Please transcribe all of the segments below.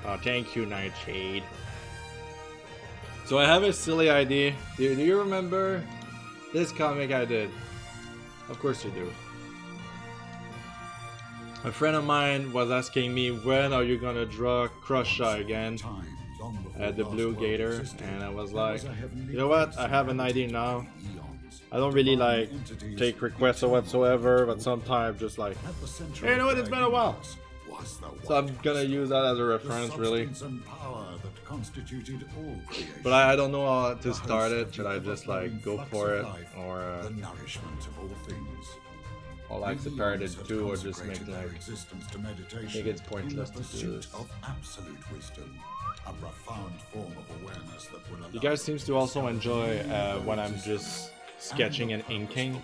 Oh, thank you, Nightshade. So I have a silly idea. Do you remember this comic I did? Of course you do. A friend of mine was asking me, when are you gonna draw Krusha again? The blue gator, and I was like, you know what, I have an idea now. I don't really like take requests or whatsoever, but sometimes just like, hey, you know what, it's been a while. So I'm gonna use that as a reference, really. But I don't know how to start it. Should I just like go for it, or like separate it too, or just make like I think it's pointless to do this. You guys seems to also enjoy when I'm just sketching and inking,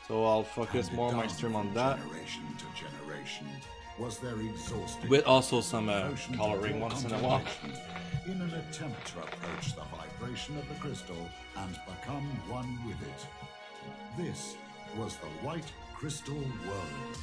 so I'll focus more on my stream on that, with also some coloring once in a while. In an attempt to approach the vibration of the crystal and become one with it. This was the White Crystal World.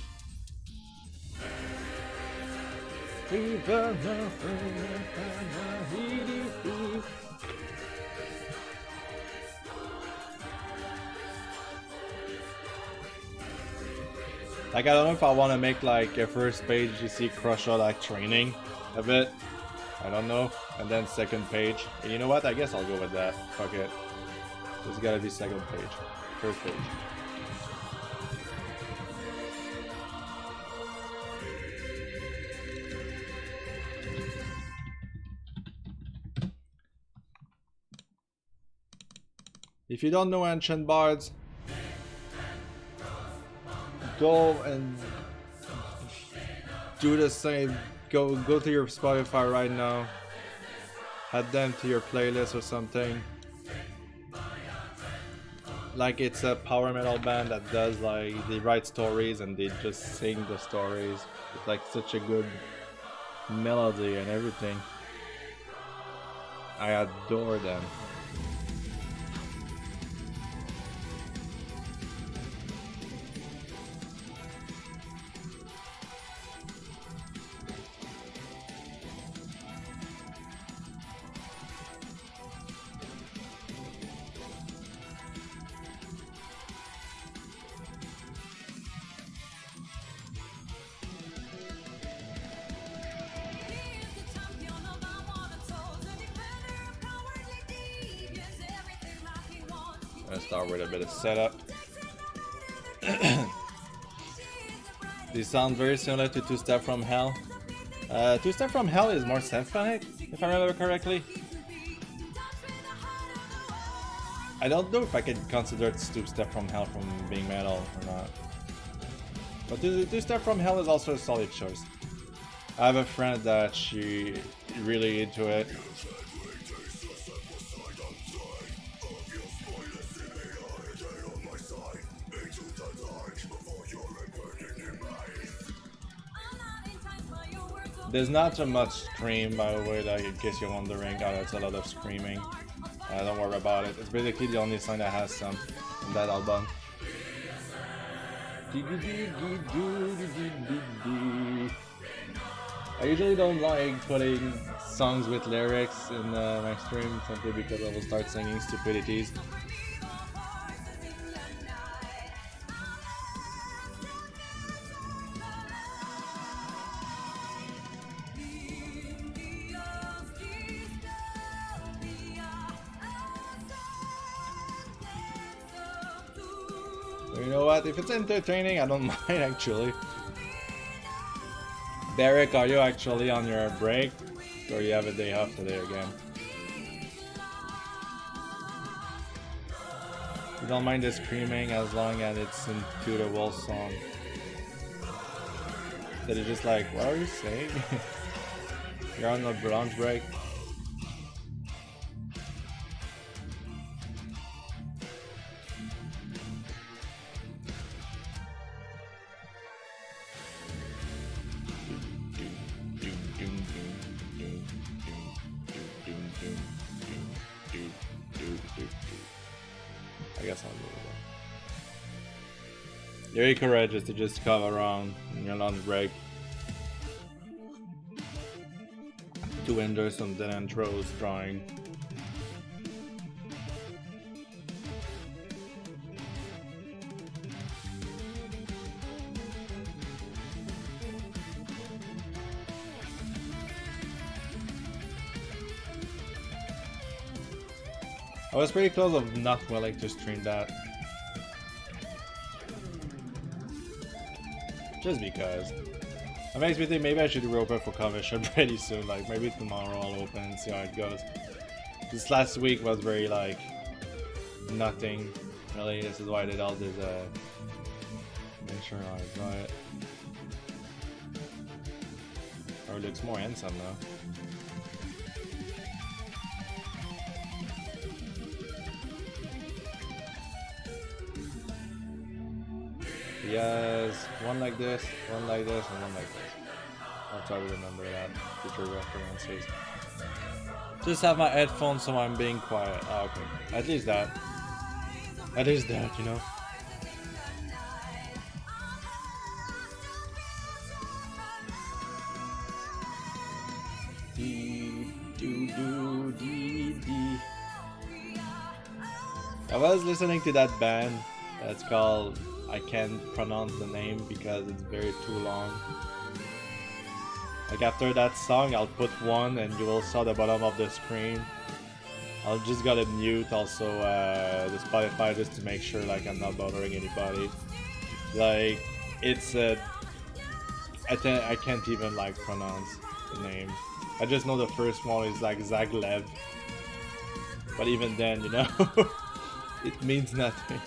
Like, I don't know if I want to make like a first page you see Krusha like training a bit, I don't know, and then second page, and you know what, I guess I'll go with that, fuck it, there's gotta be second page, first page. If you don't know Ancient Bards, go and do the same. Go to your Spotify right now. Add them to your playlist or something. Like, it's a power metal band that does like, they write stories and they just sing the stories. It's like such a good melody and everything. I adore them. Start with a bit of setup. These sound very similar to Two Step From Hell. Two Step From Hell is more symphonic, if I remember correctly. I don't know if I can consider Two Step From Hell from being metal or not. But Two Step From Hell is also a solid choice. I have a friend that she really into it. There's not so much scream, by the way, like in case you're wondering. Oh, that's a lot of screaming. Don't worry about it. It's basically the only song that has some in that album. I usually don't like putting songs with lyrics in my stream simply because I will start singing stupidities. You know what, if it's entertaining, I don't mind actually. Derek, are you actually on your break? Or you have a day off today again? You don't mind the screaming as long as it's into the wall song. That is just like, what are you saying? You're on a lunch break? I guess I'll do that. Very courageous to just come around in your lunch break. to hinder some Deadanthrow's drawing. I was pretty close of not willing to stream that. Just because. That makes me think maybe I should open for commission pretty soon, like maybe tomorrow I'll open and see how it goes. This last week was very like nothing really. This is why I did all this make sure I draw it. Or it looks more handsome now. Yes, one like this, one like this, and one like this. I'll try to remember that. Future references. Just have my headphones so I'm being quiet. Oh, okay. At least that. At least that, you know. I was listening to that band that's called, I can't pronounce the name because it's very too long. Like after that song I'll put one and you will saw the bottom of the screen. I'll just gotta mute also the Spotify just to make sure like I'm not bothering anybody. Like it's I can't even like pronounce the name. I just know the first one is like Zaglev. But even then, you know, it means nothing.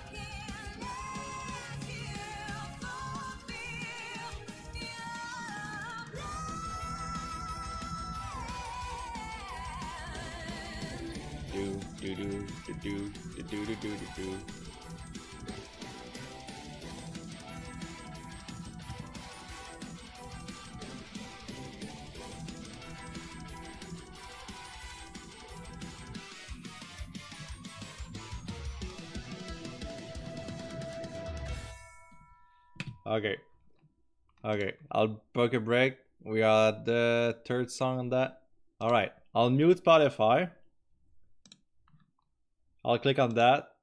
Okay, I'll book a break. We are at the third song on that. Alright, I'll mute Spotify. I'll click on that.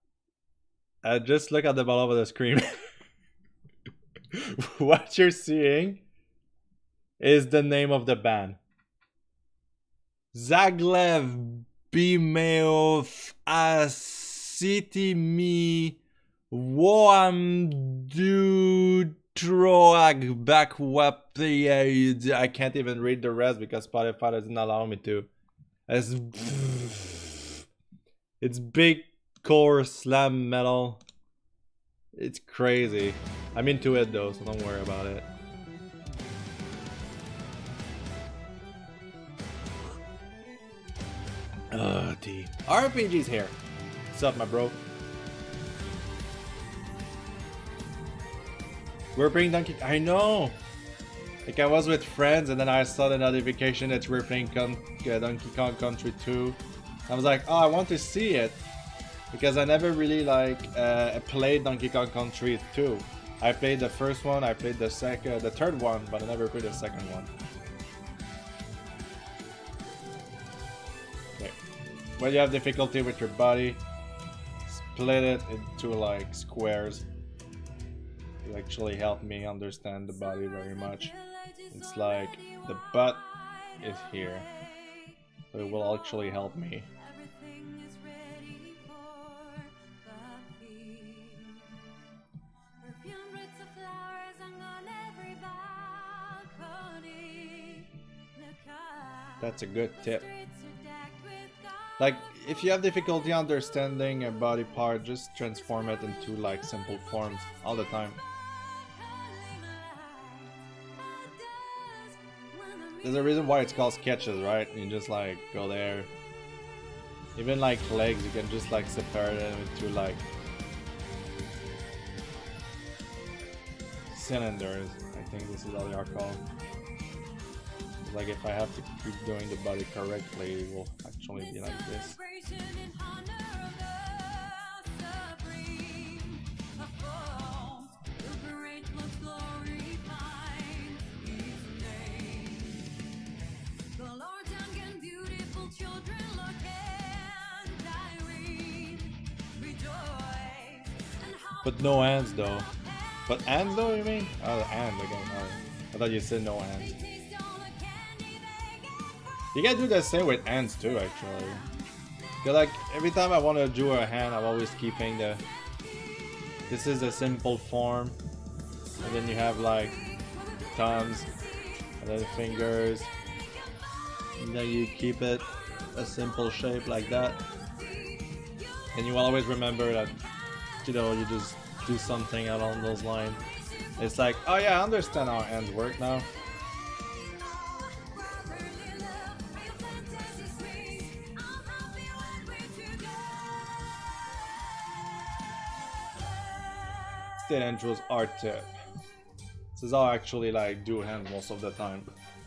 And just look at the bottom of the screen. What you're seeing is the name of the band. Zaglev Bimeov Asitimi Woamdu Troag Bakwapti. I can't even read the rest because Spotify doesn't allow me to. It's big core slam metal. It's crazy. I'm into it though, so don't worry about it. T. RPG's here. What's up, my bro? We're playing Donkey. I know. Like I was with friends, and then I saw the notification that we're playing Donkey Kong Country 2. I was like, oh, I want to see it because I never really like played Donkey Kong Country 2. I played the first one, I played the third one, but I never played the second one. Okay. When you have difficulty with your body, split it into like squares. It actually helped me understand the body very much. It's like the butt is here, so it will actually help me. That's a good tip. Like, if you have difficulty understanding a body part, just transform it into like simple forms all the time. There's a reason why it's called sketches, right? You just like go there. Even like legs, you can just like separate them into like cylinders. I think this is all they are called. Like if I have to keep doing the body correctly, it will actually be like this. But no hands though. But hands though, you mean? Oh, hand again. Oh, I thought you said no hands. You can do the same with hands too, actually. Cause like every time I want to do a hand, I'm always keeping the. This is a simple form, and then you have like thumbs, and then fingers, and then you keep it a simple shape like that. And you will always remember that, you know, you just do something along those lines. It's like, oh yeah, I understand how hands work now. Deadanthrow's art tip. This is how I actually like do hand most of the time.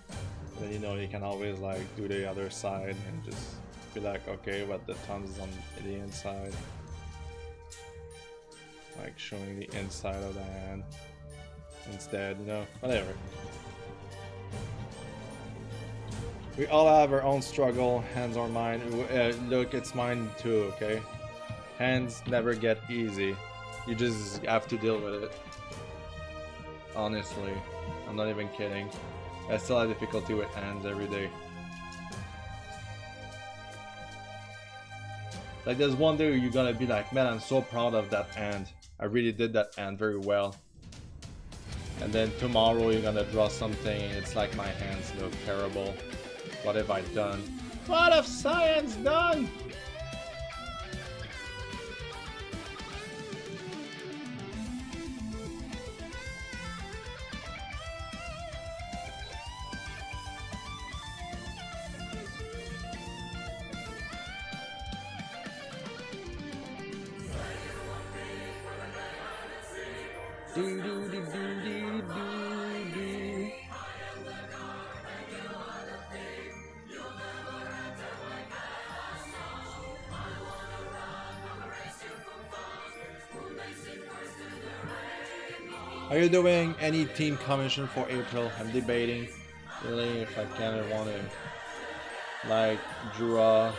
And then, you know, you can always like do the other side and just be like, okay, but the thumbs is on the inside. Like showing the inside of the hand instead, you know, whatever. We all have our own struggle. Hands are mine. Look, it's mine too, okay? Hands never get easy. You just have to deal with it. Honestly, I'm not even kidding. I still have difficulty with hands every day. Like there's one day you're gonna be like, man, I'm so proud of that hand. I really did that hand very well. And then tomorrow you're gonna draw something and it's like my hands look terrible. What have I done? What have science done? Are you doing any team commission for April? I'm debating really if I kind of want to like draw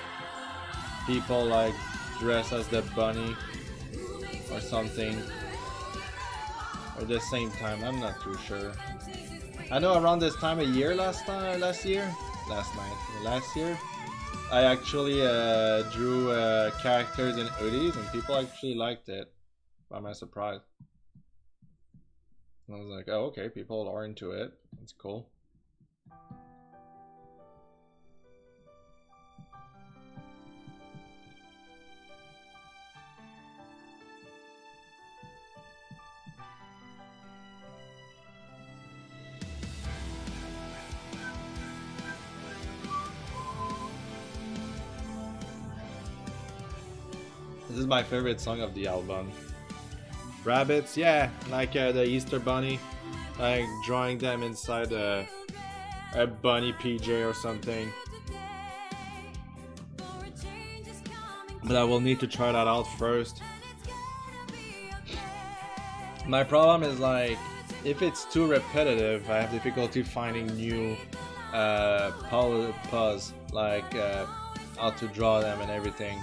people like dress as the bunny or something. At the same time, I'm not too sure. I know around this time of year last year, I actually drew characters in hoodies and people actually liked it. By my surprise. I was like, oh, okay, people are into it. That's cool. This is my favorite song of the album. Rabbits, yeah, like the Easter Bunny, like drawing them inside a bunny PJ or something. But I will need to try that out first. My problem is like, if it's too repetitive, I have difficulty finding new pause, like how to draw them and everything.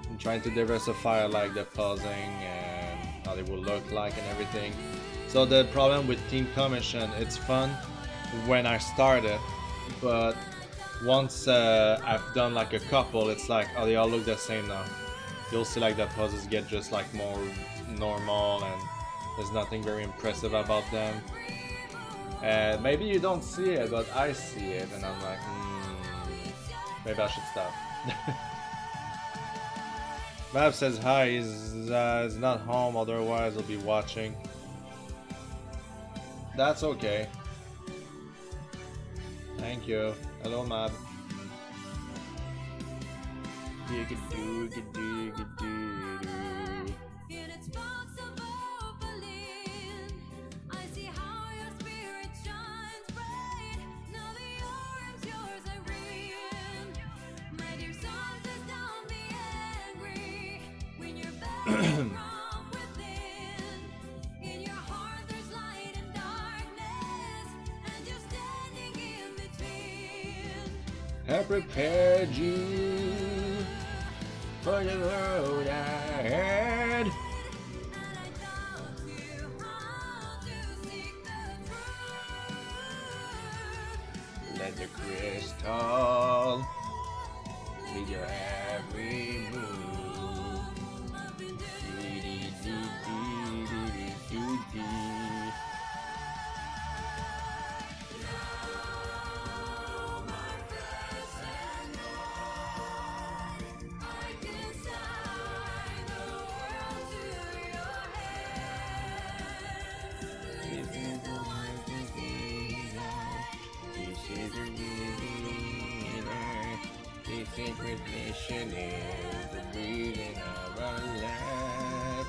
I'm trying to diversify like the pausing and how they will look like and everything. So the problem with team commission, it's fun when I start it, but once I've done like a couple, it's like, oh, they all look the same now. You'll see like the poses get just like more normal and there's nothing very impressive about them. And maybe you don't see it, but I see it and I'm like, maybe I should stop. Mav says hi, he's not home, otherwise he'll be watching. That's okay. Thank you. Hello, Mav. I prepared you for the road ahead. inside the crystal. With your every move. The secret mission is the breathing of our life.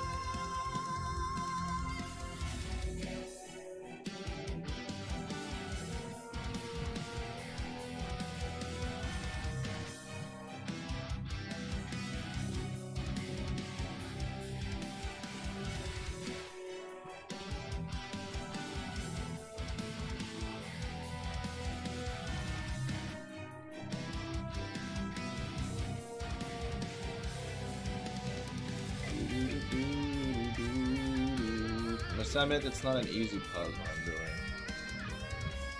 Summit, it's not an easy puzzle I'm doing.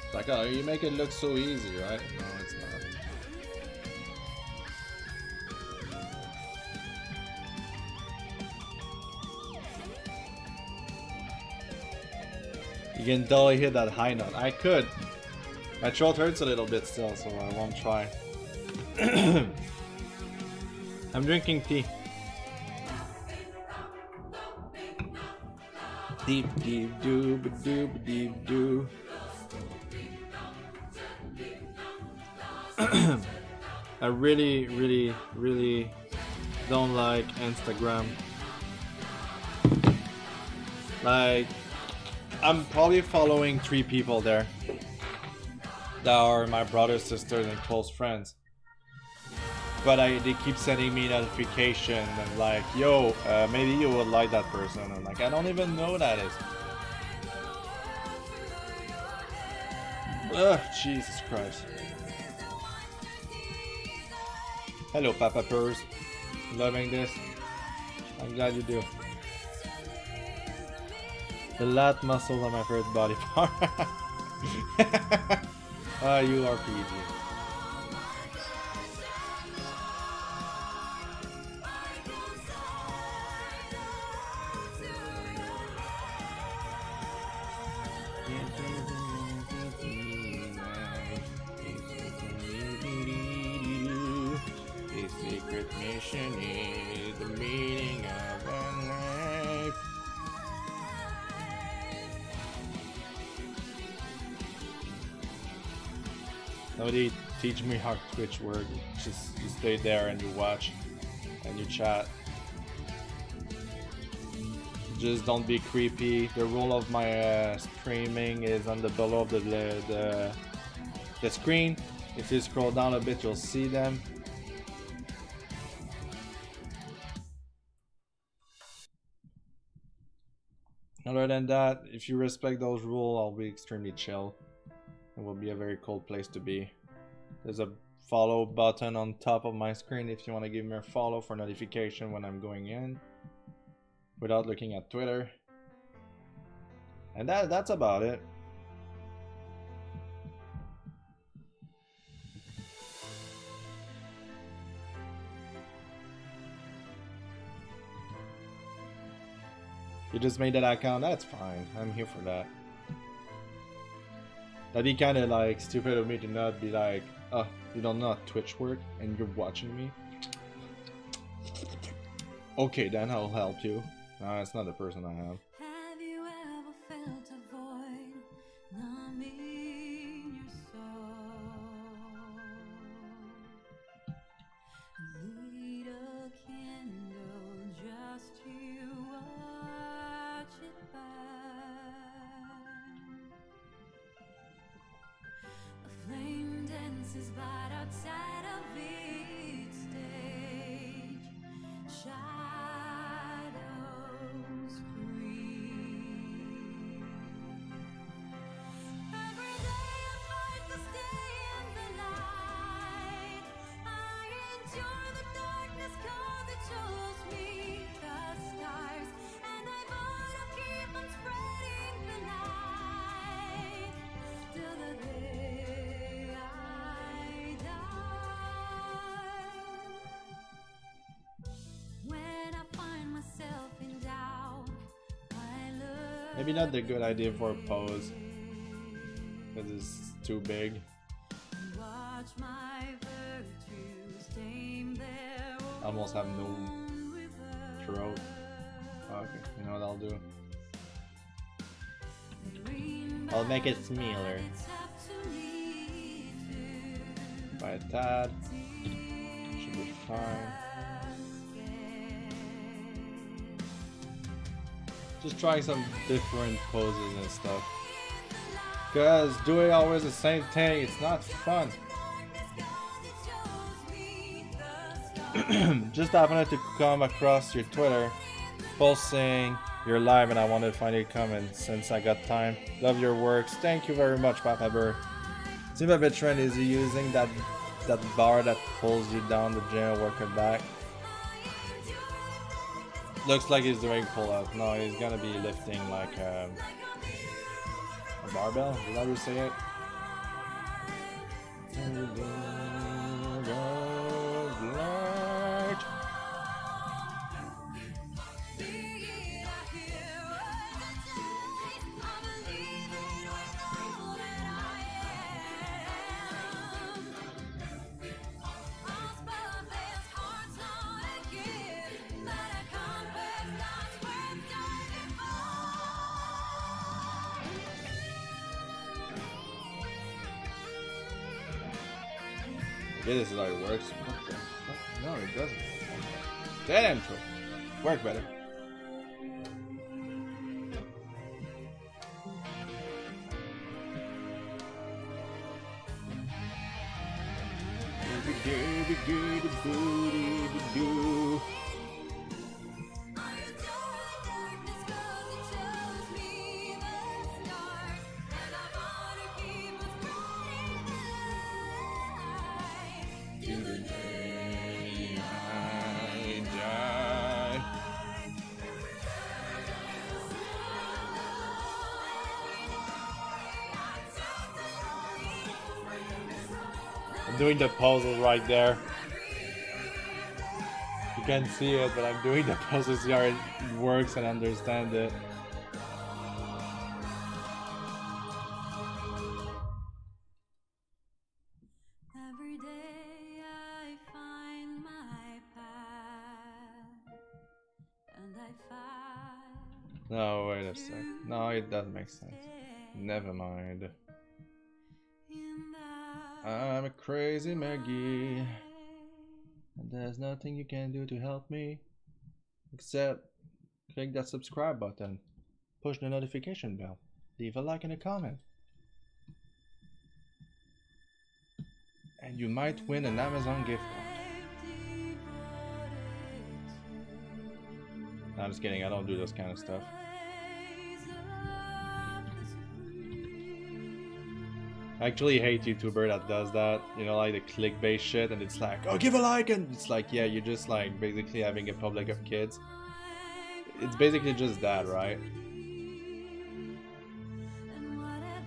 It's like, oh, you make it look so easy, right? No, it's not. You can totally hit that high note. I could. My throat hurts a little bit still, so I won't try. I'm drinking tea. Deep deep doo ba doo ba deep doo. I really don't like Instagram. Like, I'm probably following 3 people there that are my brothers, sisters, and close friends. But they keep sending me notification and like, yo, maybe you would like that person. I'm like, I don't even know who that is. Ugh, Jesus Christ. Hello, Papa Purrs. Loving this. I'm glad you do. The lat muscles are my favorite body part. Ah, you are PG. Mission is the meaning of our life. Nobody teach me how Twitch works. Just you stay there and you watch and you chat. Just don't be creepy. The rule of my streaming is on the below of the screen. If you scroll down a bit, you'll see them. Other than that, if you respect those rules, I'll be extremely chill. It will be a very cool place to be. There's a follow button on top of my screen if you want to give me a follow for notification when I'm going in without looking at Twitter. And that's about it. You just made that account, that's fine. I'm here for that. That'd be kind of like stupid of me to not be like, oh, you don't know how Twitch work and you're watching me. Okay, then I'll help you. No, it's not the person I have. Have you ever felt a void numbing your soul? Light a candle just to watch it burn. A flame dances right outside of its stage. Shadows creep. Every day I fight to stay in the light. I enjoy the darkness 'cause it shows me the stars. And I wanna keep on spreading the light till the day I Maybe not the good idea for a pose, because it's too big. Watch my virtues tame their Almost have no own river. throat. Oh, okay, you know what I'll do? Green I'll make it smaller bannets have to lead to by a tad. Should be fine. Just trying some different poses and stuff. Cause doing always the same thing, it's not fun. Just happened to come across your Twitter posting your live and I wanted to find your comments since I got time. Love your works. Thank you very much, Papa Burr. Seems a bit trend. Is he using that bar that pulls you down the gym workout back? Looks like he's doing pull-up. No, he's gonna be lifting like a barbell. Is that how you say it? Yeah, this is how it works. What the fuck? No, it doesn't. Deadanthro. Work better. I'm doing the puzzle right there. You can't see it, but I'm doing the puzzle so it works and understand it. Every day I find my path, and I find No, wait a sec. No, it doesn't make sense. Never mind. in the I'm a crazy Maggie, and there's nothing you can do to help me except click that subscribe button, push the notification bell, leave a like and a comment, and you might win an Amazon gift card. No, I'm just kidding, I don't do those kind of stuff. I actually hate YouTuber that does that, you know, like the clickbait shit, and it's like, oh, give a like, and it's like, yeah, you're just like basically having a public of kids. It's basically just that, right?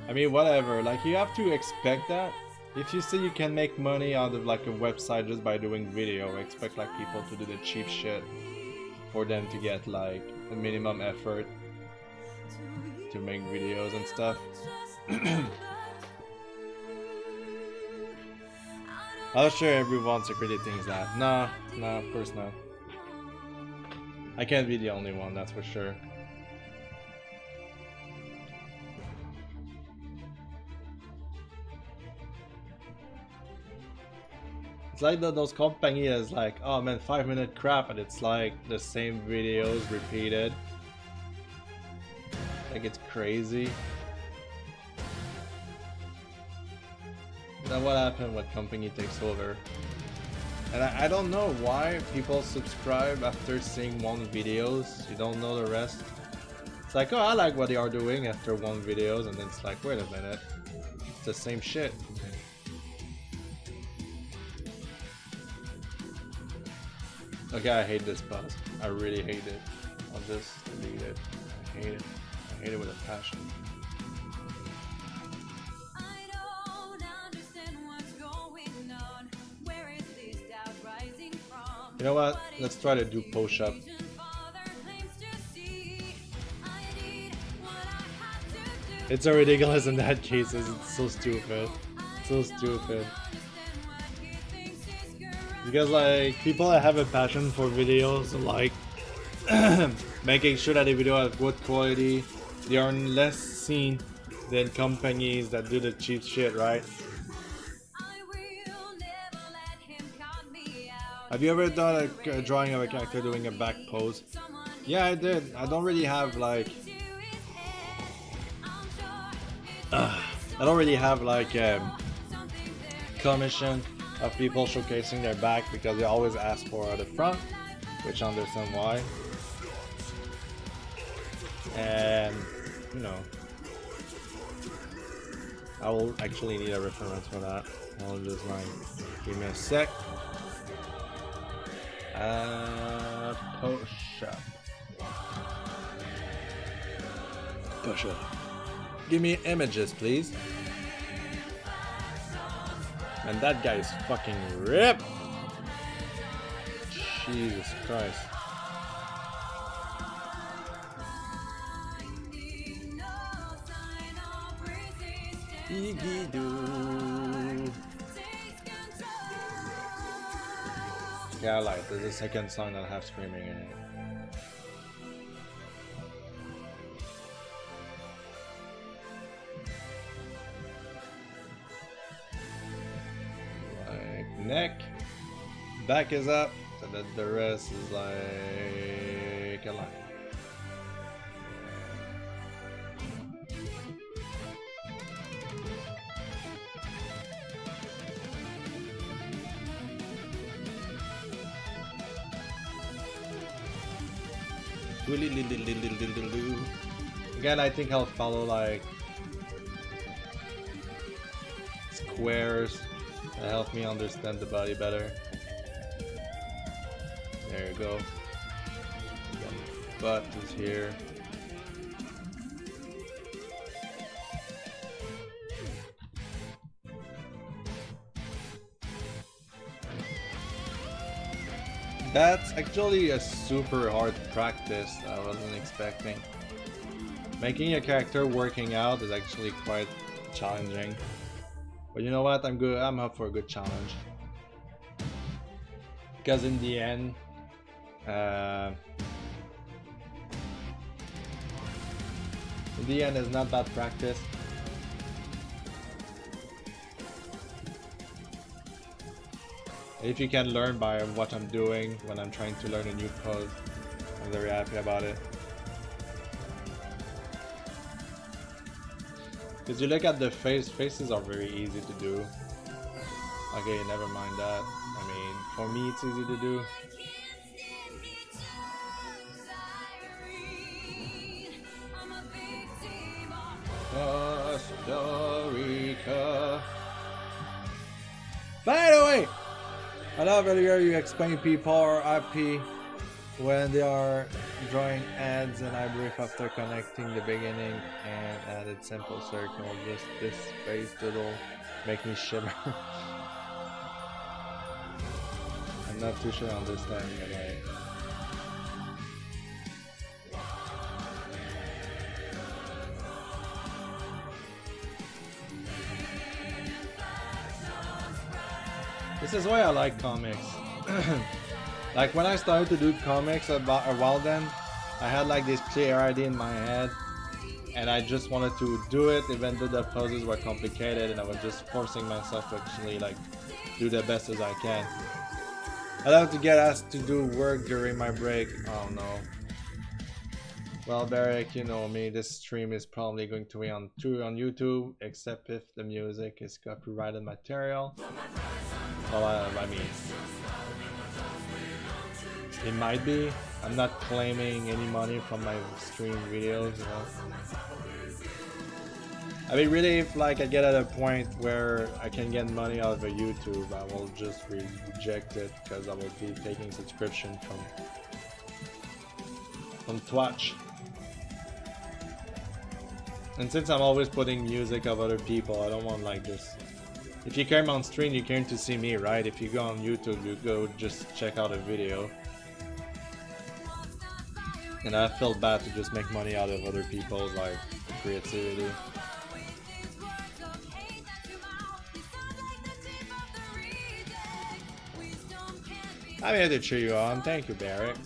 I mean, whatever, like you have to expect that. If you see you can make money out of like a website just by doing video, expect like people to do the cheap shit for them to get like a minimum effort to make videos and stuff. I'm sure everyone secretly thinks that. No, of course not. I can't be the only one, that's for sure. It's like those companies like, oh man, 5-minute crap, and it's like the same videos repeated. Like it's crazy. Then what happened when company takes over? And I don't know why people subscribe after seeing one videos. You don't know the rest. It's like, oh, I like what they are doing after one videos, and then it's like, wait a minute, it's the same shit. Okay, I hate this buzz. I really hate it. I'll just delete it. I hate it. I hate it with a passion. You know what? Let's try to do push-up. It's so ridiculous in that case. It's so stupid. So stupid. Because like people that have a passion for videos, like making sure that the video has good quality, they are less seen than companies that do the cheap shit, right? Have you ever done a drawing of a character doing a back pose? Yeah, I did. I don't really have like commission of people showcasing their back because they always ask for the front, which I understand why. And you know, I will actually need a reference for that. I'll just like give me a sec. Push up. Push up. Give me images, please. And that guy is fucking ripped. Jesus Christ. Iggy-doo. Yeah, I like there's a second song that has screaming in it. Like neck, back is up, so that the rest is like a line. Again, I think I'll follow like squares that help me understand the body better. There you go. Butt is here. That's actually a super hard practice I wasn't expecting. Making a character working out is actually quite challenging. But you know what? I'm good. I'm up for a good challenge. Because in the end, it's not bad practice. If you can learn by what I'm doing when I'm trying to learn a new pose, I'm very happy about it. Because you look at the faces are very easy to do. Okay, never mind that. I mean, for me it's easy to do. Costa Rica. By the way, I love earlier you explained people are happy when they are drawing ads and I brief after connecting the beginning and added simple circle. Just this space doodle make me shiver. I'm not too sure I understand it. Like, this is why I like comics. Like when I started to do comics about a while then, I had like this clear idea in my head and I just wanted to do it even though the poses were complicated and I was just forcing myself to actually like do the best as I can. I love to get asked to do work during my break. Oh no. Well, Barrick, you know me, this stream is probably going to be on YouTube, except if the music is copyrighted material. Well, I mean, it might be. I'm not claiming any money from my stream videos, you know. I mean, really, if like I get at a point where I can get money out of a YouTube, I will just reject it because I will be taking subscription from Twitch. And since I'm always putting music of other people, I don't want like just. If you came on stream, you came to see me, right? If you go on YouTube, you go just check out a video. And I feel bad to just make money out of other people's like creativity. I'm here to cheer you on. Thank you, Barrett.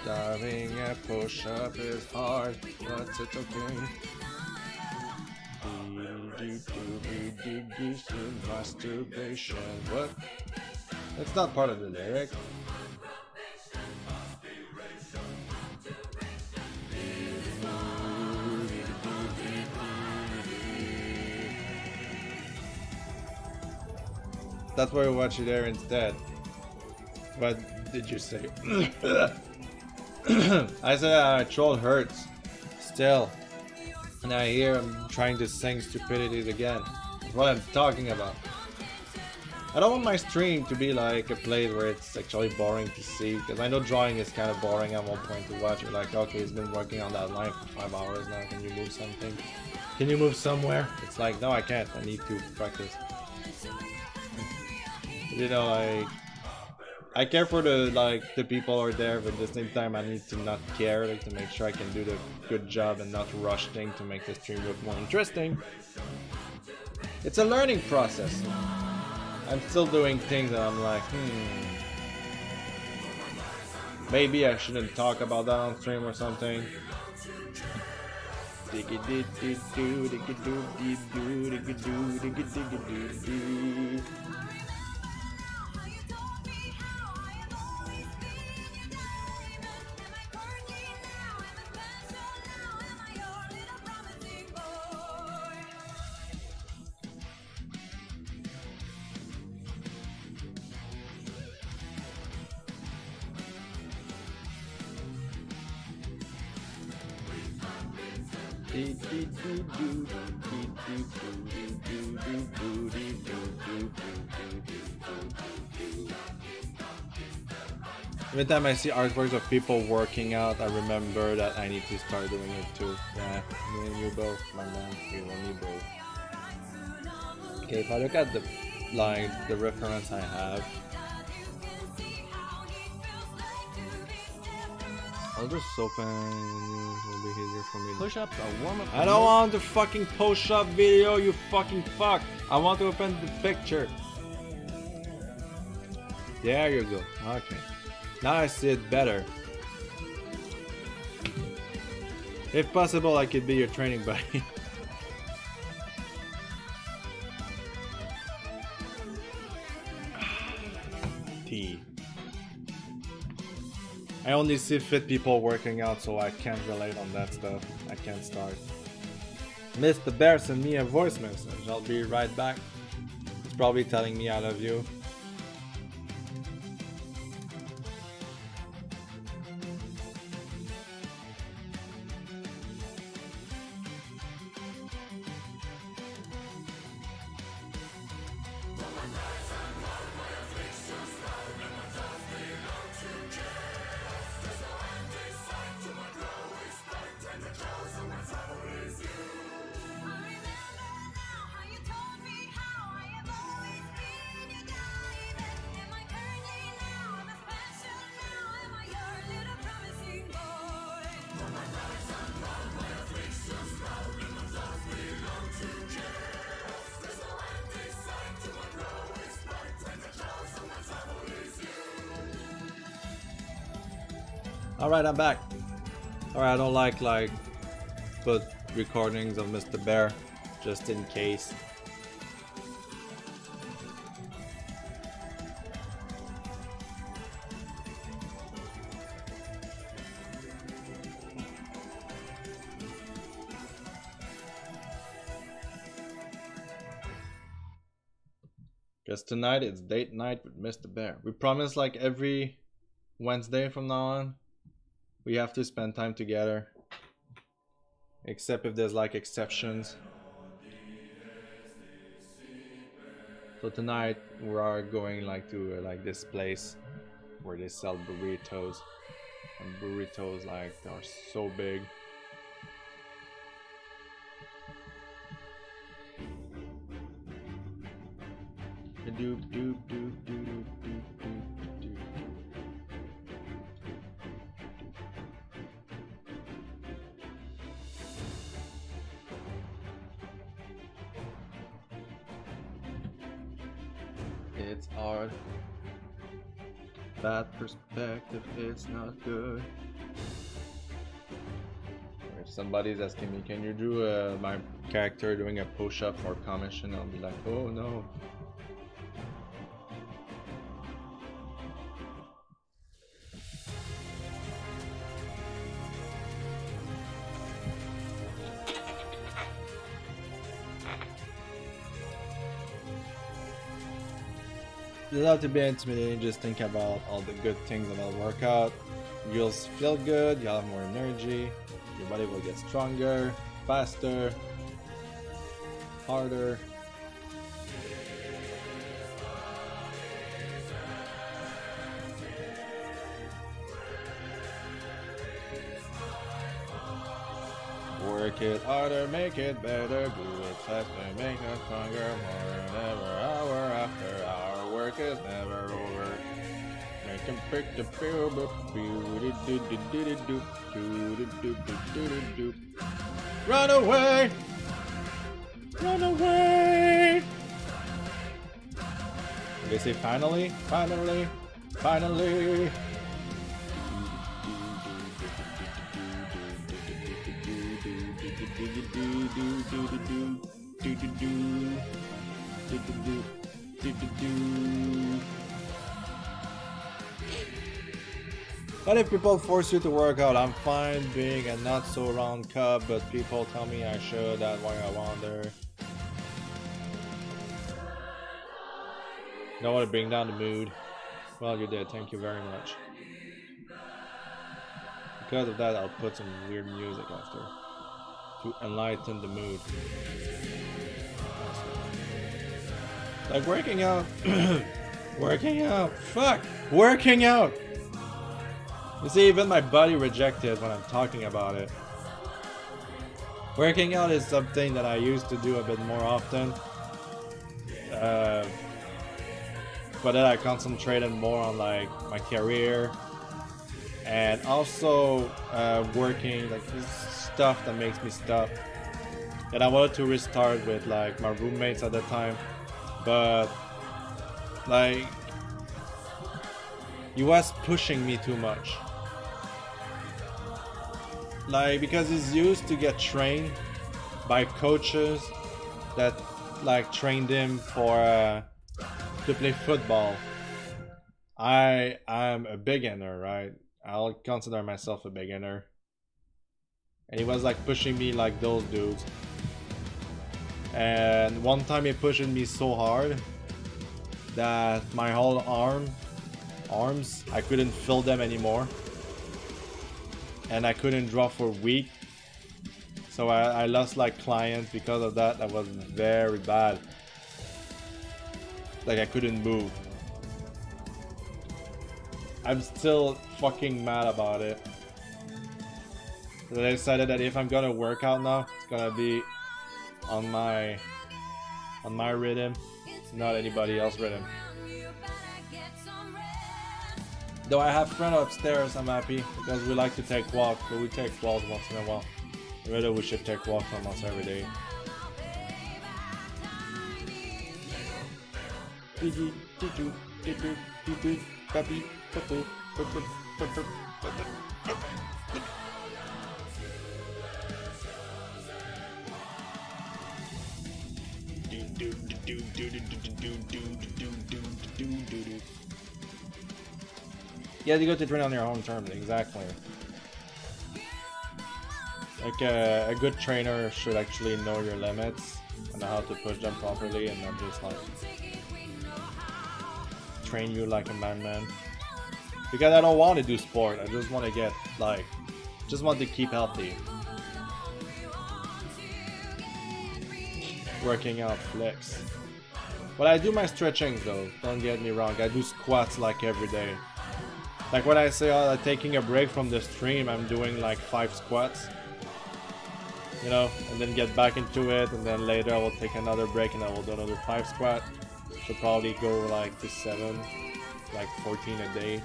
Starving a push-up is hard, but it's okay. Masturbation. What? That's not part of the lyric. That's why we watch it there instead. What did you say? I said our throat hurts. Still. And I hear him trying to sing stupidities again. That's what I'm talking about. I don't want my stream to be like a place where it's actually boring to see, because I know drawing is kind of boring at one point to watch. You're like, okay, he's been working on that line for 5 hours now, can you move something? Can you move somewhere? It's like, no, I can't, I need to practice. You know, I care for the people who are there, but at the same time I need to not care, like, to make sure I can do the good job and not rush things to make the stream look more interesting. It's a learning process. I'm still doing things that I'm like, maybe I shouldn't talk about that on stream or something. Every time I see artworks of people working out, I remember that I need to start doing it too. Yeah, me and you both, my man. You and me both. Okay, if I look at the reference I have, I'll just open. It will be easier for me. Push-ups are warm-up. I don't want the fucking push-up video, you fucking fuck. I want to open the picture. There you go. Okay. Now I see it better. If possible, I could be your training buddy. T. I only see fit people working out, so I can't relate on that stuff. I can't start. Mr. Bear sent me a voice message. I'll be right back. It's probably telling me I love you. Alright, I'm back. Alright, I don't like put recordings of Mr. Bear just in case. Guess tonight it's date night with Mr. Bear. We promise like every Wednesday from now on we have to spend time together, except if there's like exceptions. So tonight we are going like to like this place where they sell burritos, and burritos like are so big. it's hard. That perspective is not good. If somebody's asking me, can you do my character doing a push-up for commission, I'll be like, oh no. It's not to be intimidating, just think about all the good things about workout. You'll feel good, you'll have more energy, your body will get stronger, faster, harder. Work it harder, make it better, do it faster, make it stronger, more than ever, hour after hour. Work is never over. Make him pick the run away! Run away! They say finally, finally, finally. But if people force you to work out, I'm fine being a not so round cup, but people tell me I should, that's why I wonder. Don't want to bring down the mood. Well, you did, thank you very much. Because of that, I'll put some weird music after to enlighten the mood. Like working out. Working out. Fuck! Working out! You see, even my body rejects it when I'm talking about it. Working out is something that I used to do a bit more often. But then I concentrated more on like my career. And also working, like this stuff that makes me stop. And I wanted to restart with like my roommates at the time. But like he was pushing me too much. Like because he's used to get trained by coaches that like trained him for to play football. I'm a beginner, right? I'll consider myself a beginner. And he was like pushing me like those dudes. And one time he pushed me so hard that my whole arms, I couldn't feel them anymore. And I couldn't draw for a week. So I lost like clients because of that. That was very bad. Like I couldn't move. I'm still fucking mad about it. So I decided that if I'm gonna work out now, it's gonna be on my rhythm, not anybody else's rhythm. Though I have friends upstairs, I'm happy because we like to take walks, but we take walks once in a while. Rather we should take walks almost every day. Yeah, you go to train on your own terms, exactly. Like a good trainer should actually know your limits and know how to push them properly and not just like train you like a madman. Because I don't want to do sport, I just want to get like, just want to keep healthy. Working out flex. But I do my stretching though, don't get me wrong, I do squats like every day. Like when I say taking a break from the stream, I'm doing like 5 squats. You know, and then get back into it, and then later I will take another break and I will do another 5 squat. Should probably go like to 7, like 14 a day.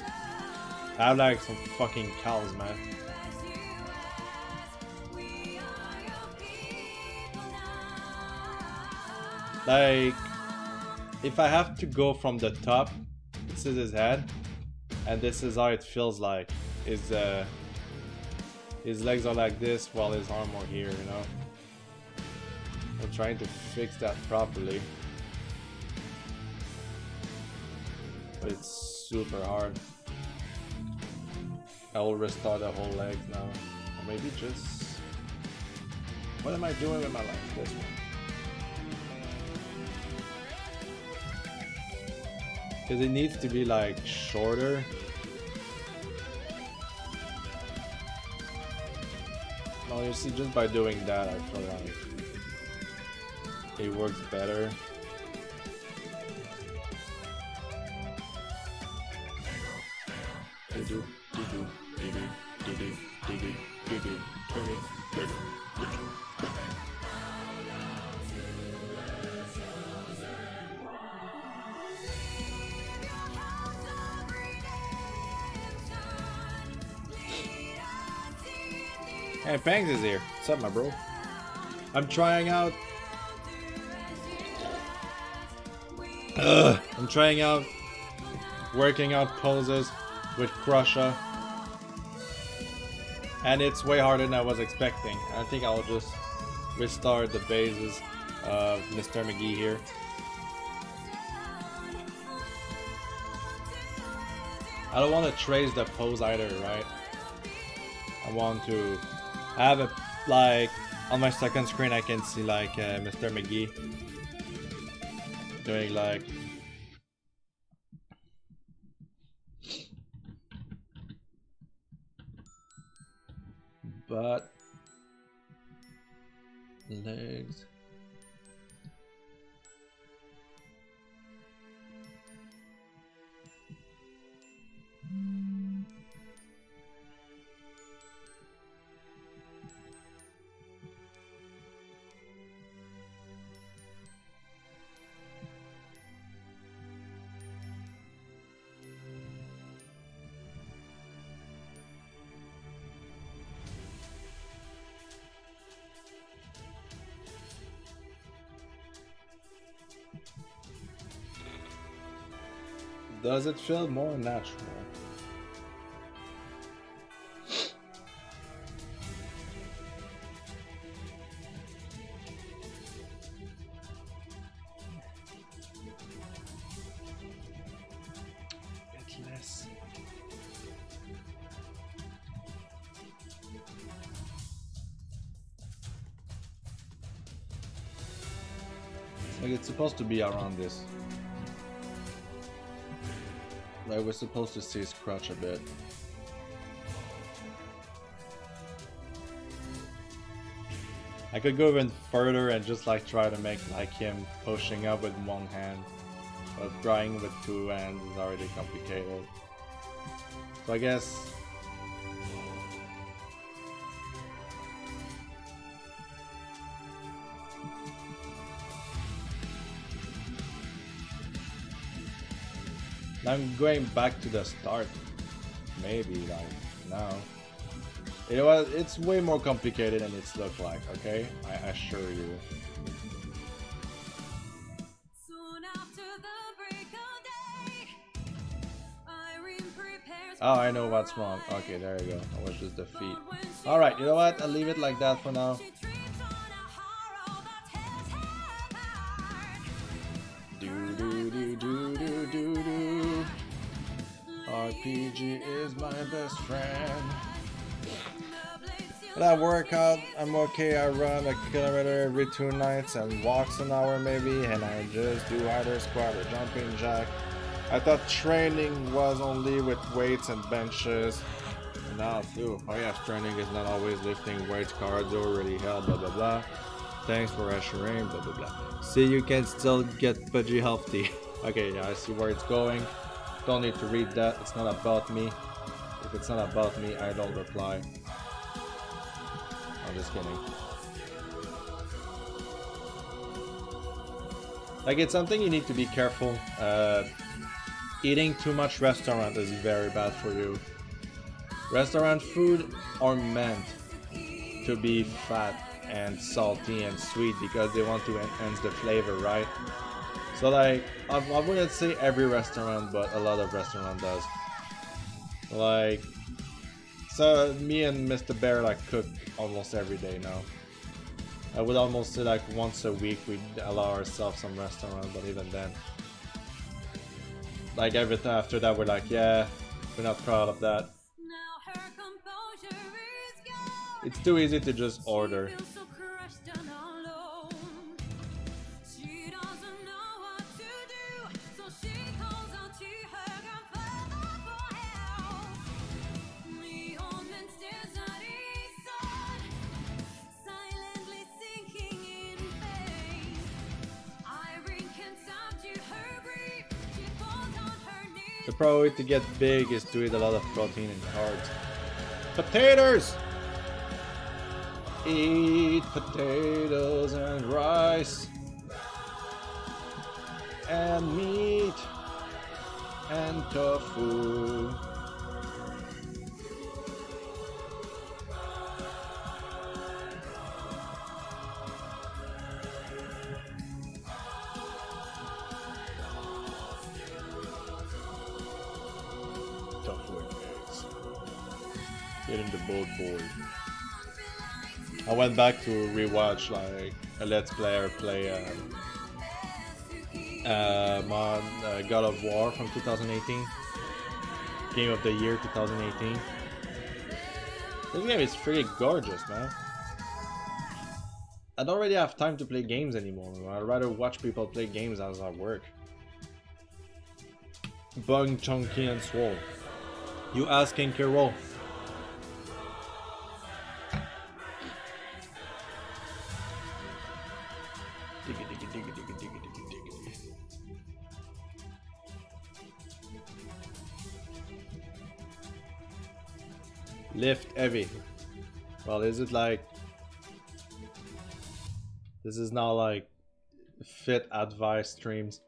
I have like some fucking cows, man. Like, if I have to go from the top, this is his head, and this is how it feels like. His legs are like this while his arm are here, you know. I'm trying to fix that properly, but it's super hard. I will restart the whole legs now, or maybe just. What am I doing with my legs? This one. Because it needs to be like shorter. Well, you see, just by doing that, I feel like it works better. Hey, Pangs is here. What's up, my bro? I'm trying out. I'm trying out working out poses with Krusha, and it's way harder than I was expecting. I think I'll just restart the bases of Mr. McGee here. I don't want to trace the pose either, right? I want to have it like on my second screen. I can see like Mr. McGee doing like butt, legs. Does it feel more natural? Bit less. Like it's supposed to be around this. Like we're supposed to see his crotch a bit. I could go even further and just like try to make like him pushing up with one hand, but trying with two hands is already complicated. So I guess I'm going back to the start, maybe like now. It's way more complicated than it's looked like, okay? I assure you. Soon after the break of day, Irene prepares Oh, I know what's wrong. Okay, there you go. I was just the feet. Alright, you know what? I'll leave it like that for now. she treats on a horror that's hard. Do do do do do do do. RPG is my best friend. When I work out, I'm okay. I run a kilometer every 2 nights and walks an hour maybe, and I just do either squat or jumping jack. I thought training was only with weights and benches. And now too. Oh yeah, training is not always lifting weights, cardio, really hell, blah blah blah. Thanks for assuring, blah blah blah. See, you can still get pudgy healthy. Okay, yeah, I see where it's going. Don't need to read that. It's not about me. If it's not about me, I don't reply. I'm just kidding. Like, it's something you need to be careful. Eating too much restaurant is very bad for you. Restaurant food are meant to be fat and salty and sweet because they want to enhance the flavor, right? So like, I wouldn't say every restaurant, but a lot of restaurant does. Like, so me and Mr. Bear like cook almost every day now. I would almost say like once a week we'd allow ourselves some restaurant, but even then. Like everything after that we're like, yeah, we're not proud of that. Now her composure is gone. It's too easy to just order. She feels so crushed and alone. She doesn't know what to do, so she calls out to her grandfather for help. The old man stares at his son, silently sinking in pain. Irene can't subdue her grief. She falls on her knees. The pro way to get big is to eat a lot of protein and carbs. Potatoes! Eat potatoes and rice and meat and tofu. Tofu and eggs. Get in the boat, boy. I went back to rewatch like a Let's Player play God of War from 2018. Game of the Year 2018. This game is pretty gorgeous, man. I don't really have time to play games anymore. I'd rather watch people play games as I work. Bung, Chunky, and Swole. You asking Kiro? Lift heavy. Well, is it like this is now like fit advice streams?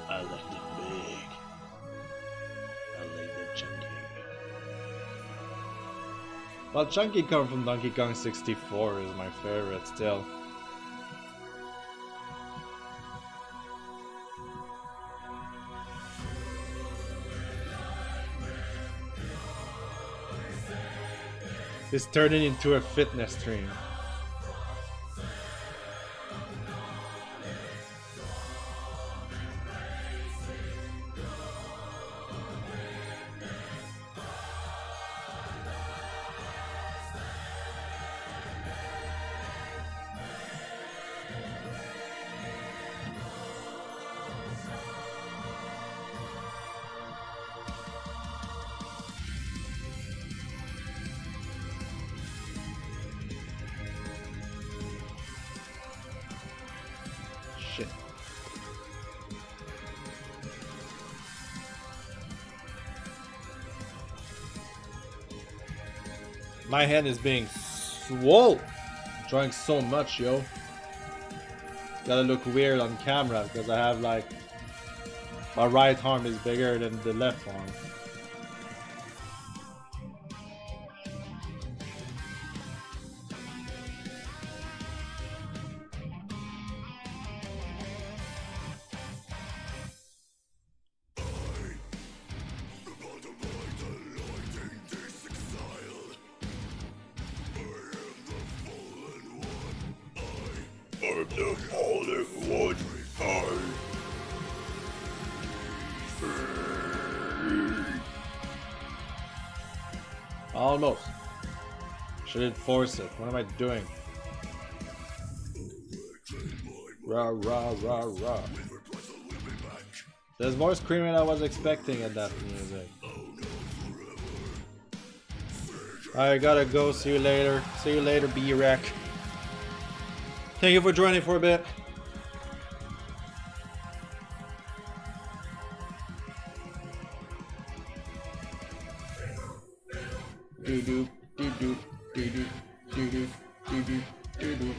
I like them big. I like them chunky. Well, Chunky Kong from Donkey Kong 64 is my favorite still. It's turning into a fitness stream. Shit. My hand is being swole. Drank so much, yo. Gotta look weird on camera because I have like my right arm is bigger than the left arm. the all in one eye. Almost. Shouldn't force it. What am I doing? Rah rah rah rah. There's more screaming than I was expecting at that music. I gotta go. See you later. See you later, B-Wreck. Thank you for joining for a bit. Do do do do do do do do do do do do.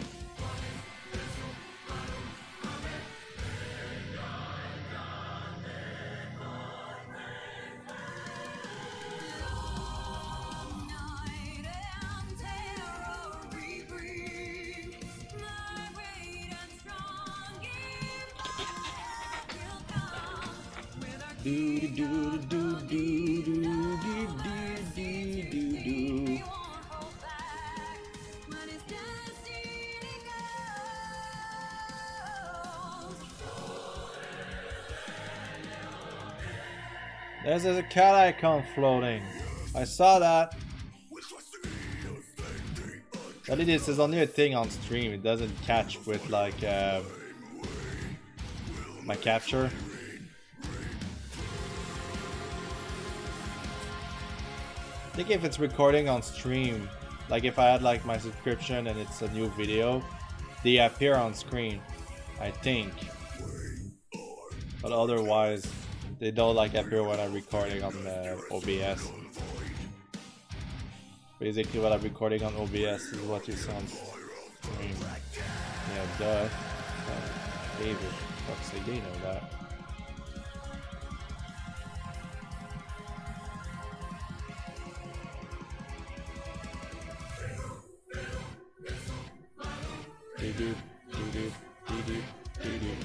Do do do do do do do do do do. There's a cat icon floating. I saw that. But this is only a thing on stream. It doesn't catch with like my capture. I think if it's recording on stream, like if I had like my subscription and it's a new video, they appear on screen, I think. But otherwise, they don't like appear when I'm recording on the OBS. Basically what I'm recording on OBS is what you see on stream. Yeah, duh. David, fuck's sake, they know that. Do do do do do do.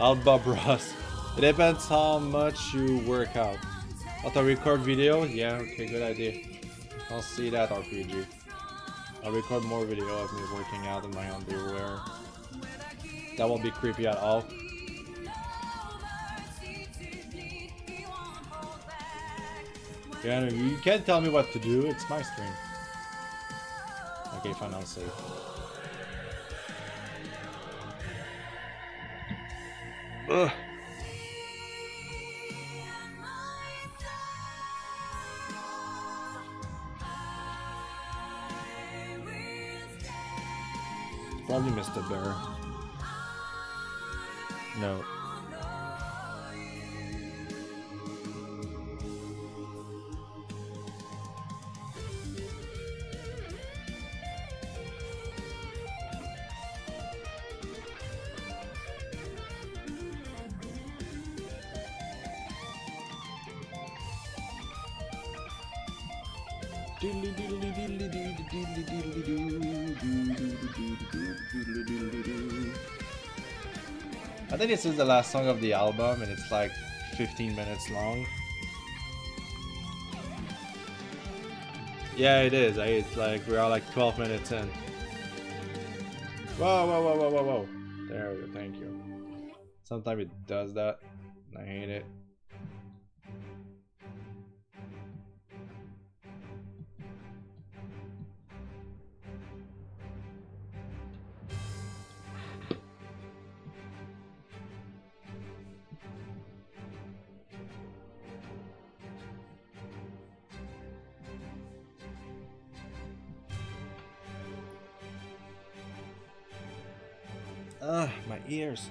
Alba Bros. It depends how much you work out. Auto record video? Yeah, okay, good idea. I'll see that RPG. I'll record more video of me working out in my underwear. That won't be creepy at all. Yeah, you can't tell me what to do, it's my stream. Okay, fine, I'll save. Ugh. Probably missed a bear. No. I think this is the last song of the album and it's like 15 minutes long. Yeah, it is. It's like we're all like 12 minutes in. Whoa, whoa, whoa, whoa, whoa, whoa. There we go, thank you. Sometimes it does that. I hate it. Ugh, my ears.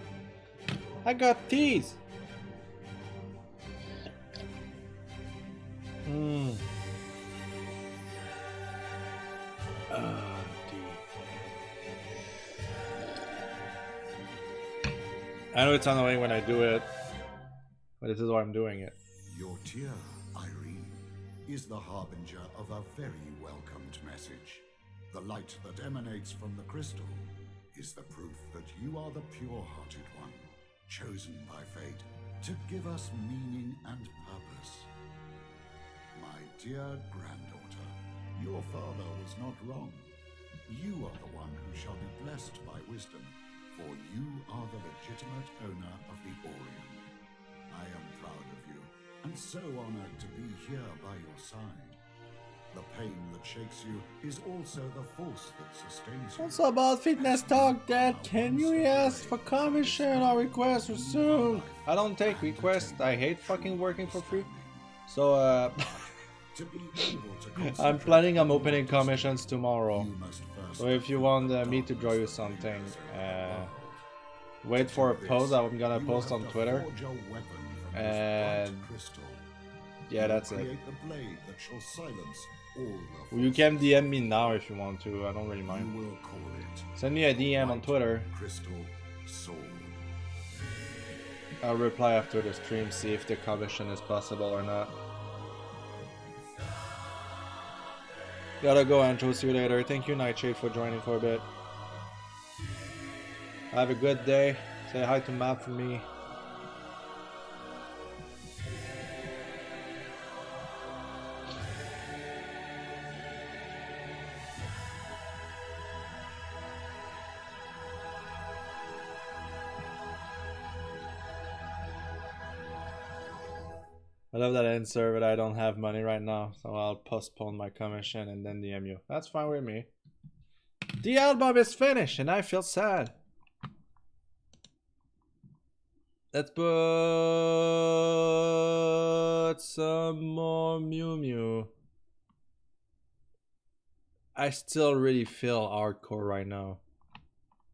I got these. I know it's annoying when I do it, but this is why I'm doing it. Your tear, Irene, is the harbinger of a very welcomed message. The light that emanates from the crystal is the proof that you are the pure-hearted one, chosen by fate to give us meaning and purpose. Dear granddaughter, your father was not wrong. You are the one who shall be blessed by wisdom, for you are the legitimate owner of the Orion. I am proud of you, and so honored to be here by your side. The pain that shakes you is also the force that sustains you. What's about fitness talk, Dad? Can you ask for commission or request soon? I don't take requests. I hate fucking working for free. So To be able to I'm planning on opening commissions tomorrow. you must first So if you want me to draw you something, wait for a post I'm gonna post on Twitter. forge a weapon from this And bright crystal. yeah, that's it. Create the blade that shall silence all the You can DM me now if you want to. I don't really You mind. will call it Send me a DM on Twitter. Crystal Sword. I'll reply after the stream, see if the commission is possible or not. Gotta go, Andrew. See you later. Thank you, Nightshade, for joining for a bit. Have a good day. Say hi to Matt for me. I love that answer, but I don't have money right now, so I'll postpone my commission and then DM you. That's fine with me. The album is finished and I feel sad. Let's put some more Mew Mew. I still really feel hardcore right now,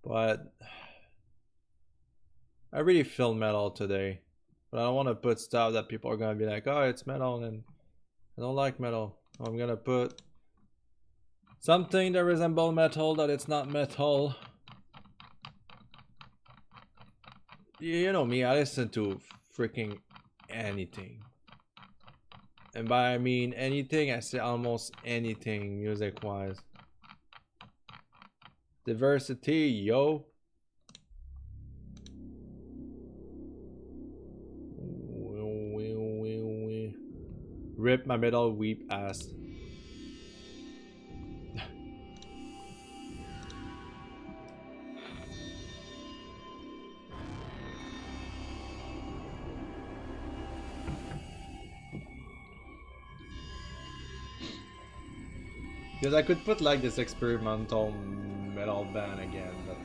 but I really feel metal today. But I don't want to put stuff that people are gonna be like, oh, it's metal, and I don't like metal. I'm gonna put something that resembles metal that it's not metal. You know me, I listen to freaking anything. And by I mean anything, I say almost anything music wise. Diversity, yo. Rip my middle weep ass. Because I could put like this experimental metal band again, but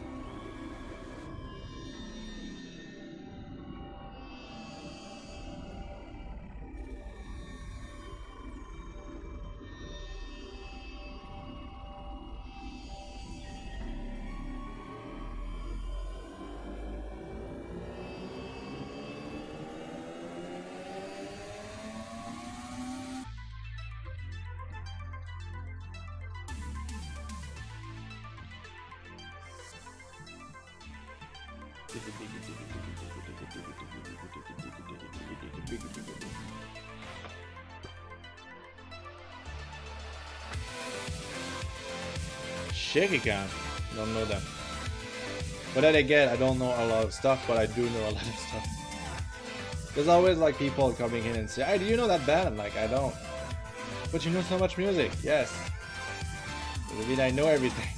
Shakigan. Don't know that. But then again, I don't know a lot of stuff, but I do know a lot of stuff. There's always like people coming in and say, hey, do you know that band? I'm like, I don't. But you know so much music. Yes. Doesn't mean I know everything.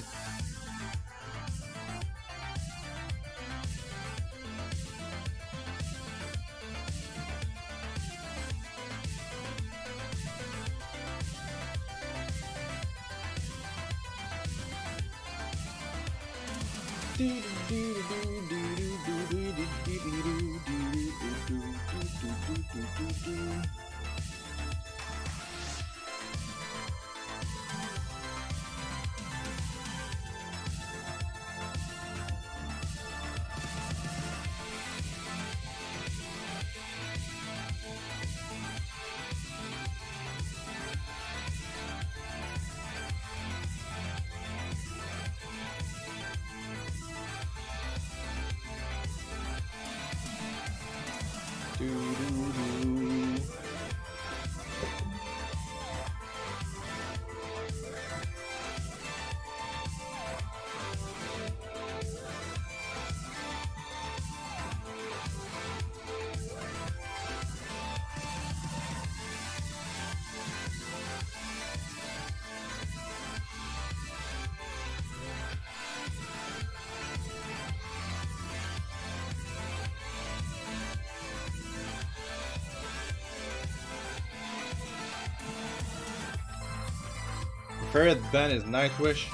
favorite band is Nightwish.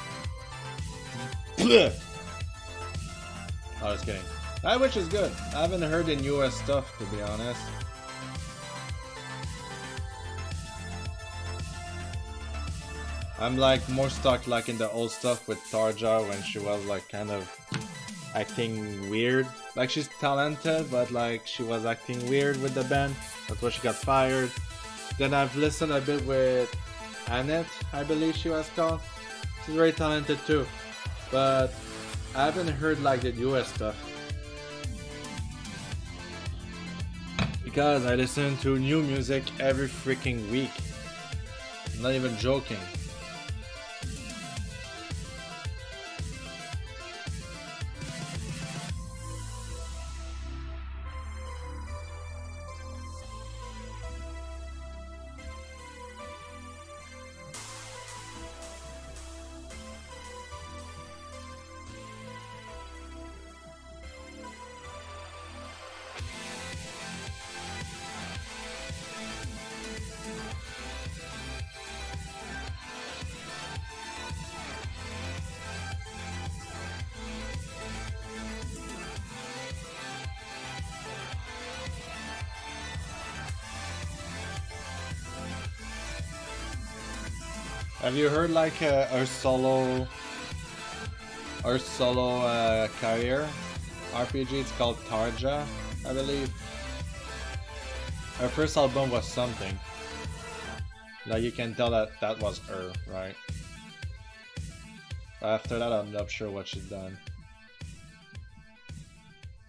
Oh, just kidding. Nightwish is good. I haven't heard the newest stuff, to be honest. I'm like more stuck like in the old stuff with Tarja when she was like kind of acting weird. Like she's talented, but like she was acting weird with the band. That's why she got fired. Then I've listened a bit with Annette, I believe she was called. She's very talented too. But I haven't heard like the newest stuff. Because I listen to new music every freaking week. I'm not even joking. Have you heard like her solo career RPG? It's called Tarja, I believe. Her first album was something. Like you can tell that that was her, right? After that, I'm not sure what she's done.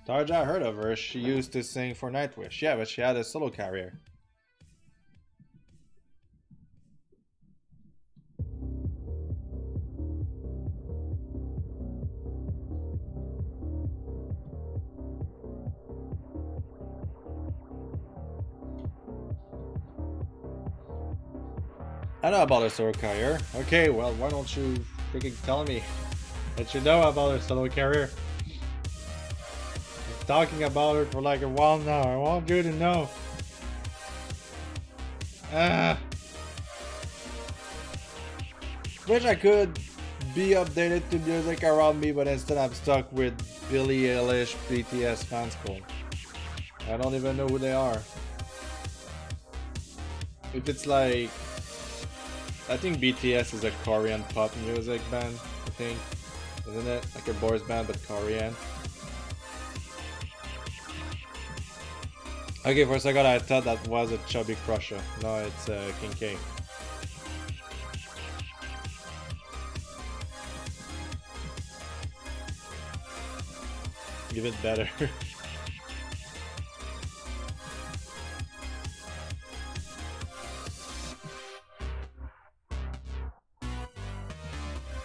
Tarja, I heard of her. She used to sing for Nightwish. Yeah, but she had a solo career. I know about her solo career. Okay, well, why don't you freaking tell me that you know about her solo career? I'm talking about her for like a while now. I want you to know. Wish I could be updated to music around me, but instead I'm stuck with Billie Eilish BTS fan school. I don't even know who they are. If it's like... I think BTS is a Korean pop music band, I think. Isn't it? Like a boys band, but Korean. Okay, for a second I thought that was a chubby Krusha. No, it's King K. Give it better.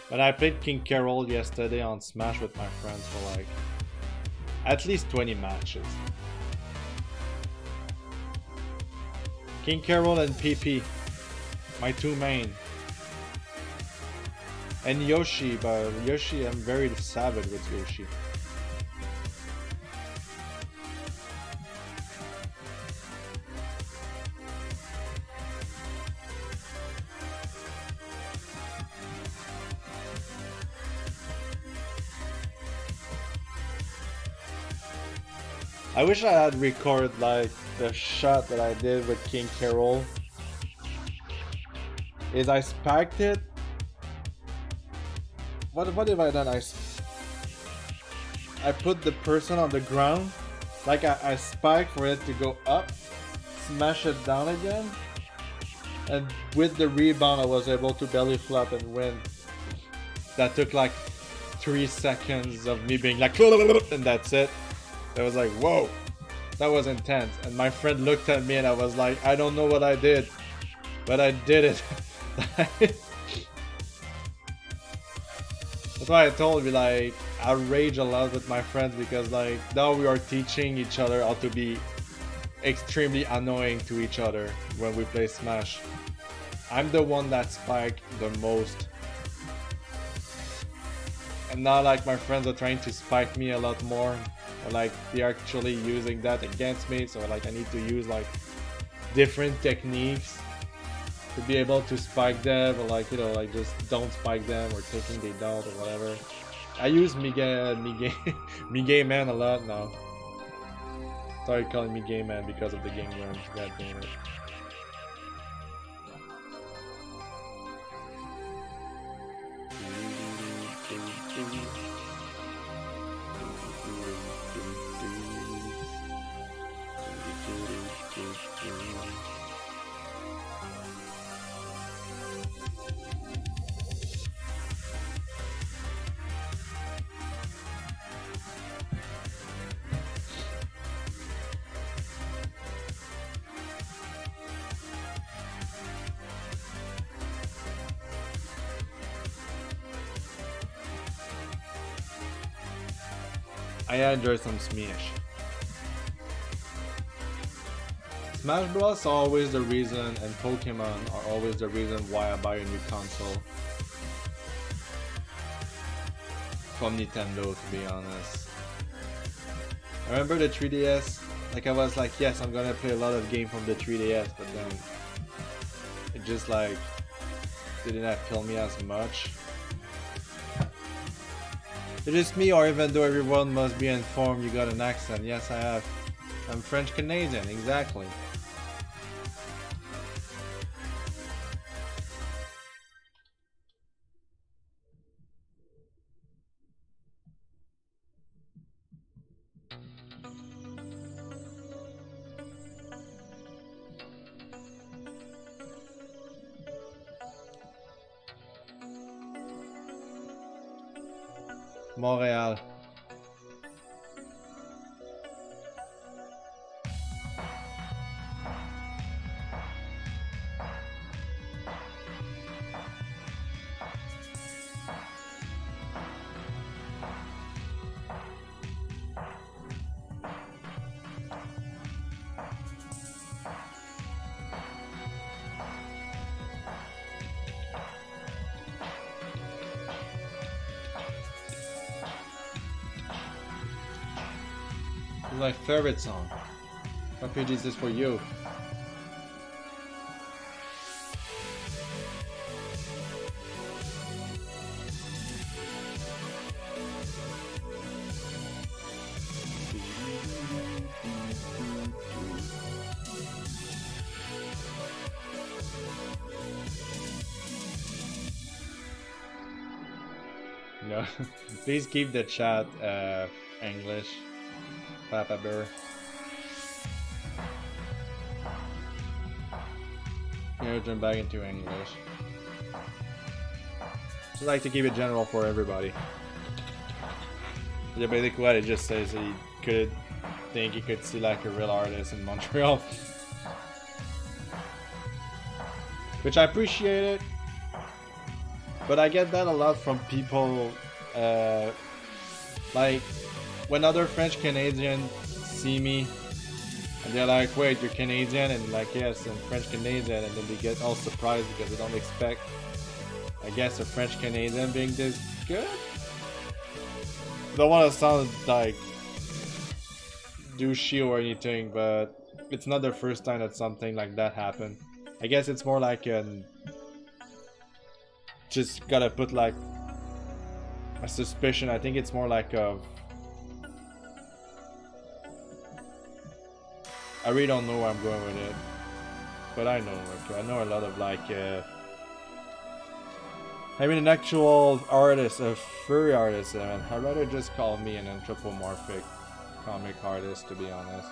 But I played King Carol yesterday on Smash with my friends for like at least 20 matches. King Carol and PP, my two main. And Yoshi, but Yoshi, I'm very savage with Yoshi. I wish I had recorded like the shot that I did with King Carol. Is I spiked it. What have I done? I put the person on the ground. Like I spiked for it to go up, smash it down again, and with the rebound I was able to belly flop and win. That took like 3 seconds of me being like and that's it. I was like, whoa, that was intense. And my friend looked at me and I was like, I don't know what I did, but I did it. That's why I told you, like, I rage a lot with my friends because like now we are teaching each other how to be extremely annoying to each other when we play Smash. I'm the one that spiked the most. And now like my friends are trying to spike me a lot more. Or like they're actually using that against me, so like I need to use like different techniques to be able to spike them, or like, you know, like just don't spike them or taking they don't or whatever. I use Mige Man a lot now. Started calling me Game Man because of the game worms. God damn it. I enjoy some Smash. Smash Bros. Are always the reason, and Pokemon are always the reason why I buy a new console. From Nintendo, to be honest. I remember the 3DS, like I was like, yes, I'm gonna play a lot of games from the 3DS, but then it just like didn't appeal me as much. It's just me, or even though everyone must be informed you got an accent. Yes, I have. I'm French Canadian, exactly. Montréal. My favorite song. What page is this for you? No, please keep the chat English. Papa Bear. Here, turn back into English. Just like to keep it general for everybody. Yeah, basically what it just says that you could think you could see like a real artist in Montreal. Which I appreciate it. But I get that a lot from people like when other French Canadians see me and they're like, wait, you're Canadian? And like, yes, I'm French Canadian, and then they get all surprised because they don't expect, I guess, a French Canadian being this good. I don't want to sound like douchey or anything, but it's not the first time that something like that happened. I guess it's more like just gotta put like a suspicion. I think it's more like a, I really don't know where I'm going with it, but I know. Okay, I know a lot of like, I mean, an actual artist, a furry artist. I'd rather just call me an anthropomorphic comic artist, to be honest.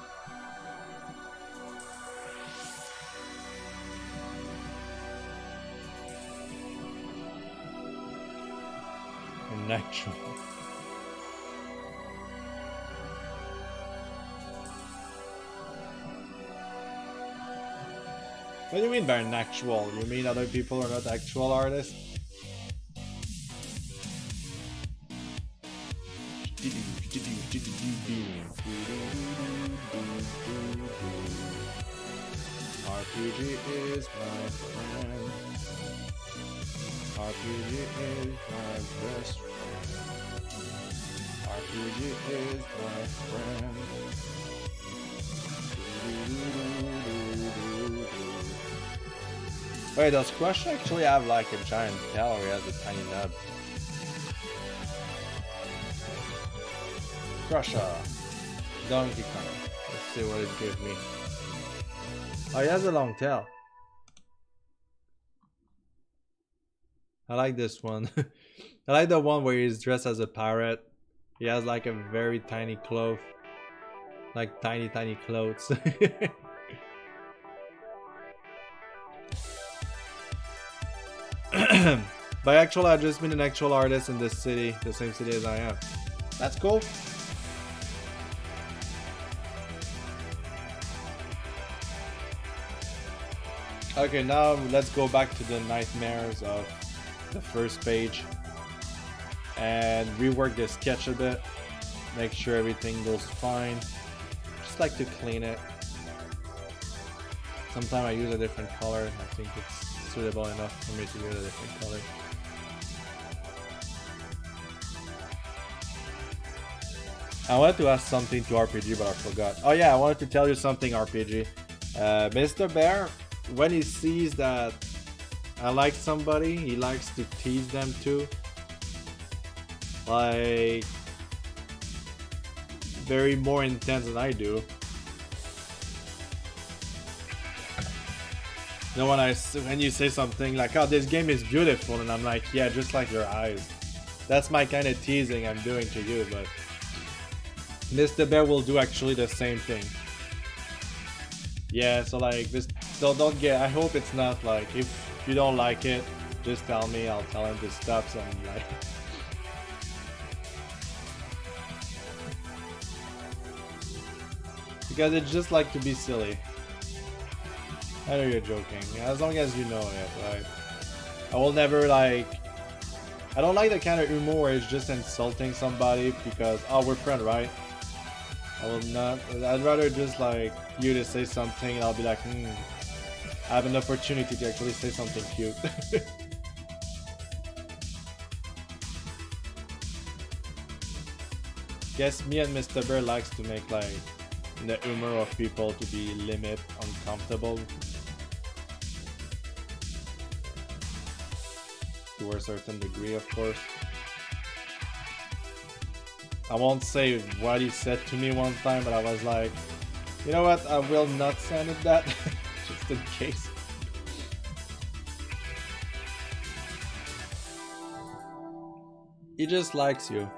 An actual. What do you mean by an actual? You mean other people are not actual artists? RPG is my friend. RPG is my best friend. RPG is my friend. Wait, does Krusha actually have like a giant tail or he has a tiny nub? Krusha. Donkey Kong. Let's see what it gives me. Oh, he has a long tail. I like this one. I like the one where he's dressed as a pirate. He has like a very tiny cloth. Like tiny clothes. By actual, I've just been an actual artist in this city, the same city as I am. That's cool. Okay, now let's go back to the nightmares of the first page and rework the sketch a bit. Make sure everything goes fine. Just like to clean it. Sometimes I use a different color. I think it's suitable enough for me to use a different color. I wanted to ask something to RPG, but I forgot. Oh yeah, I wanted to tell you something, RPG. Mr. Bear, when he sees that I like somebody, he likes to tease them too. Like, very more intense than I do. You know, when you say something like, oh, this game is beautiful, and I'm like, yeah, just like your eyes. That's my kind of teasing I'm doing to you, but Mr. Bear will do actually the same thing. Yeah, so like, this, don't get, I hope it's not like, if you don't like it, just tell me, I'll tell him to stop, so I'm like... Because it's just like to be silly. I know you're joking, as long as you know it, right? I will never like... I don't like the kind of humor where it's just insulting somebody because, oh, we're friends, right? I will not. I'd rather just like you to say something and I'll be like, I have an opportunity to actually say something cute. Guess me and Mr. Bear likes to make like the humor of people to be limit uncomfortable. To a certain degree, of course. I won't say what he said to me one time, but I was like, you know what, I will not send it that, just in case. He just likes you.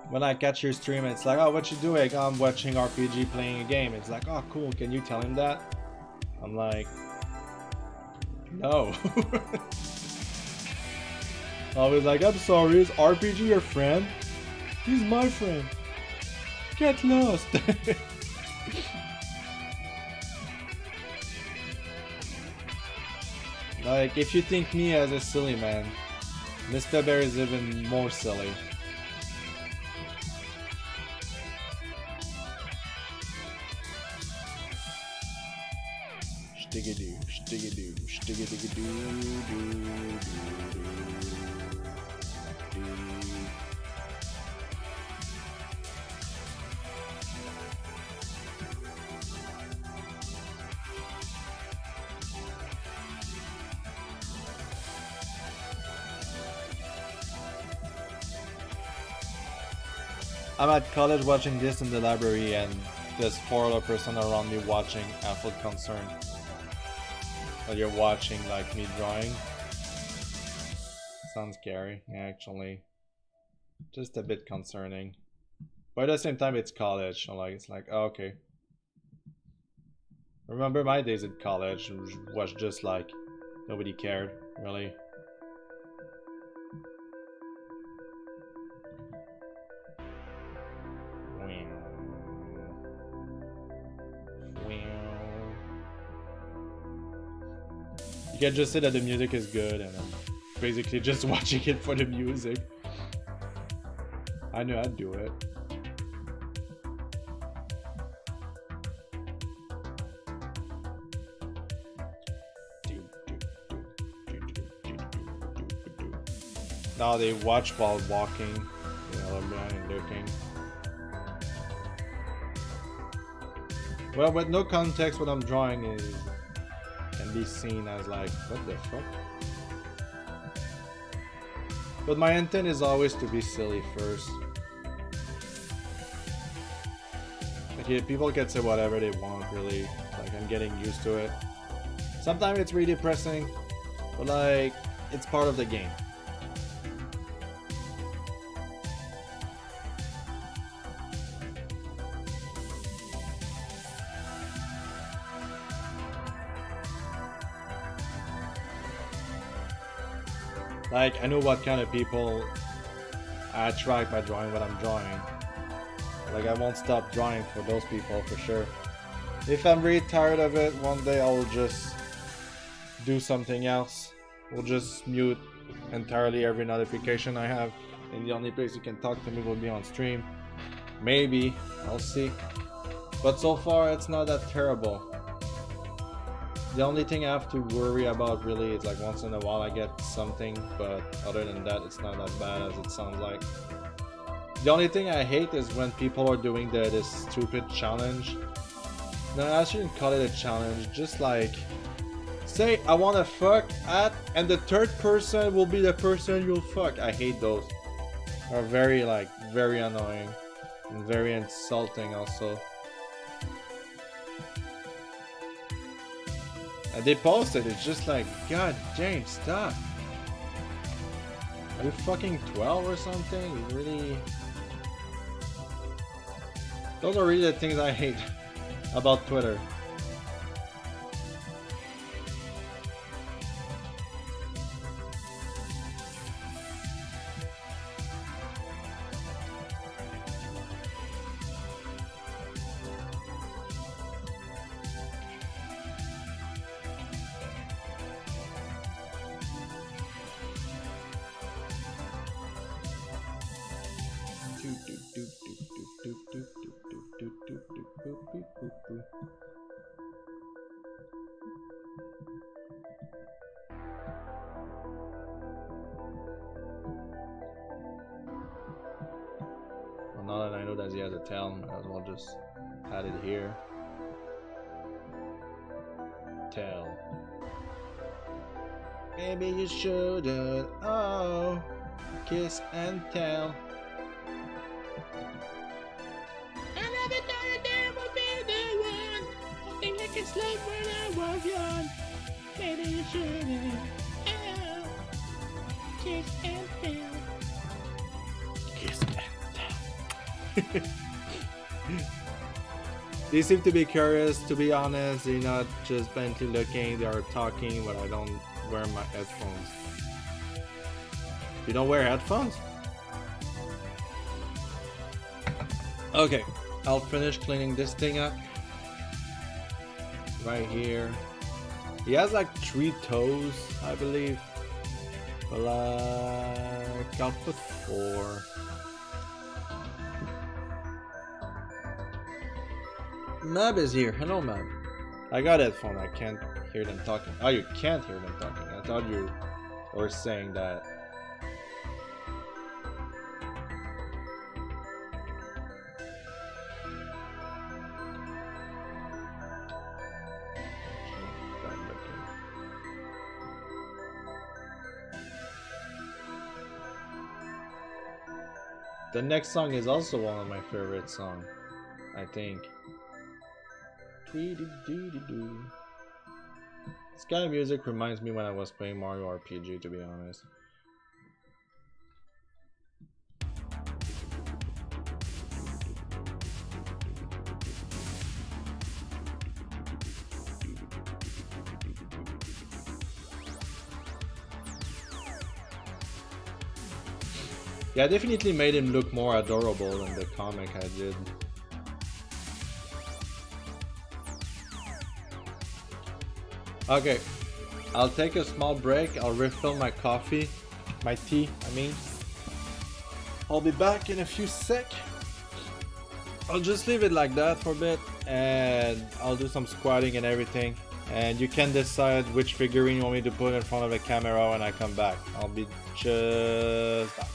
When I catch your stream, it's like, oh, what you doing? Oh, I'm watching RPG playing a game. It's like, oh, cool, can you tell him that? I'm like, no. I was like, I'm sorry, is RPG your friend? He's my friend. Get lost. Like, if you think me as a silly man, Mr. Bear is even more silly. Shtigadoo, shtigadoo, shtigadoo, I'm at college watching this in the library and there's 4 other person around me watching. I feel concerned. While you're watching like me drawing. Sounds scary, actually. Just a bit concerning. But at the same time it's college, so like it's like, oh, okay. Remember my days at college was just like nobody cared, really. You can just say that the music is good and I'm basically just watching it for the music. I know I'd do it. Now they watch while walking, you know, and looking. Well, with no context, what I'm drawing is can be seen as like, what the fuck? But my intent is always to be silly first. Okay, people can say whatever they want, really. Like, I'm getting used to it. Sometimes it's really depressing, but like, it's part of the game. Like, I know what kind of people I attract by drawing what I'm drawing. Like, I won't stop drawing for those people for sure. If I'm really tired of it, one day I'll just do something else. We'll just mute entirely every notification I have, and the only place you can talk to me will be on stream. Maybe, I'll see. But so far, it's not that terrible. The only thing I have to worry about really is like once in a while I get something, but other than that, it's not that bad as it sounds like. The only thing I hate is when people are doing this stupid challenge. No, I shouldn't call it a challenge, just like say I want to fuck at, and the third person will be the person you'll fuck. I hate those. Are very annoying and very insulting also. And they posted, it's just like, God damn, stop. Are you fucking 12 or something? You really... Those are really the things I hate about Twitter. Well, now that I know that he has a tail, might as well just add it here. Tail. Maybe you shouldn't. Oh, kiss and tell. I never thought that there would be the one. Acting like a slave when I was young. Maybe you shouldn't. Oh, kiss and tell. Kiss and tell. They seem to be curious, to be honest. They're not just bluntly looking, they are talking, but I don't wear my headphones. You don't wear headphones? Okay, I'll finish cleaning this thing up. Right here. He has like 3 toes, I believe. But like, I'll put 4. Mab is here. Hello, Mab. I got headphone. I can't hear them talking. Oh, you can't hear them talking. I thought you were saying that. The next song is also one of my favorite songs, I think. This kind of music reminds me when I was playing Mario RPG, to be honest. Yeah, I definitely made him look more adorable than the comic I did. Okay, I'll take a small break. I'll refill my coffee, my tea, I mean. I'll be back in a few sec. I'll just leave it like that for a bit, and I'll do some squatting and everything. And you can decide which figurine you want me to put in front of the camera when I come back. I'll be just back.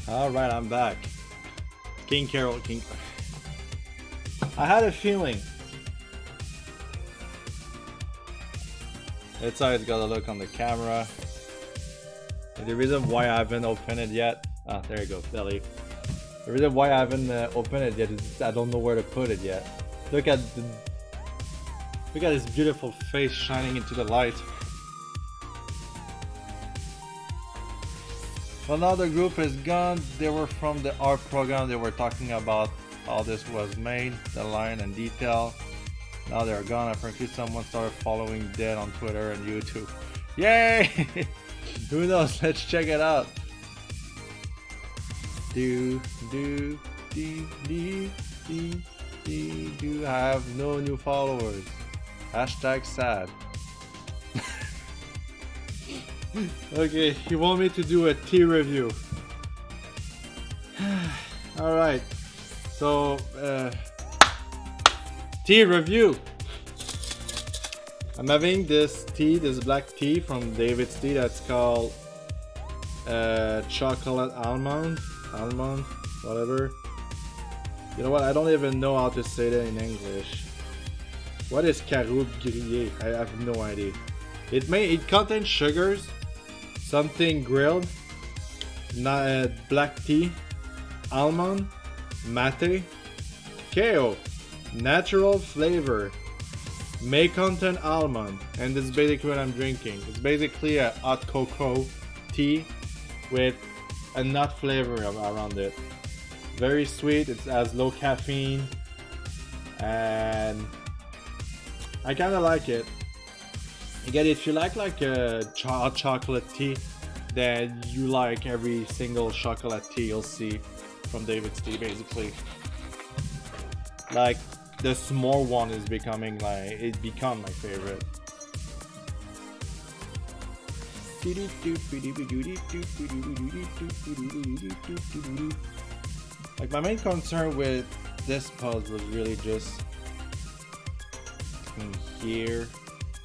Alright, I'm back. King Carol, King. I had a feeling. That's how it's gotta look on the camera. And the reason why I haven't opened it yet. Ah, there you go, Belly. The reason why I haven't opened it yet is I don't know where to put it yet. Look at this beautiful face shining into the light. Well, now the group is gone. They were from the art program. They were talking about how this was made, the line and detail. Now they're gone. Apparently someone started following Dead on Twitter and YouTube. Yay! Who knows? Let's check it out. Do I have no new followers. Hashtag sad. Okay, you want me to do a tea review. Alright. So, tea review. I'm having this tea, this black tea from David's Tea that's called chocolate almond, whatever. You know what? I don't even know how to say that in English. What is caroube grillé? I have no idea. It contains sugars, something grilled, black tea, almond, mate, KO, natural flavor, may contain almond, and this is basically what I'm drinking. It's basically a hot cocoa tea with a nut flavor around it. Very sweet, it has low caffeine, and I kinda like it. Again, if you like a hot chocolate tea, then you like every single chocolate tea you'll see from David's Tea, basically. Like, the small one is becoming it become my favorite. Like, my main concern with this pose was really just in here,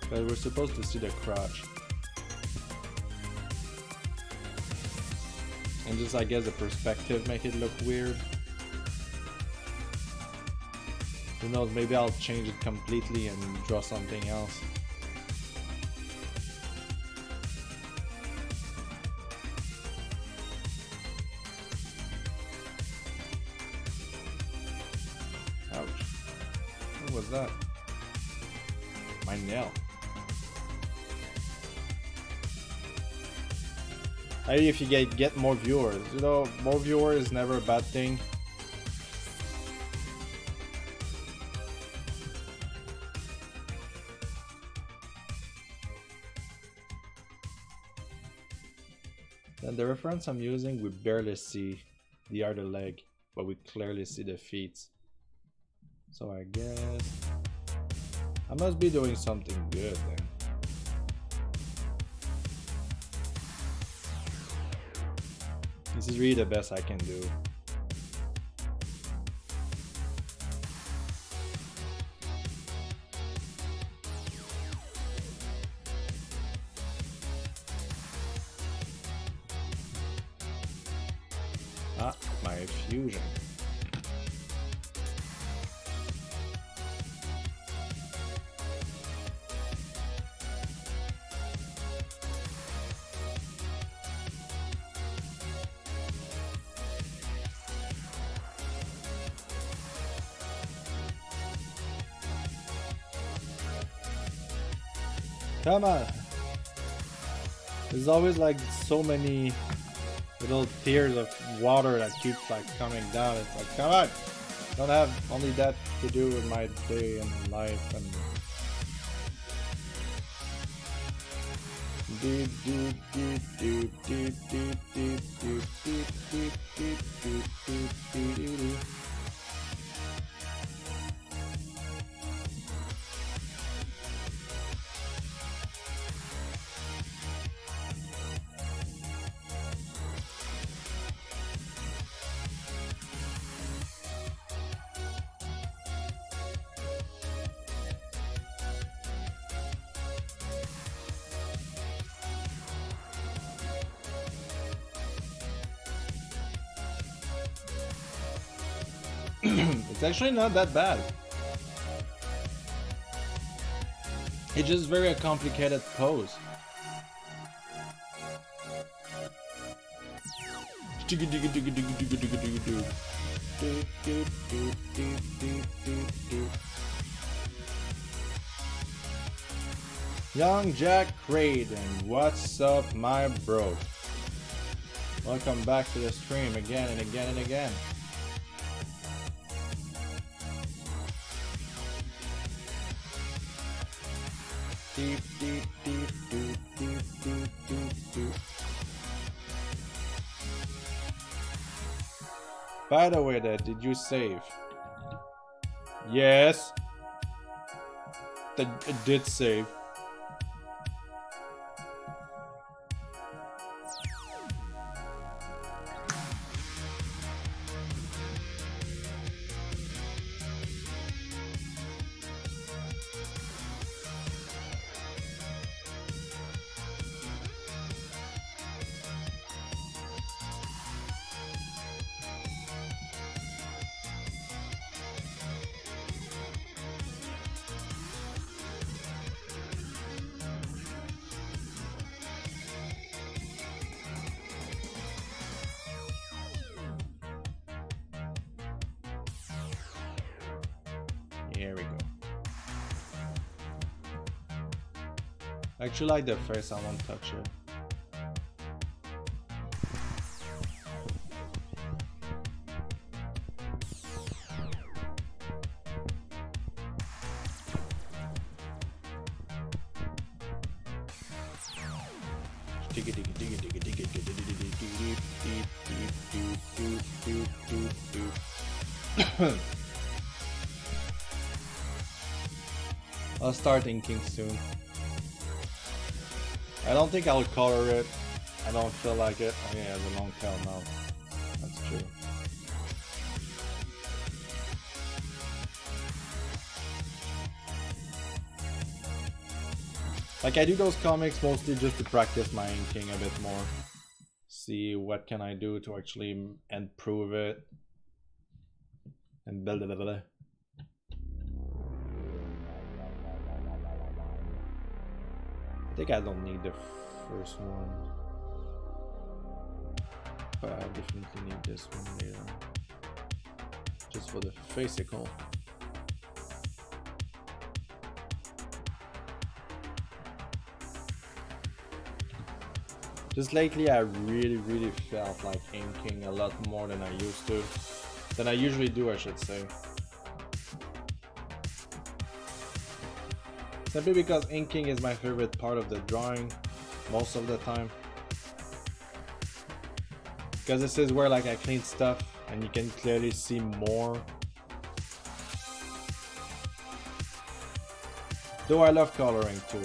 but we're supposed to see the crotch. And just, I guess, the perspective make it look weird. Who knows, maybe I'll change it completely and draw something else. Ouch. What was that? My nail. Maybe if you get more viewers. You know, more viewers is never a bad thing. Then the reference I'm using, we barely see the other leg, but we clearly see the feet. So I guess I must be doing something good then. This is really the best I can do. Ah, my fusion. Come on! There's always like so many little tears of water that keeps like coming down. It's like, come on! Don't have only that to do with my day and life and It's actually not that bad. It's just very a complicated pose. Young Jack Craden, what's up, my bro? Welcome back to the stream again and again and again. By the way, did you save? Yes. It did save. Here we go. I actually like the face, I won't touch it. I'll start inking soon. I don't think I'll color it. I don't feel like it. Oh yeah, it has a long tail now. That's true. Like I do those comics mostly just to practice my inking a bit more. See what can I do to actually improve it. And blah blah blah. I think I don't need the first one, but I definitely need this one later, just for the physical. Just lately I really felt like inking a lot more than I used to, than I usually do, I should say. Simply because inking is my favorite part of the drawing most of the time. Because this is where like I clean stuff and you can clearly see more. Though I love coloring too.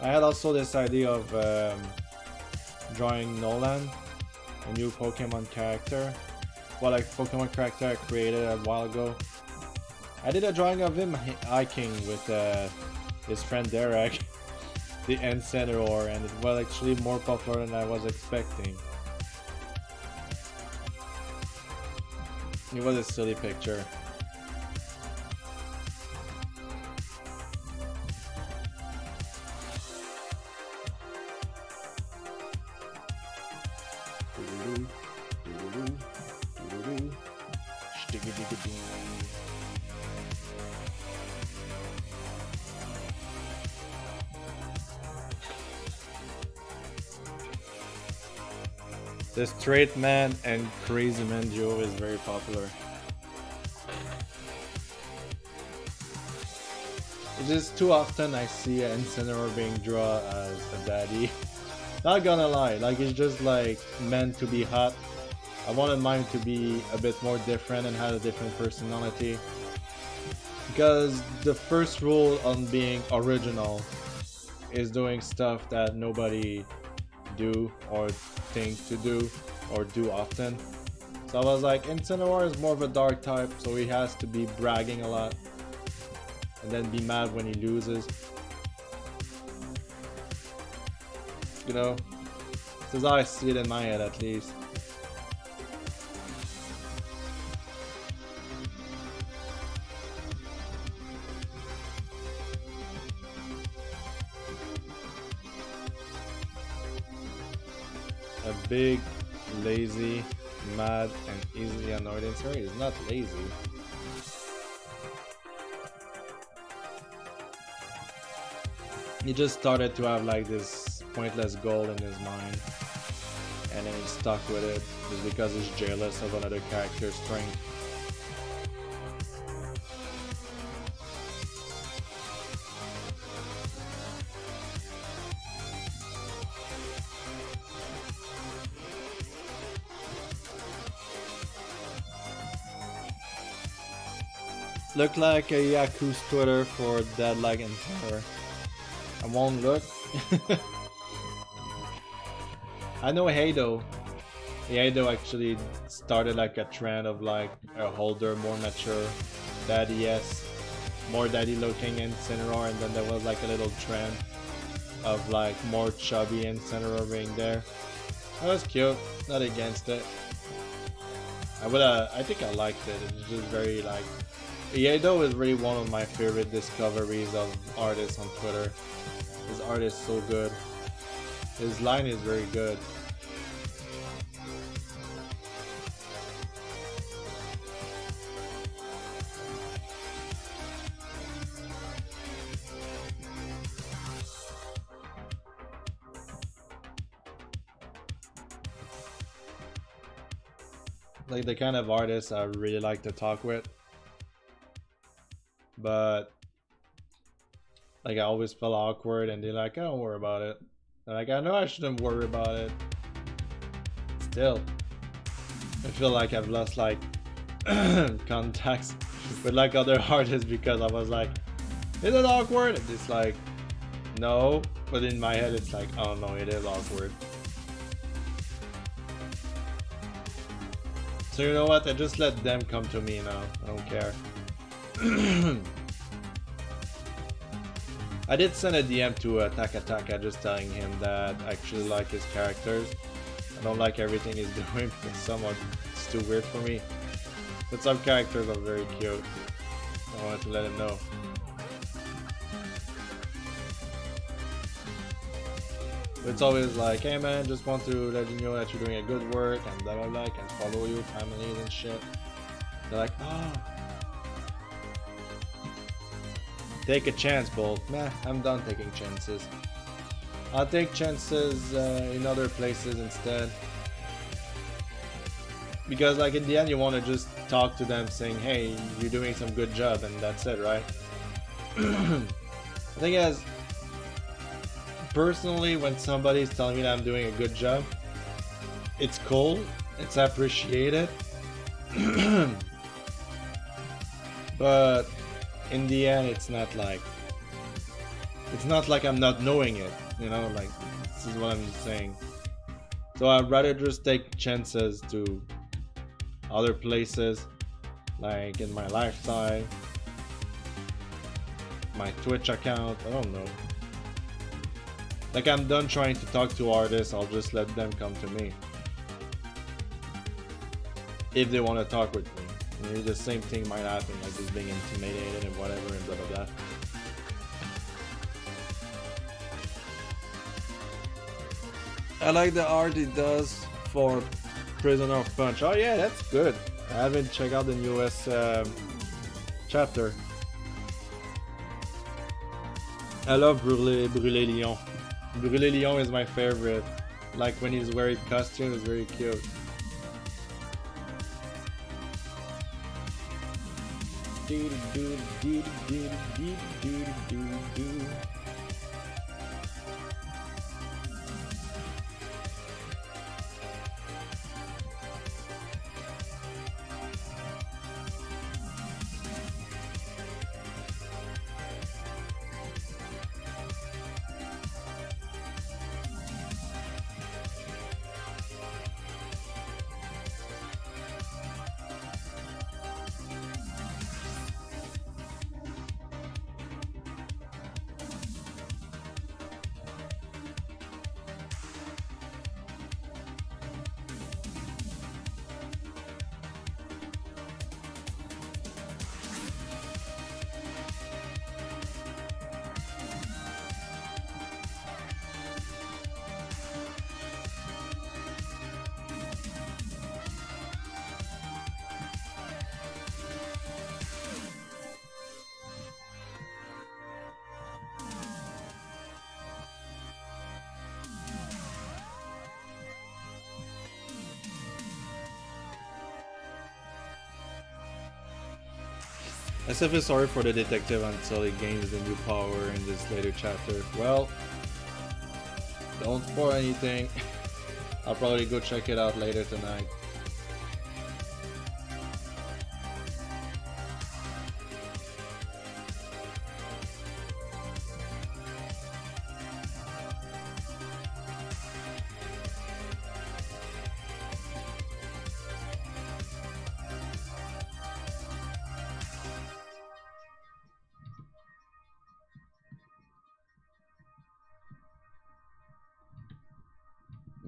I had also this idea of drawing Nolan, a new Pokemon character. Well, like Pokemon character I created a while ago. I did a drawing of him hiking with his friend Derek, the Incineroar, and it was actually more popular than I was expecting. It was a silly picture. The straight man and crazy man duo is very popular. It's just too often I see an Incineroar being drawn as a daddy. Not gonna lie, like it's just like meant to be hot. I wanted mine to be a bit more different and have a different personality. Because the first rule on being original is doing stuff that nobody do or think to do or do often. So I was like, Incineroar is more of a dark type, so he has to be bragging a lot and then be mad when he loses. You know, this is how I see it in my head at least. A big, lazy, mad, and easily annoyed insert. He's not lazy. He just started to have like this pointless goal in his mind, and then he's stuck with it just because he's jealous of another character's strength. Look like a Yaku's Twitter for Dead Like and Terror. I won't look. I know Heido. Heido actually started like a trend of like a older, more mature daddy-esque, more daddy-looking Incineroar, and then there was like a little trend of like more chubby Incineroar being there. That was cute. Not against it. I think I liked it. It's just very like. Heido is really one of my favorite discoveries of artists on Twitter. His art is so good. His line is very good. Like the kind of artists I really like to talk with. But like I always feel awkward and they're like, "I don't worry about it." And like, I know I shouldn't worry about it. Still, I feel like I've lost like contacts with like other artists because I was like, "Is it awkward?" And it's like, no. But in my head it's like, oh no, it is awkward. So you know what? I just let them come to me now. I don't care. I did send a DM to Taka just telling him that I actually like his characters. I don't like everything he's doing because somewhat it's too weird for me. But some characters are very cute. I wanted to let him know. It's always like, hey man, just want to let you know that you're doing a good work and blah blah blah, and follow you, families and shit. They're like, oh. Take a chance, Bolt. Nah, I'm done taking chances. I'll take chances in other places instead. Because like in the end you want to just talk to them saying, hey, you're doing some good job, and that's it, right? The thing is, personally, when somebody's telling me that I'm doing a good job, it's cool, it's appreciated. But in the end, it's not like I'm not knowing it, you know, like this is what I'm saying. So I'd rather just take chances to other places, like in my lifestyle, my Twitch account, I don't know. Like I'm done trying to talk to artists, I'll just let them come to me. If they want to talk with me. Maybe the same thing might happen, like just being intimidated and whatever and blah blah blah. I like the art he does for Prisoner of Punch. Oh yeah, that's good. I haven't checked out the newest chapter. I love Brûlé Lion. Brûlé Lion is my favorite. Like when he's wearing costume, it's very cute. Do do do do do do do do. As if it's sorry for the detective until he gains the new power in this later chapter. Well, don't spoil anything. I'll probably go check it out later tonight.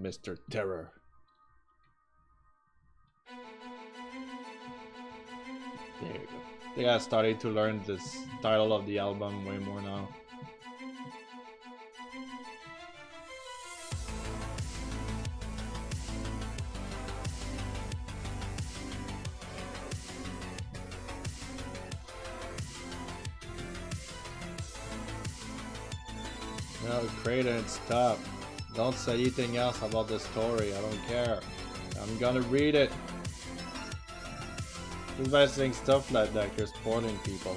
Mr. Terror. There you go. I think I started to learn this title of the album way more now. No, Kraden, stop. Don't say anything else about the story, I don't care. I'm gonna read it. Just by saying stuff like that, you're spoiling people.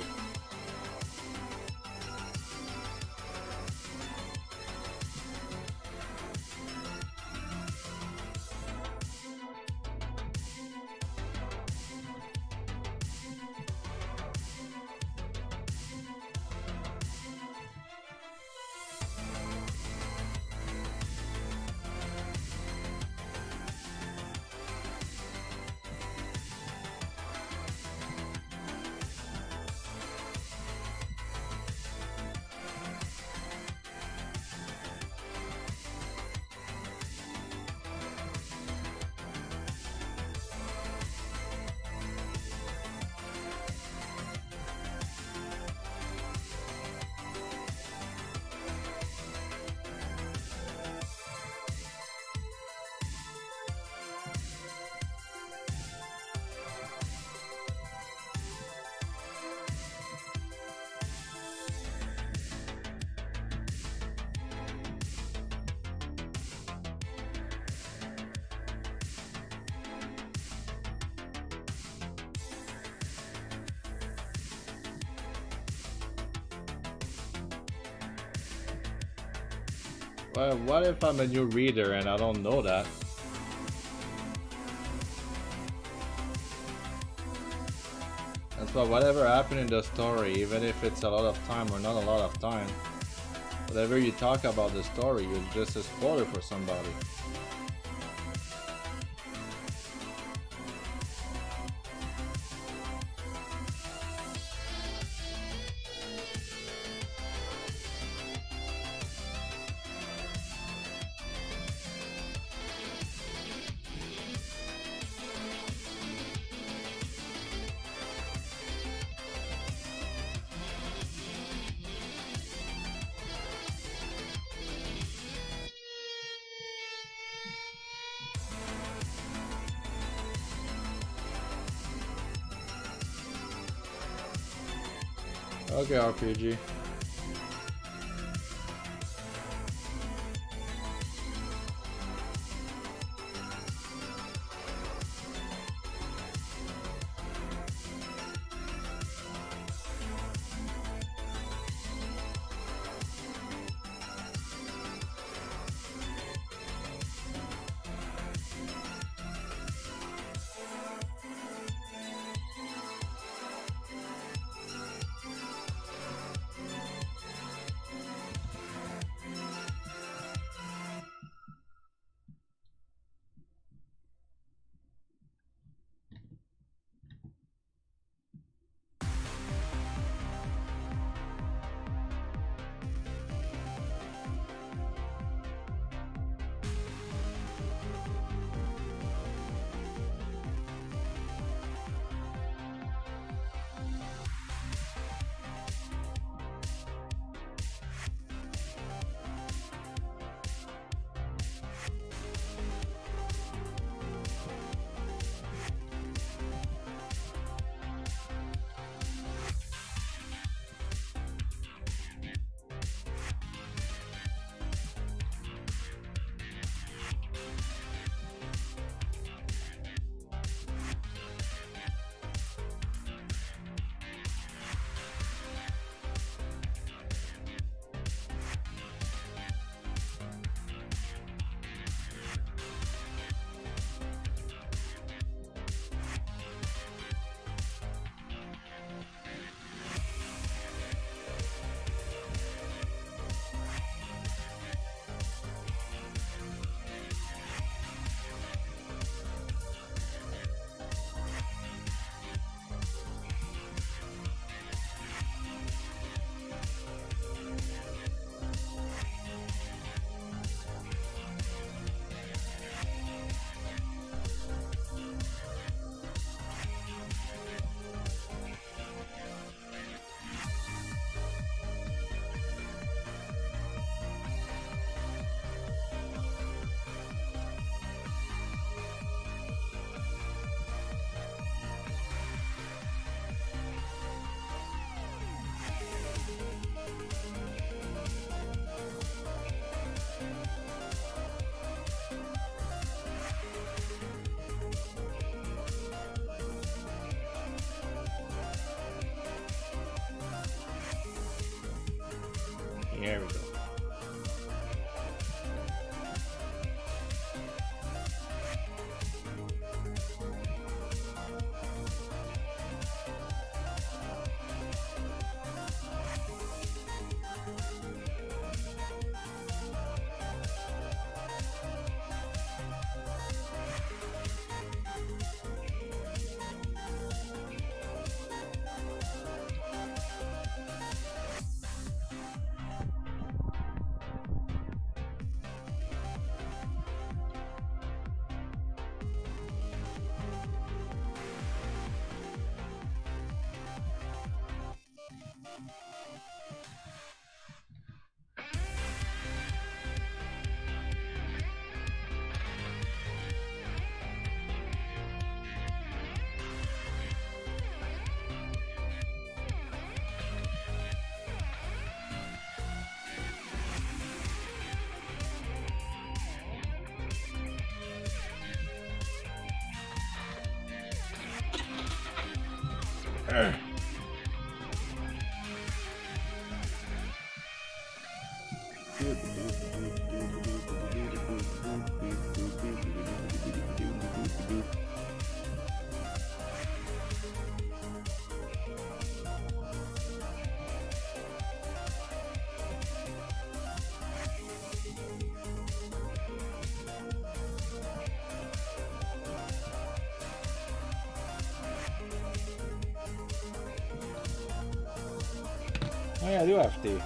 Well, what if I'm a new reader and I don't know that? That's why whatever happened in the story, even if it's a lot of time or not a lot of time, whatever you talk about the story, it's just a spoiler for somebody. Okay, RPG. Here we go. Oh yeah, I do have tea.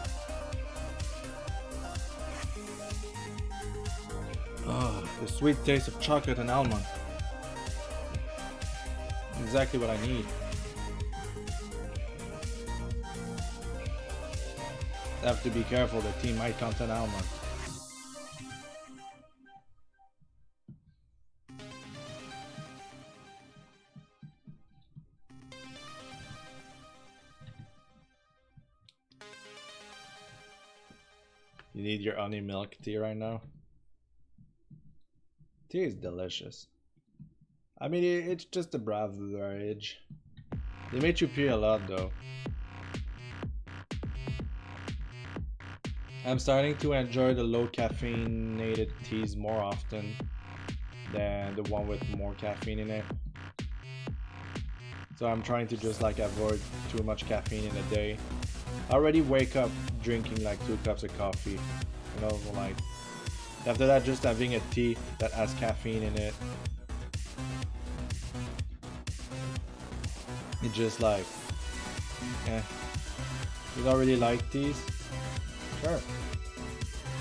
Oh, the sweet taste of chocolate and almond. Exactly what I need. I have to be careful, the tea might contain almond. You need your honey milk tea right now? Tea is delicious. I mean, it's just a beverage. They made you pee a lot though. I'm starting to enjoy the low caffeinated teas more often than the one with more caffeine in it. So I'm trying to just like avoid too much caffeine in a day. I already wake up drinking like 2 cups of coffee, you know, like after that just having a tea that has caffeine in it. It's just like, eh. You don't really like teas? Sure.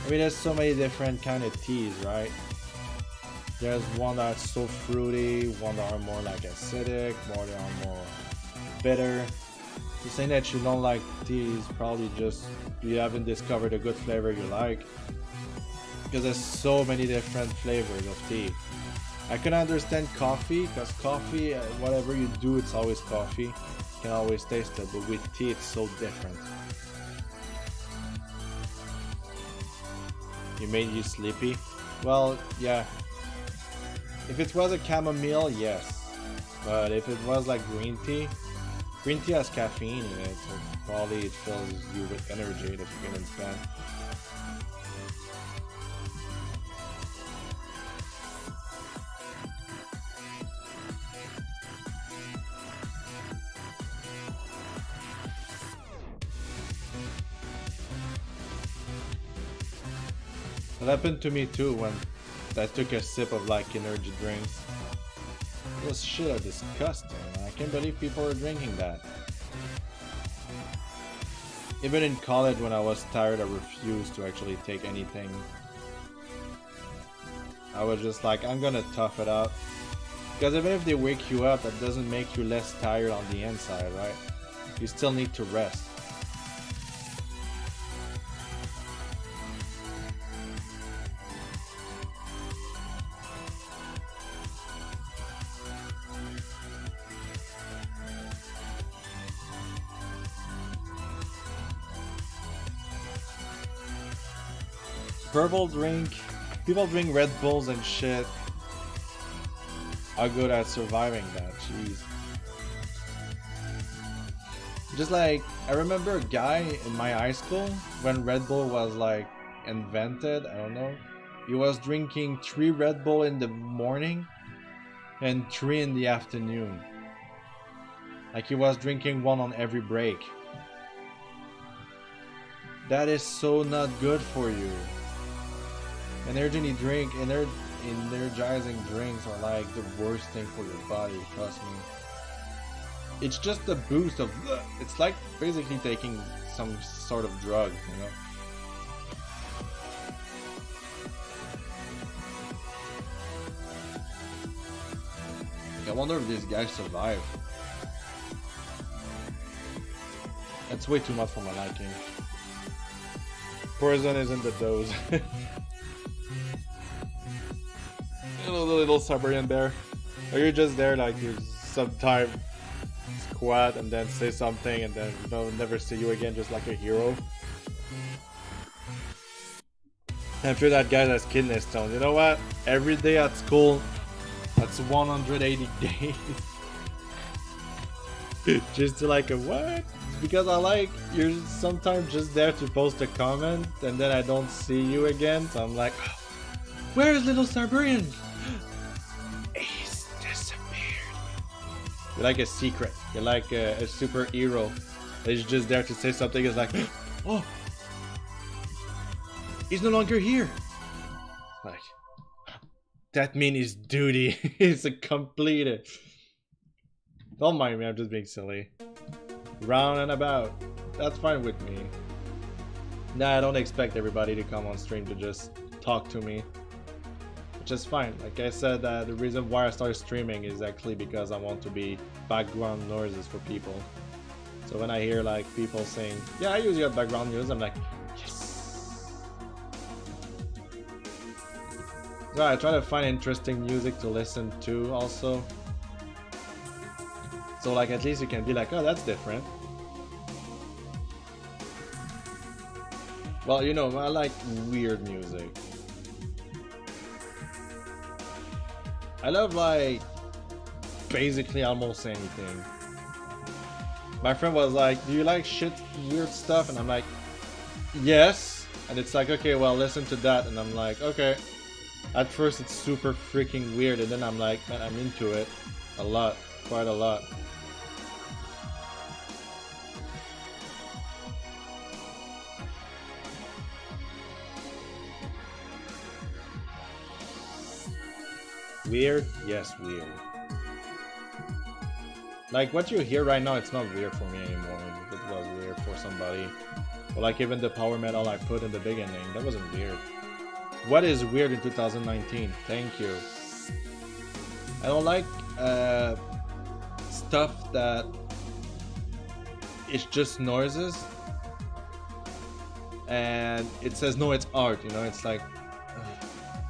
I mean, there's so many different kind of teas, right? There's one that's so fruity, one that are more like acidic, more that are more bitter. So saying that you don't like tea is probably just you haven't discovered a good flavor you like. Because there's so many different flavors of tea. I can understand coffee, because coffee, whatever you do, it's always coffee. You can always taste it, but with tea, it's so different. You made you sleepy? Well, yeah. If it was a chamomile, yes. But if it was like green tea has caffeine in it, so probably it fills you with energy that you can spend. That happened to me too when I took a sip of like energy drinks. Those shit are disgusting. I can't believe people are drinking that. Even in college when I was tired, I refused to actually take anything. I was just like, I'm gonna tough it out. Because even if they wake you up, that doesn't make you less tired on the inside, right? You still need to rest. People drink Red Bulls and shit. Are good at surviving that, jeez. Just like, I remember a guy in my high school when Red Bull was like invented, I don't know. He was drinking 3 Red Bull in the morning and 3 in the afternoon. Like he was drinking 1 on every break. That is so not good for you. Energizing drinks are like the worst thing for your body, trust me. It's just a boost of, it's like basically taking some sort of drug, you know? I wonder if this guy survived. That's way too much for my liking. Poison isn't the dose. You know, the little Siberian bear. Or you're just there like you sometime squat and then say something and then they'll never see you again, just like a hero. After that guy has kidney stone, you know what? Every day at school, that's 180 days. Just to like a what? Because I like, you're sometimes just there to post a comment and then I don't see you again, so I'm like, where is little Siberian? He's disappeared. You're like a secret. You're like a superhero. He's just there to say something. It's like, oh, he's no longer here. Like, that means his duty is completed. Don't mind me, I'm just being silly. Round and about. That's fine with me. Nah, I don't expect everybody to come on stream to just talk to me. Which is fine. Like I said, the reason why I started streaming is actually because I want to be background noises for people. So when I hear like people saying, yeah, I use your background noise, I'm like, yes. So I try to find interesting music to listen to also. So like at least you can be like, oh, that's different. Well, you know, I like weird music. I love like basically almost anything. My friend was like, do you like shit weird stuff? And I'm like, yes. And it's like, okay, well, listen to that. And I'm like, okay. At first it's super freaking weird, and then I'm like, man, I'm into it a lot, quite a lot. Weird? Yes, weird. Like what you hear right now, it's not weird for me anymore. It was weird for somebody. But like even the power metal I put in the beginning, that wasn't weird. What is weird in 2019? Thank you. I don't like stuff that it's just noises and it says no, it's art, you know, it's like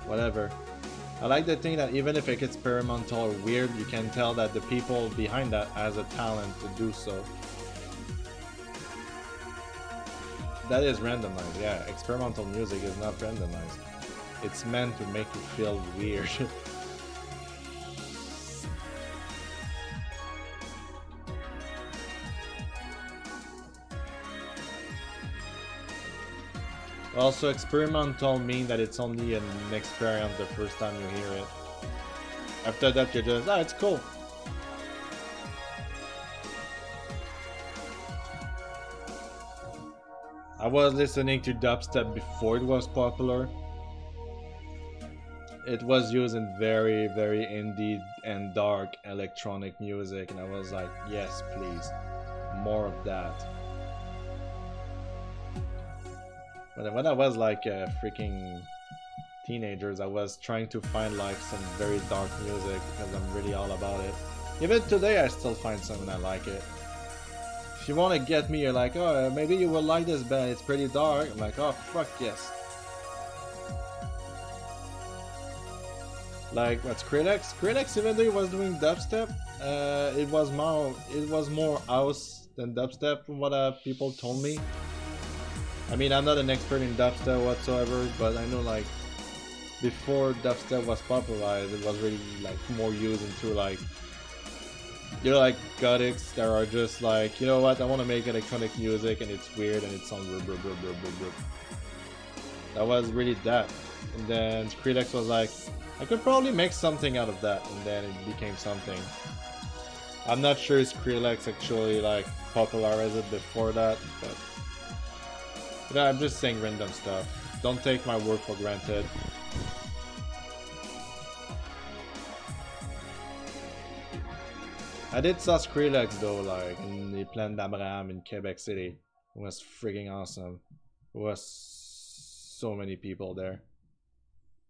whatever. I like the thing that even if it's experimental or weird, you can tell that the people behind that has a talent to do so. That is randomized, yeah. Experimental music is not randomized. It's meant to make you feel weird. Also, experimental means that it's only an experience the first time you hear it. After that, you're just, ah, it's cool. I was listening to dubstep before it was popular. It was used in very, very indie and dark electronic music, and I was like, yes, please, more of that. But when I was like a freaking teenagers, I was trying to find like some very dark music because I'm really all about it. Even today I still find some and I like it. If you want to get me, you're like, oh, maybe you will like this band, it's pretty dark. I'm like, oh, fuck yes. Like, what's Skrillex? Skrillex, even though he was doing dubstep, it was more house than dubstep from what people told me. I mean, I'm not an expert in dubstep whatsoever, but I know like before dubstep was popularized, it was really like more used into like You know, like gothics that are just like, you know what, I want to make electronic music and it's weird and it sounds that was really that. And then Skrillex was like, I could probably make something out of that, and then it became something. I'm not sure Skrillex actually like popularized it before that, but yeah, I'm just saying random stuff. Don't take my word for granted. I did saw Skrillex though, like in the Plaine d'Abraham in Quebec City. It was freaking awesome. It was so many people there.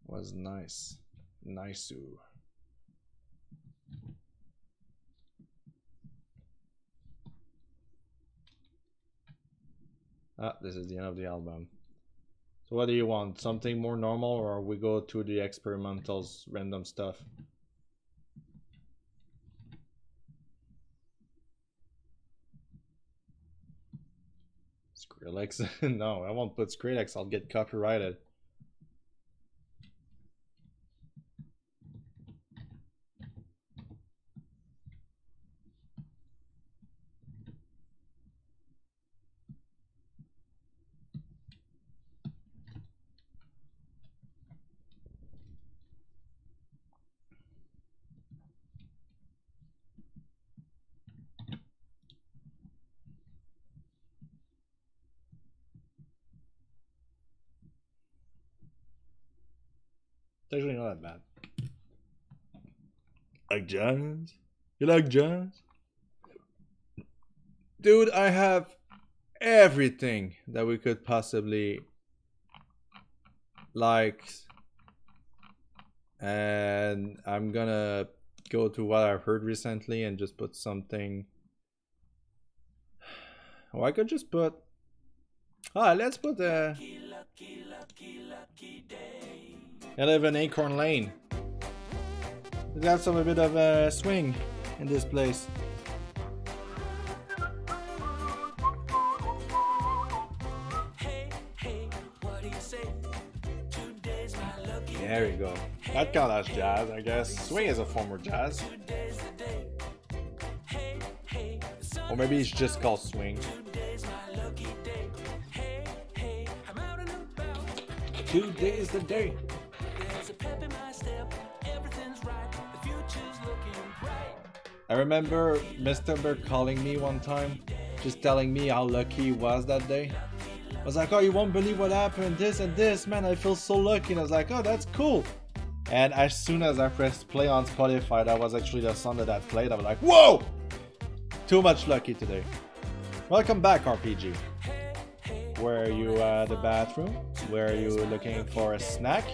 It was nice. Nice. Ah, this is the end of the album. So what do you want? Something more normal, or we go to the experimentals, random stuff? Skrillex? No, I won't put Skrillex. I'll get copyrighted. It's actually not that bad. Like jazz? You like jazz? Dude, I have everything that we could possibly like. And I'm gonna go to what I've heard recently and just put something. Oh, I could just put. Ah, let's put a. I live in Acorn Lane. We got some a bit of a swing in this place. There you go. That counts as jazz, I guess. Swing is a form of jazz. Or maybe it's just called swing. Today's the day. I remember Mr. Bird calling me one time, just telling me how lucky he was that day. I was like, oh, you won't believe what happened, this and this, man, I feel so lucky. And I was like, oh, that's cool. And as soon as I pressed play on Spotify, that was actually the song that played. I was like, whoa! Too much lucky today. Welcome back, RPG. Were you at the bathroom? Were you looking for a snack?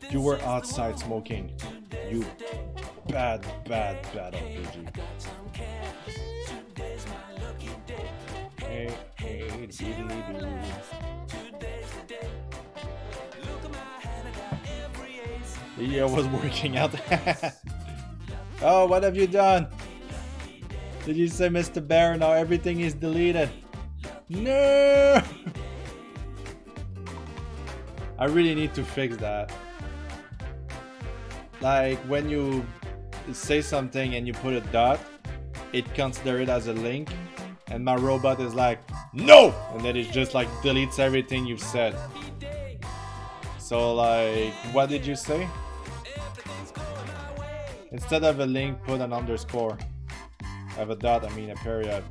You were outside smoking. You bad RPG. Hey, doodly-doo. Yeah, I was working out. Oh, what have you done? Did you say Mr. Bear? Now everything is deleted. No! I really need to fix that. Like when you say something and you put a dot, it considers it as a link, and my robot is like, no! And then it just like deletes everything you've said. So like, what did you say? Instead of a link, put an underscore. I have a dot, I mean a period.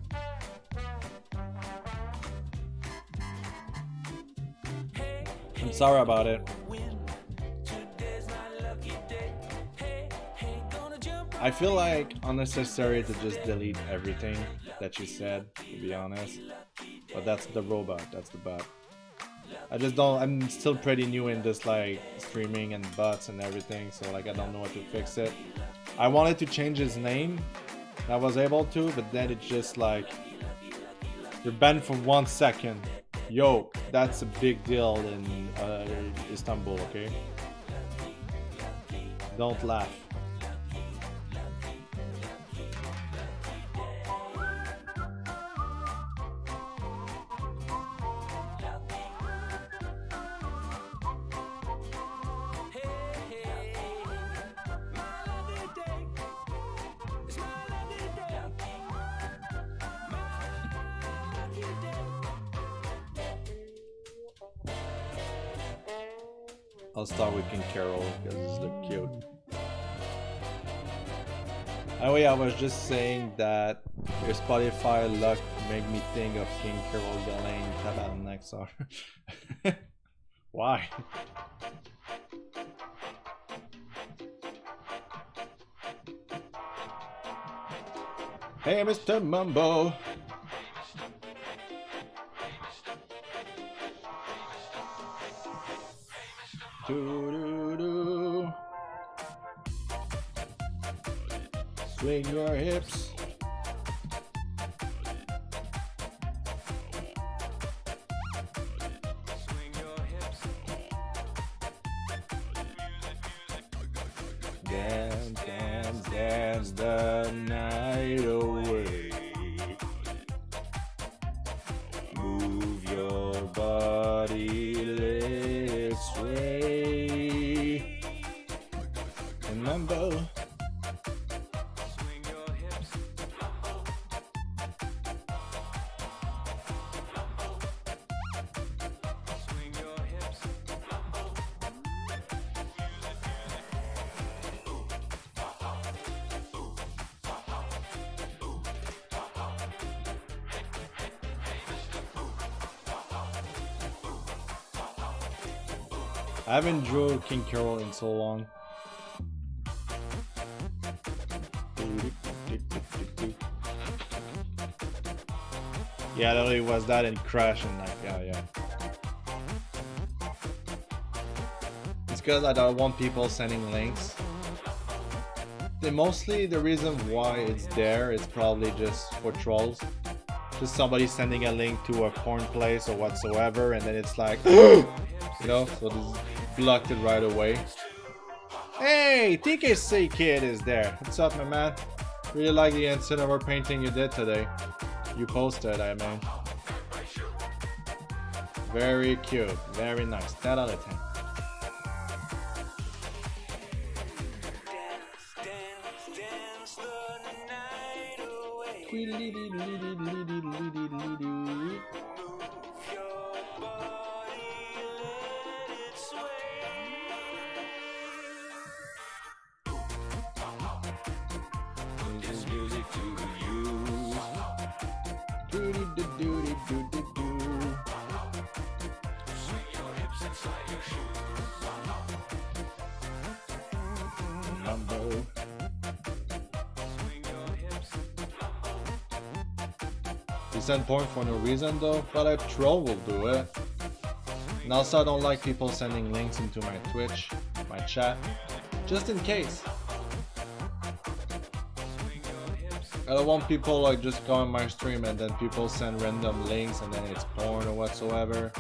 I'm sorry about it. I feel like unnecessary to just delete everything that you said, to be honest. But that's the robot, that's the bot. I just don't, I'm still pretty new in this like streaming and bots and everything, so like I don't know how to fix it. I wanted to change his name, I was able to, but then it's just like, you're banned for 1 second. Yo, that's a big deal in Istanbul, okay? Don't laugh. I'll start with King Carol because it's look cute. Anyway, I was just saying that your Spotify luck made me think of King Carol yelling Tabarnak sir. Why? Hey, Mr. Mumbo. Doo-doo-doo. Swing your hips. Dance, dance, dance the night away. Move your body, let it sway. Remember. I haven't drew King Carol in so long. Yeah, literally was that in Crash and like, yeah. It's because I don't want people sending links. Mostly the reason why it's there is probably just for trolls. Just somebody sending a link to a porn place or whatsoever, and then it's like, you know, so this blocked it right away. Hey, TKC Kid is there. What's up, my man? Really like the Incineroar painting you did today. You posted, I mean. Very cute, very nice. 10 out of 10. You send porn for no reason though, but a troll will do it. And also I don't like people sending links into my Twitch, my chat, just in case. I don't want people like just go on my stream and then people send random links and then it's porn or whatsoever.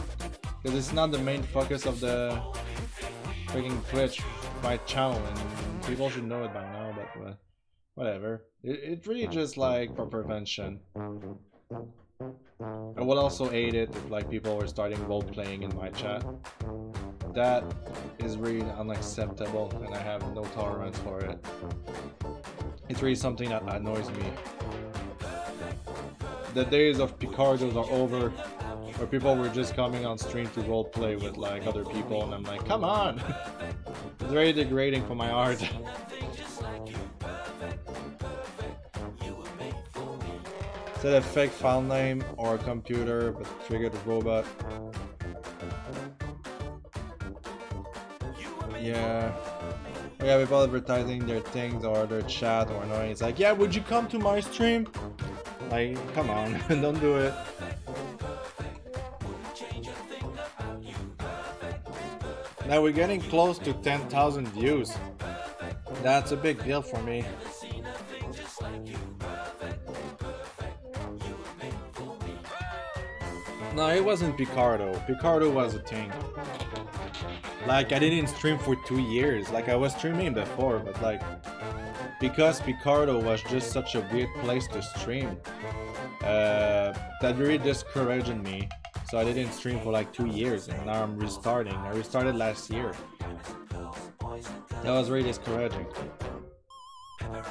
Because it's not the main focus of the freaking Twitch, my channel, and people should know it by now, but whatever. It's really just like for prevention. I would also aid it if like people were starting role playing in my chat. That is really unacceptable and I have no tolerance for it. It's really something that annoys me. The days of Picardos are over, where people were just coming on stream to roleplay with like other people, and I'm like, come on! It's very degrading for my art. Set a fake file name or a computer, but trigger the robot. Yeah. Yeah, people advertising their things or their chat or annoying. It's like, yeah, would you come to my stream? Like, come on, don't do it. Now we're getting close to 10,000 views. That's a big deal for me. No, it wasn't Picardo. Picardo was a thing. Like, I didn't stream for 2 years. Like, I was streaming before, but like, because Picardo was just such a weird place to stream, that really discouraged me. So I didn't stream for like 2 years, and now I'm restarting. I restarted last year. That was really discouraging.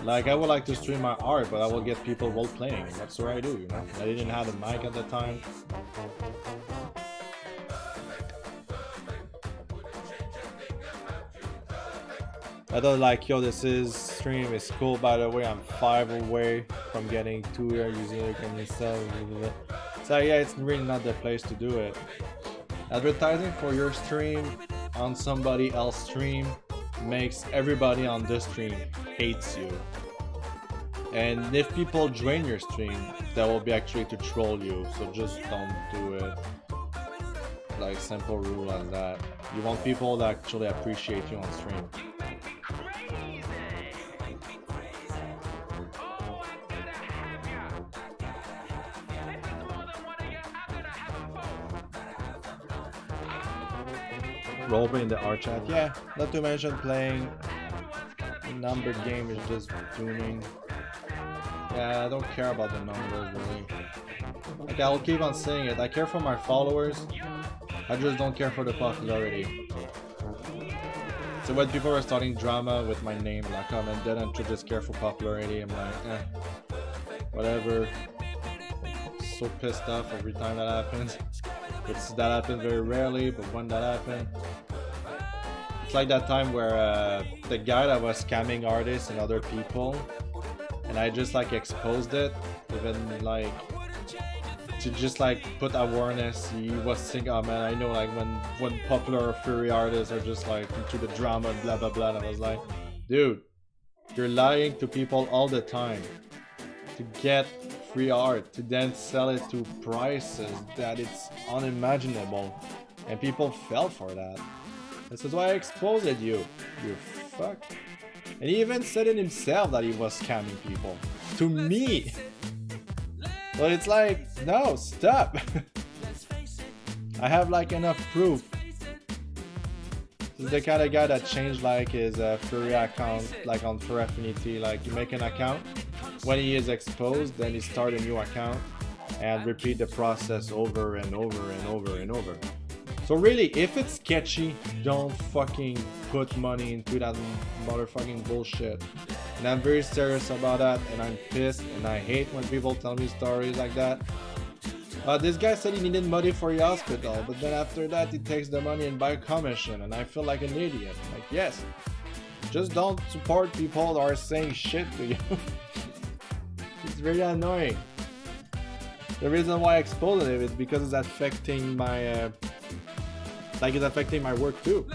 Like, I would like to stream my art, but I will get people role playing. That's what I do, you know. I didn't have a mic at the time. I don't like, yo, this is stream is cool, by the way, I'm 5 away from getting 2 here using it and stuff. So yeah, it's really not the place to do it. Advertising for your stream on somebody else's stream makes everybody on this stream hates you. And if people join your stream, that will be actually to troll you, so just don't do it. Like, simple rule as that. You want people that actually appreciate you on stream. Roleplay in the art chat, yeah. Not to mention playing numbered game is just tuning. Yeah, I don't care about the numbers really. Like, I'll keep on saying it. I care for my followers. I just don't care for the popularity. So when people are starting drama with my name, like, oh man, Deadanthro just care for popularity, I'm like, whatever. So pissed off every time that happens. That happens very rarely, but when that happens, it's like that time where the guy that was scamming artists and other people, and I just like exposed it, even like to just like put awareness. He was saying, oh man, I know, like when popular furry artists are just like into the drama and blah blah blah, and I was like, dude, you're lying to people all the time to get free art, to then sell it to prices that it's unimaginable, and people fell for that. This is why I exposed you, you fuck. And he even said it himself that he was scamming people. To me! But it's like, no, stop! I have like enough proof. This is the kind of guy that changed like his furry account, like on Finalizing. Like, you make an account, when he is exposed, then you start a new account and repeat the process over and over and over and over. So really, if it's sketchy, don't fucking put money into that motherfucking bullshit. And I'm very serious about that, and I'm pissed, and I hate when people tell me stories like that. This guy said he needed money for the hospital, but then after that he takes the money and buy a commission, and I feel like an idiot. Like, yes, just don't support people that are saying shit to you. It's really annoying. The reason why I exposed it is because it's affecting my it's affecting my work too.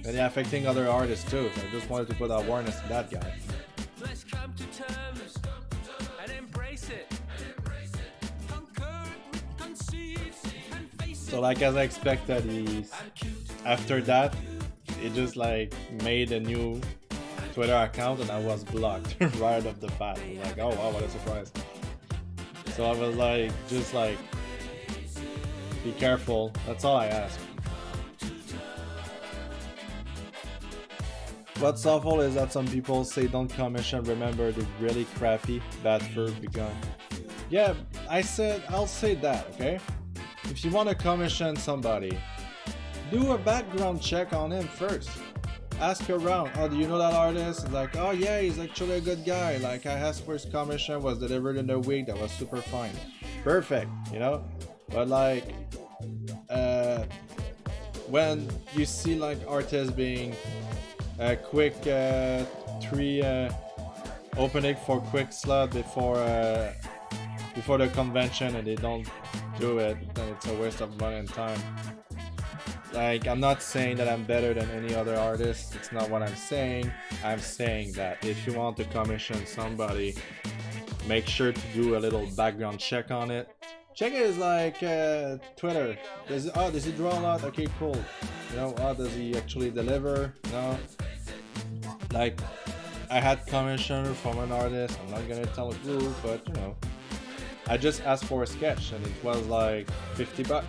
And yeah, affecting other artists too. So I just wanted to put awareness to that guy. So like, as I expected, after that, it just like made a new Twitter account and I was blocked right off the bat. I was like, oh wow, what a surprise. So I was like, just like, be careful. That's all I ask. What's awful is that some people say don't commission, remember the really crappy bad fur begun. Yeah, I'll say that, okay? If you want to commission somebody, do a background check on him first. Ask around, oh, do you know that artist? It's like, oh yeah, he's actually a good guy. Like, I asked for his commission, was delivered in a week, that was super fine. Perfect, you know? But like, when you see like artists being a quick 3 opening for quick slot before the convention and they don't do it, then it's a waste of money and time. Like, I'm not saying that I'm better than any other artist. It's not what I'm saying. I'm saying that if you want to commission somebody, make sure to do a little background check on it. Check it is like Twitter. Does he draw a lot? Okay, cool. You know, does he actually deliver? No. Like, I had commission from an artist. I'm not gonna tell who, but you know, I just asked for a sketch and it was like $50.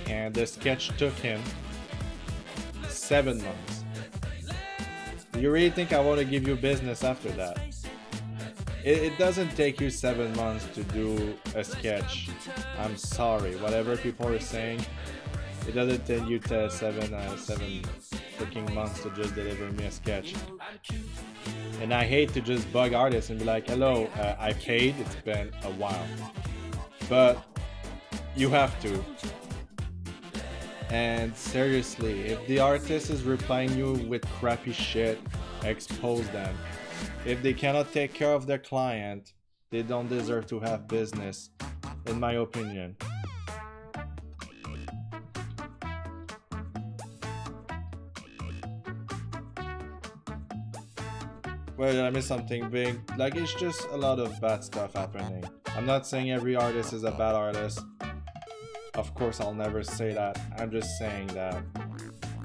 And the sketch took him 7 months. Do you really think I want to give you business after that? It doesn't take you 7 months to do a sketch. I'm sorry, whatever people are saying, it doesn't take you to seven freaking months to just deliver me a sketch. And I hate to just bug artists and be like, hello, I paid, it's been a while. But you have to. And seriously, if the artist is replying you with crappy shit, expose them. If they cannot take care of their client, they don't deserve to have business, in my opinion. Well, did I miss something big? Like, it's just a lot of bad stuff happening. I'm not saying every artist is a bad artist. Of course, I'll never say that. I'm just saying that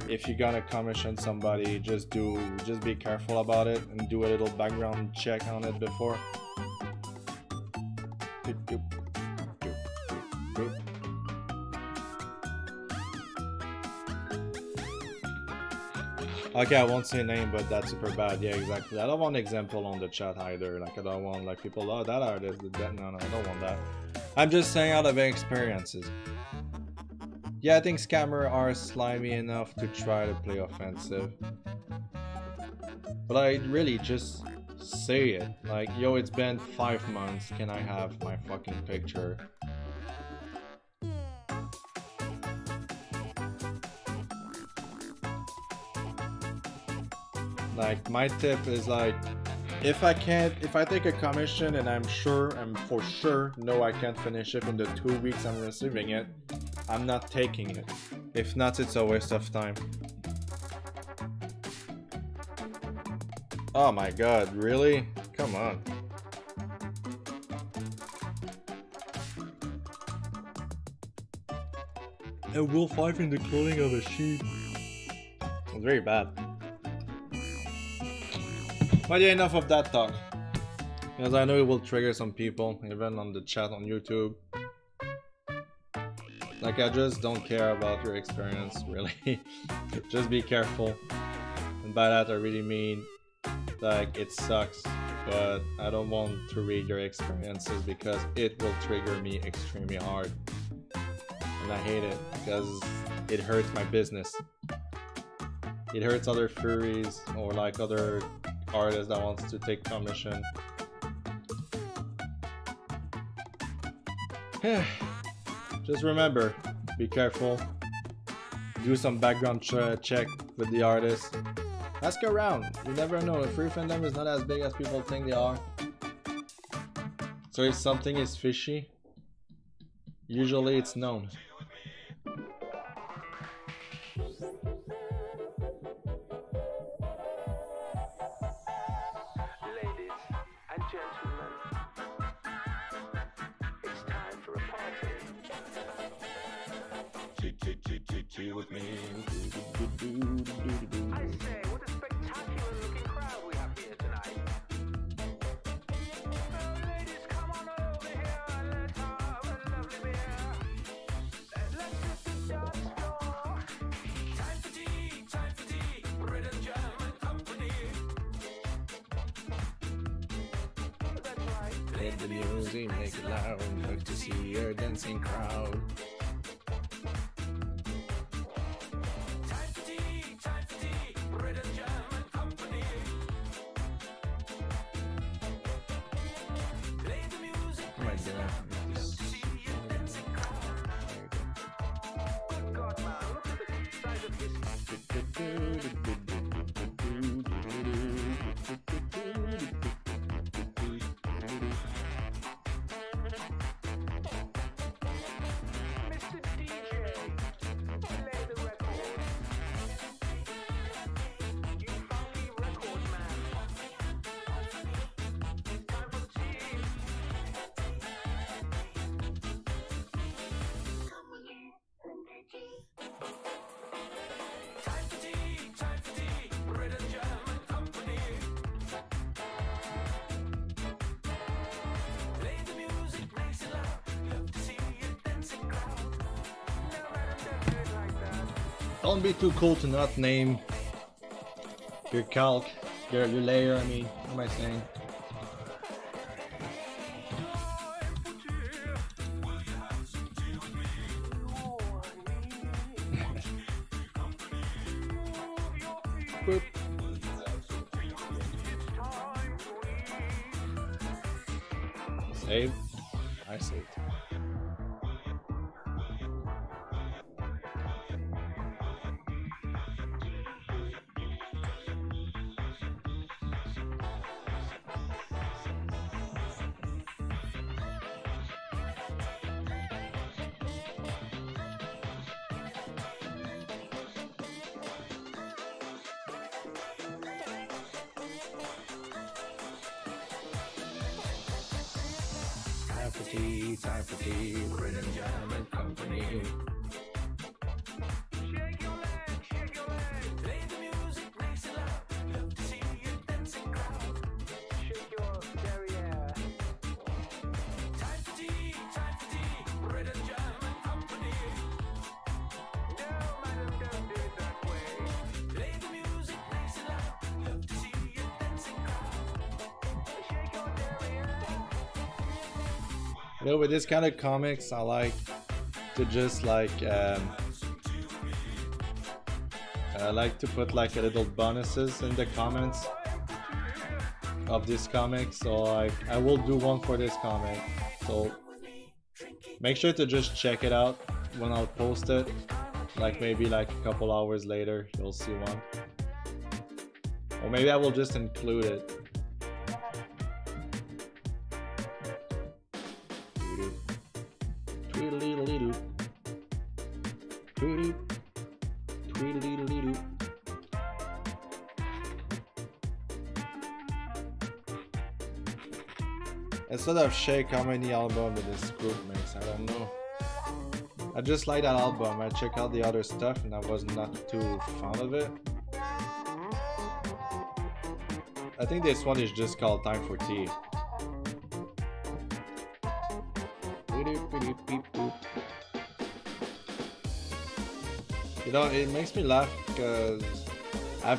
if you're gonna commission somebody, just be careful about it and do a little background check on it before. Okay, I won't say name, but that's super bad. Yeah, exactly. I don't want example on the chat either. Like, I don't want like people, oh, that artist did that. No, I don't want that. I'm just saying out of experiences. Yeah, I think scammers are slimy enough to try to play offensive. But I really just say it. Like, yo, it's been 5 months. Can I have my fucking picture? Like, my tip is like, if I take a commission and I'm for sure know I can't finish it in the 2 weeks I'm receiving it, I'm not taking it. If not, it's a waste of time. Oh my god, really? Come on. A wolf life in the clothing of a sheep. It's very bad. But yeah, enough of that talk. Because I know it will trigger some people, even on the chat on YouTube. Like, I just don't care about your experience, really. Just be careful. And by that I really mean, like, it sucks, but I don't want to read your experiences because it will trigger me extremely hard. And I hate it because it hurts my business. It hurts other furries or like other artist that wants to take commission. Just remember, be careful. Do some background check with the artist. Ask around. You never know. Free fandom is not as big as people think they are. So if something is fishy, usually it's known. With me. I say, what a spectacular looking crowd we have here tonight. Ladies, come on over here and let's have a lovely beer. Let's hit the dance floor. Time for tea, British German company. That's right. Play the music, make it loud, look to see your dancing crowd. Don't be too cool to not name your calc, your layer, I mean, what am I saying? Boop. Save? I saved. time for tea, British Gentleman Company. Shake your leg, shake your leg. Play the music, nice and loud. Love to see you dancing crowd. Shake your derriere. Time for tea, British Gentleman Company. No, madam, don't do it that way. Play the music, nice and loud. Love to see you dancing crowd. Shake your derriere. You know, with this kind of comics, I like to just like I like to put like a little bonuses in the comments of this comic. So I will do one for this comic. So make sure to just check it out when I'll post it. Like maybe like a couple hours later, you'll see one. Or maybe I will just include it. Tweedledee-doo. Tweedledee. Tweedledee-doo. Instead of Shake, how many albums did this group makes? I don't know. I just like that album. I check out the other stuff and I was not too fond of it. I think this one is just called Time for Tea. You know, it makes me laugh because I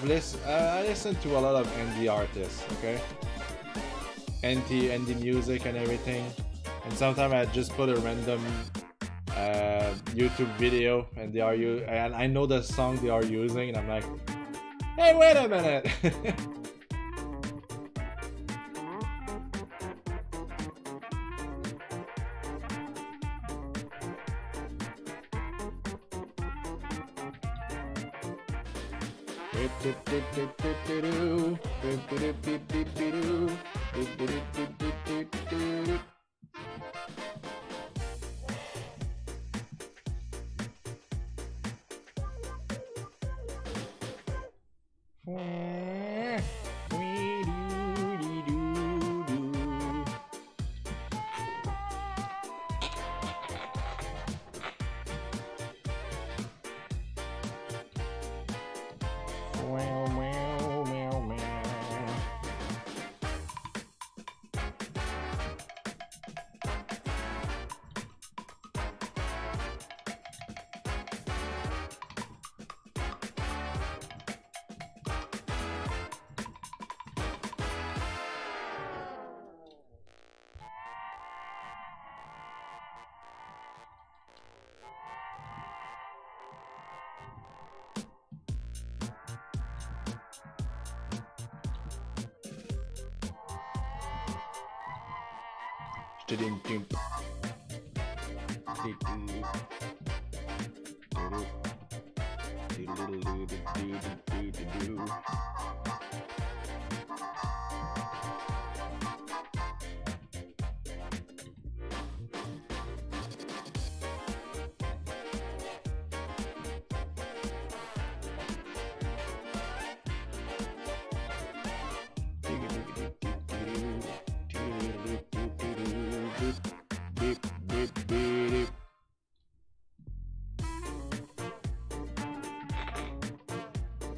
listen to a lot of indie artists, okay? Indie music and everything. And sometimes I just put a random YouTube video and and I know the song they are using and I'm like, hey, wait a minute.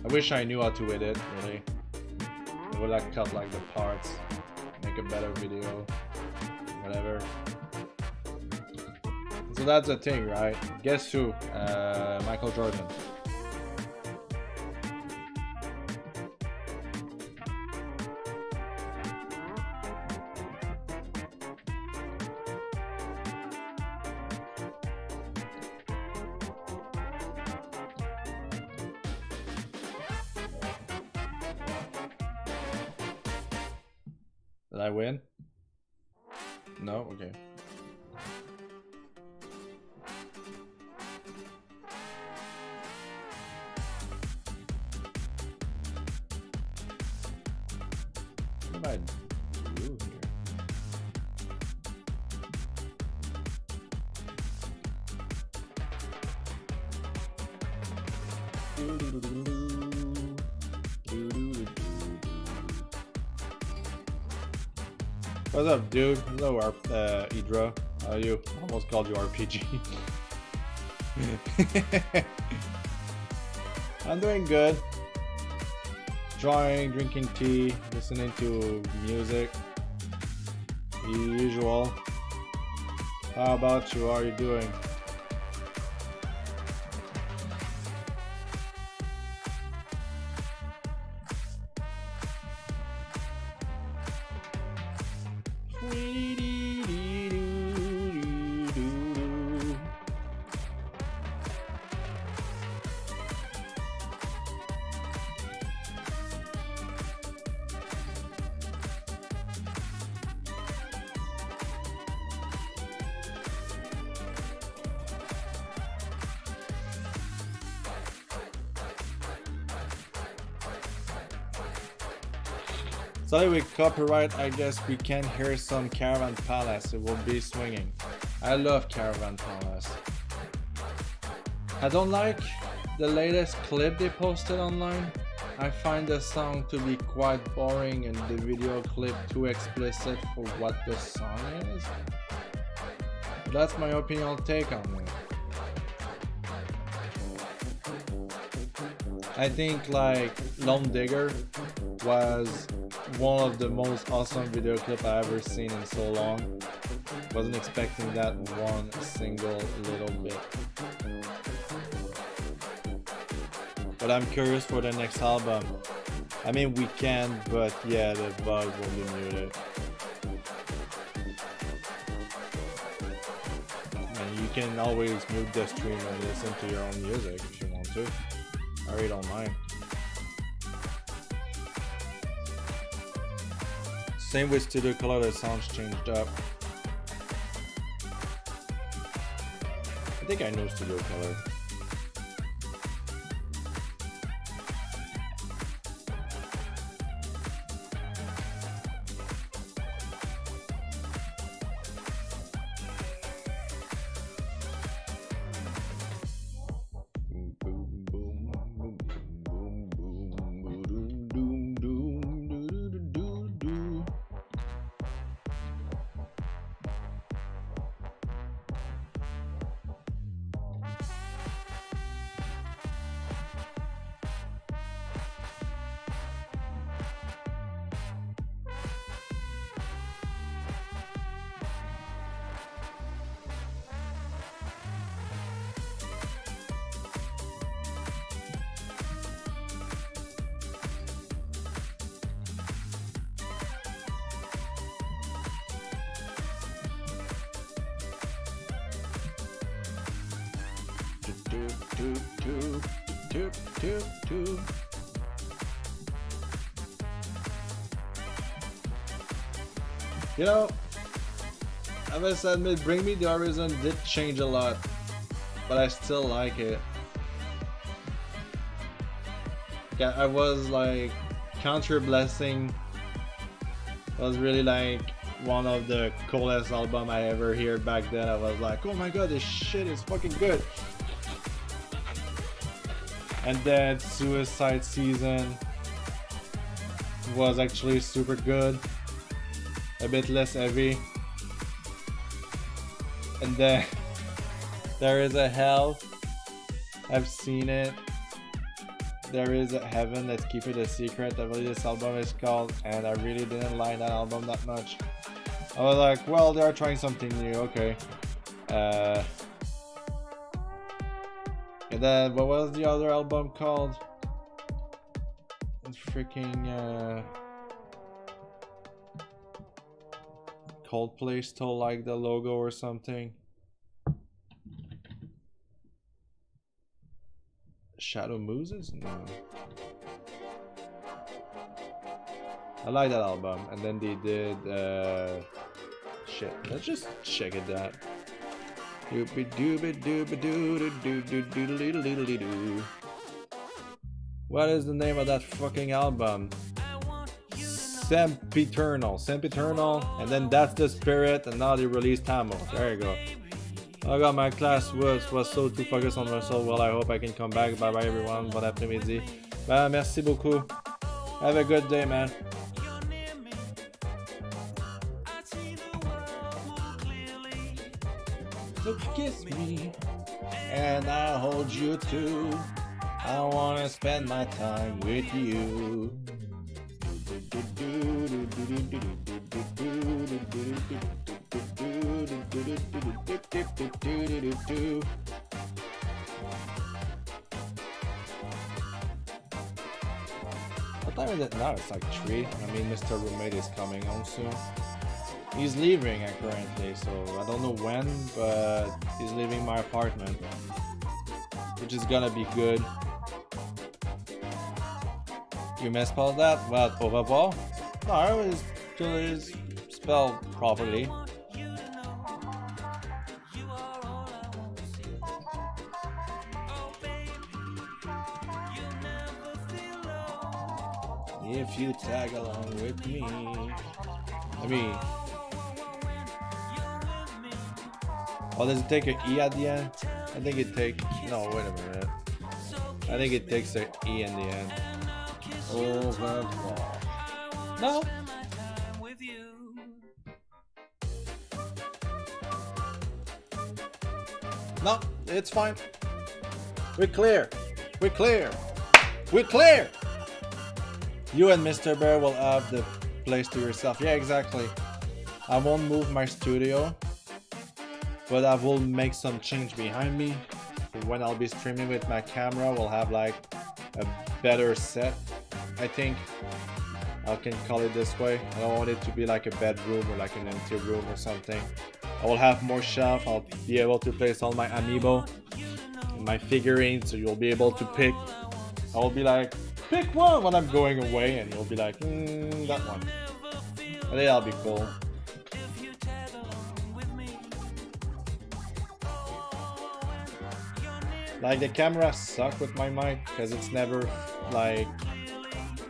I wish I knew how to edit, really. I would like cut like the parts, make a better video, whatever. So that's the thing, right? Guess who? Michael Jordan. Did I win? No? Okay. What did I do here? What's up, dude? Hello, Idra. How are you? Almost called you RPG. I'm doing good. Drawing, drinking tea, listening to music. The usual. How about you? How are you doing? Sorry, with copyright, I guess we can hear some Caravan Palace. It will be swinging. I love Caravan Palace. I don't like the latest clip they posted online. I find the song to be quite boring and the video clip too explicit for what the song is. That's my opinion take on it. I think like Lone Digger was one of the most awesome video clip I ever seen in so long. Wasn't expecting that one single little bit. But I'm curious for the next album. I mean we can, but yeah, the bug will be muted. And you can always mute the stream and listen to your own music if you want to. I really don't mind. Same with Studio Color, the sounds changed up. I think I know Studio Color. You know, I must admit, Bring Me the Horizon did change a lot, but I still like it. Yeah, I was like, Country Blessing was really like one of the coolest album I ever heard back then. I was like, oh my god, this shit is fucking good. And then Suicide Season was actually super good. A bit less heavy. And then There is a Hell. I've seen it. There is a Heaven. Let's keep it a secret. I believe this album is called, and I really didn't like that album that much. I was like, well, they are trying something new. Okay. And then what was the other album called? It's freaking Coldplay stole like the logo or something. Shadow Muses? No. I like that album. And then they did shit. Let's just check it out. What is the name of that fucking album? Sempiternal, and then That's the Spirit, and now they released Tamo. There you go. Oh god, my class was so too focused on myself. Well, I hope I can come back. Bye bye everyone. Bon après-midi. Bah, merci beaucoup. Have a good day, man. So kiss me, and I'll hold you too. I wanna spend my time with you. What time is it now? It's like 3. I mean, Mr. Roommate is coming home soon. He's leaving currently, so I don't know when, but he's leaving my apartment, which is gonna be good. You misspelled that? What, au revoir? No, it is spelled properly. If you tag along with me. I mean, oh, does it take an E at the end? I think it takes. No, wait a minute. I think it takes an E in the end. Au revoir. No. No, it's fine. We're clear. We're clear. We're clear. You and Mr. Bear will have the place to yourself. Yeah, exactly. I won't move my studio, but I will make some change behind me. When I'll be streaming with my camera, we'll have like a better set. I think I can call it this way. I don't want it to be like a bedroom or like an empty room or something. I will have more shelf. I'll be able to place all my amiibo and my figurines, so you'll be able to pick. I will be like, pick one when I'm going away, and you'll be like, that one. I think that'll be cool. Like, the camera sucks with my mic because it's never like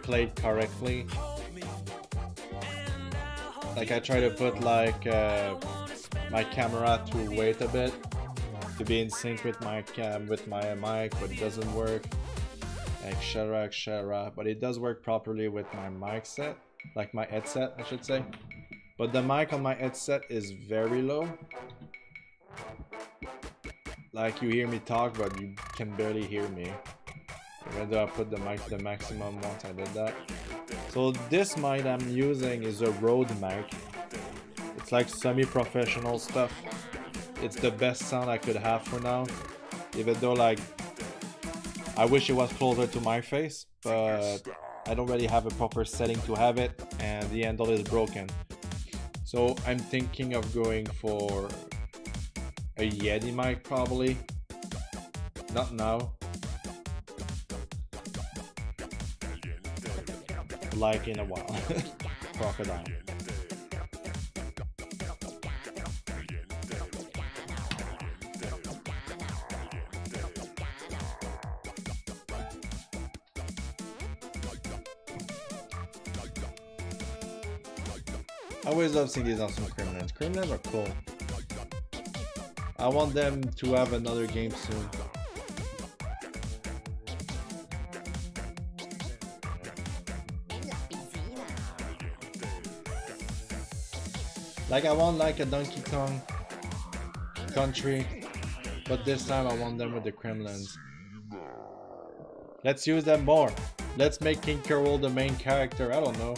played correctly. Like, I try to put like my camera to wait a bit to be in sync with my mic, but it doesn't work. Etc. But it does work properly with my mic set, like my headset, I should say. But the mic on my headset is very low. Like, you hear me talk, but you can barely hear me. Even though I put the mic to the maximum once I did that. So this mic I'm using is a Rode mic. It's like semi-professional stuff. It's the best sound I could have for now. Even though, like, I wish it was closer to my face, but I don't really have a proper setting to have it, and the handle is broken. So I'm thinking of going for a Yeti mic probably. Not now. Like in a while. Crocodile. I always love seeing these awesome criminals. Criminals are cool. I want them to have another game soon. Like, I want like a Donkey Kong Country, but this time I want them with the Kremlins. Let's use them more. Let's make King Carol the main character. I don't know.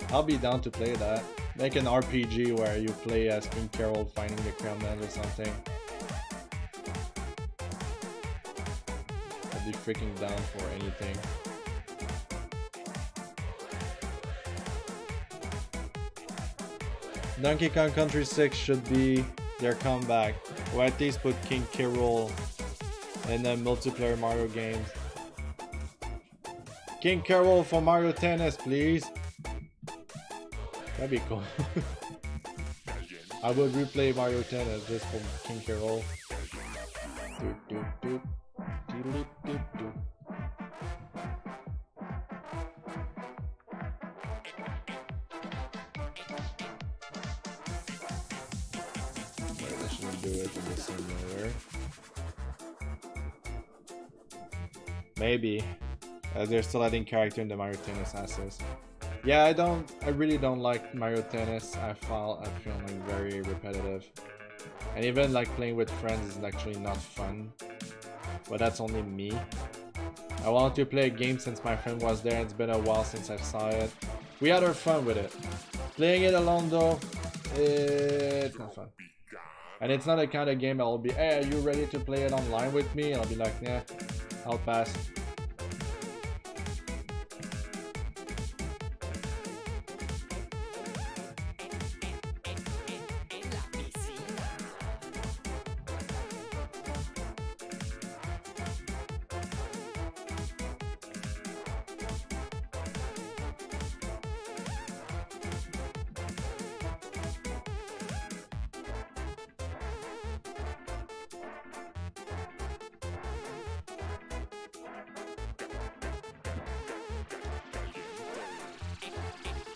I'll be down to play that. Make an RPG where you play as King Carol fighting the Kremlins or something. I'd be freaking down for anything. Donkey Kong Country 6 should be their comeback, or at least put King Carol in the multiplayer Mario games. King Carol for Mario Tennis, please. That'd be cool. I would replay Mario Tennis just for King Carol. I shouldn't do it in the simulator. Maybe. They're still adding character in the Mario Tennis assets. Yeah, I really don't like Mario Tennis. I feel like very repetitive. And even like playing with friends is actually not fun. But that's only me. I wanted to play a game since my friend was there. It's been a while since I saw it. We had our fun with it. Playing it alone though, it's not fun. And it's not a kind of game I'll be, hey, are you ready to play it online with me? I'll be like, nah, I'll pass.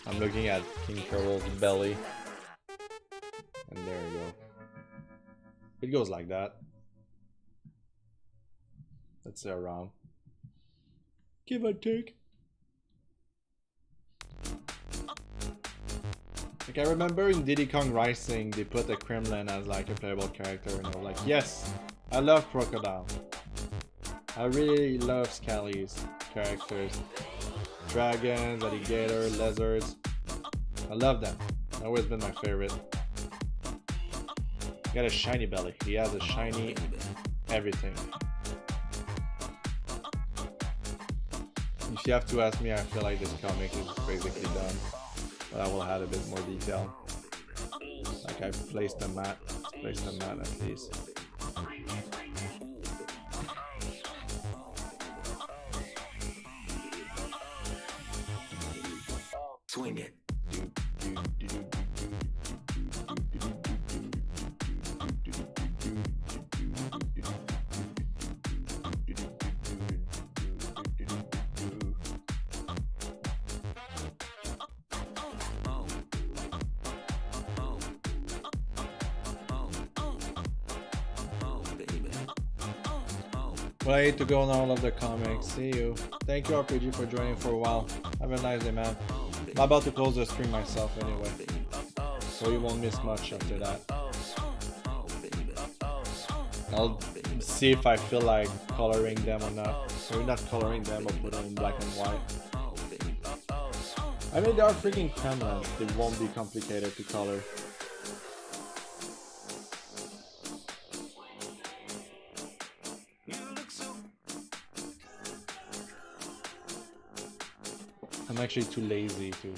I'm looking at King Kerbal's belly. And there you go. It goes like that. Let's say around. Give or take. Like I remember in Diddy Kong Racing, they put the Kremlin as like a playable character, and I was like, yes, I love Crocodile. I really love Scaly's characters. Dragons, alligator, lizards. I love them. Always been my favorite. Got a shiny belly. He has a shiny everything. If you have to ask me, I feel like this comic is basically done. But I will add a bit more detail. Like I placed the mat. Placed the mat at least. Swing it. Well, I hate to go on all of the comics. See you. Thank you, RPG, for joining for a while. Have a nice day, man. I'm about to close the stream myself anyway, so you won't miss much after that. I'll see if I feel like coloring them or not. Maybe not coloring them, but put them in black and white. I mean, they are freaking Kremlins. They won't be complicated to color. I'm actually too lazy to.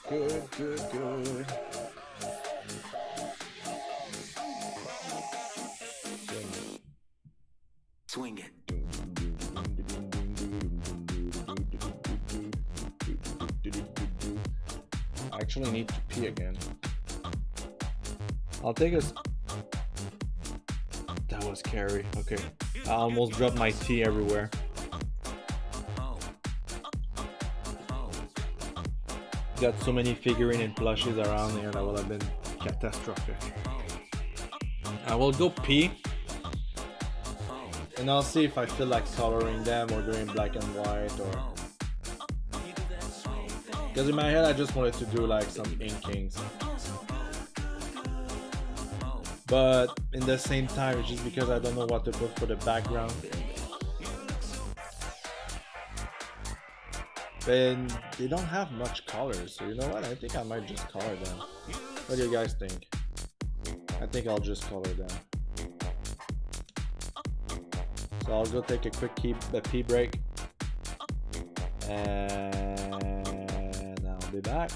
Good, good, good. Swing it. I actually need to pee again. I'll take a. That was scary. Okay. I almost dropped my tea everywhere. Got so many figurine and plushies around here that would have been catastrophic. I will go pee. And I'll see if I feel like coloring them or doing black and white or. Because in my head I just wanted to do like some inkings. But in the same time, it's just because I don't know what to put for the background. And they don't have much colors, so you know what? I think I might just color them. What do you guys think? I think I'll just color them. So I'll go take a quick pee break. And I'll be back.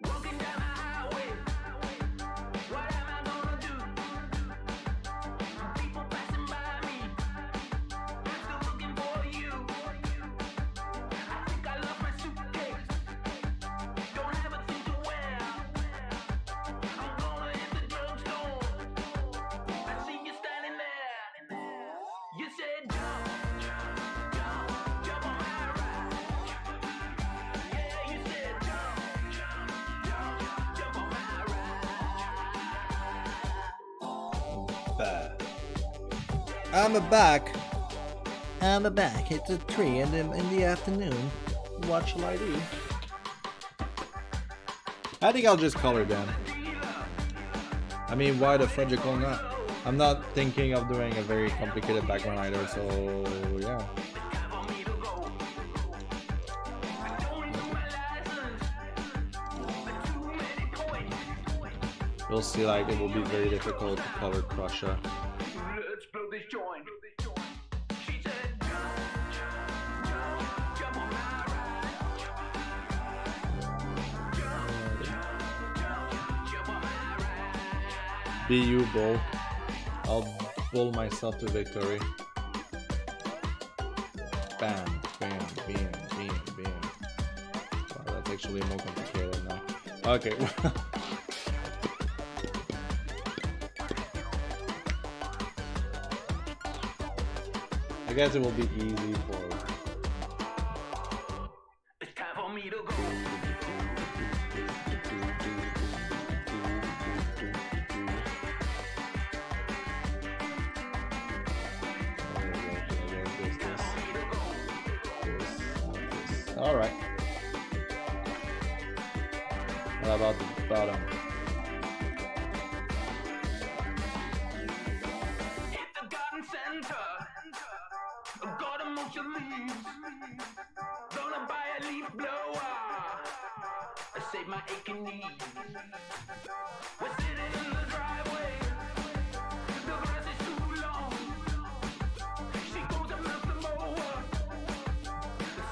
Walking down the highway, what am I gonna do? People passing by me, I'm still looking for you. I think I lost my suitcase, don't have a thing to wear. I'm gonna hit the drugstore, I see you standing there. You said jump, jump, jump on my ride. Yeah, you said jump on my ride. I'm back. I'm back. It's a 3 in the afternoon. What shall I do? I think I'll just color them. I mean, why the fudgicle not? I'm not thinking of doing a very complicated background either, so yeah. You'll see, like, it will be very difficult to color Krusha. Let's blow this joint. She said, jump on my ride. Jump on my ride. Be you, Bull. I'll bull myself to victory. Bam, bam, bam, bam, bam. Wow, that's actually more complicated now. Okay. I guess it will be easy for. It's time for me to go. All right. What about the bottom? Hit the garden center. Got emotion leaves. Gonna buy a leaf blower. Save my aching knees. We're sitting in the driveway. The grass is too long. She goes and melts the mower.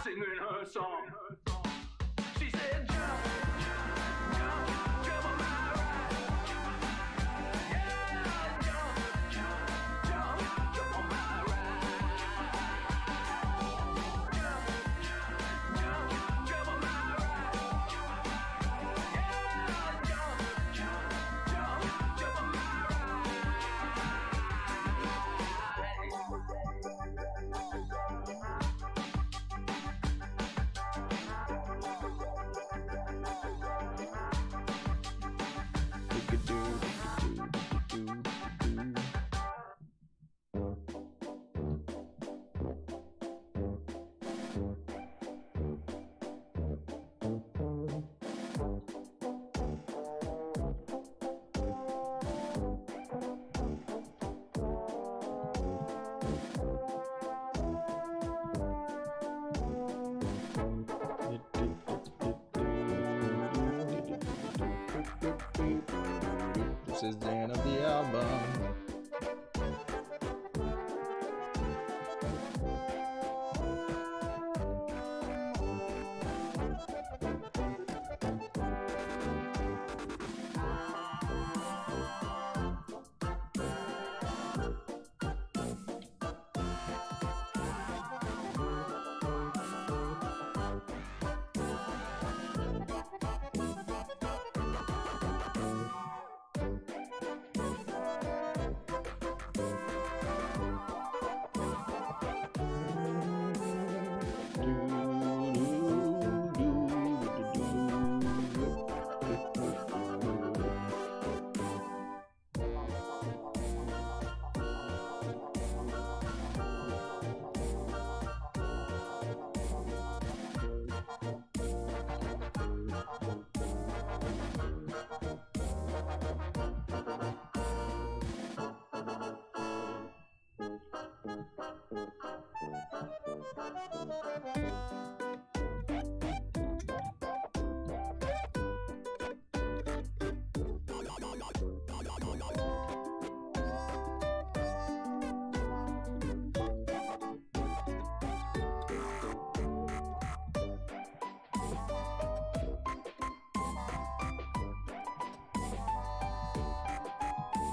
Singing her song. She said, jump, jump on my ride. Yeah, jump on my ride. Jump on my ride. Yeah, jump on my This is the end of the album.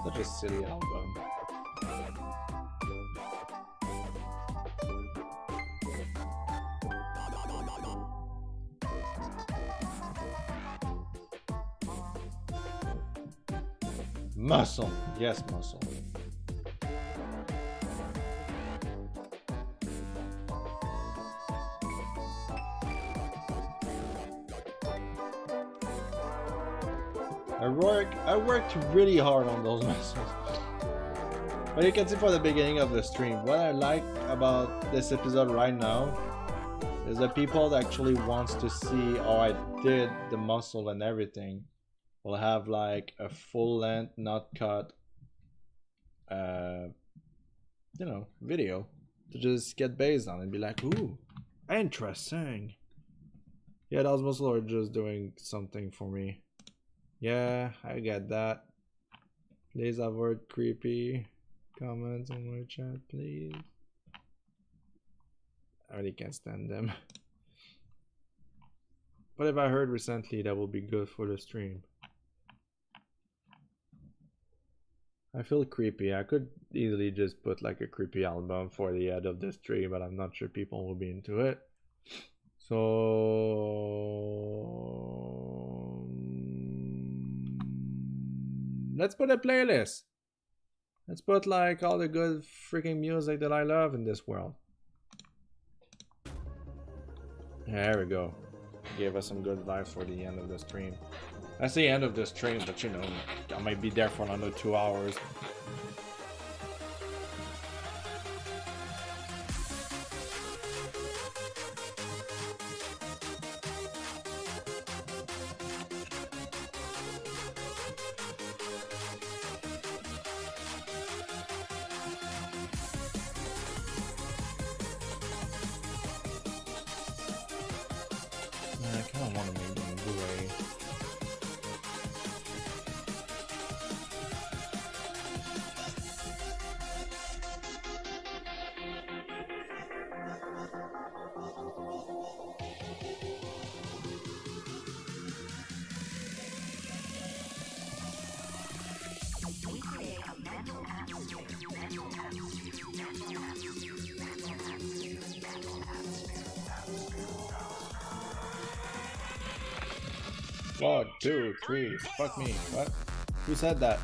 Such a silly album. Muscle. Yes, muscle. I worked really hard on those muscles. But you can see for the beginning of the stream, what I like about this episode right now is that people that actually wants to see how I did the muscle and everything will have like a full length, not cut, you know, video to just get based on and be like, ooh, interesting. Yeah, those muscles are just doing something for me. Yeah, I get that. Please avoid creepy comments on my chat, please. I really can't stand them. But if I heard recently, that will be good for the stream. I feel creepy. I could easily just put like a creepy album for the end of the stream, but I'm not sure people will be into it. So let's put a playlist. Let's put like all the good freaking music that I love in this world. There we go. Gave us some good vibes for the end of the stream. That's the end of the stream, but you know, I might be there for another 2 hours. I kind of want to make them Blu-ray. One, two, three. Fuck me. What? Who said that?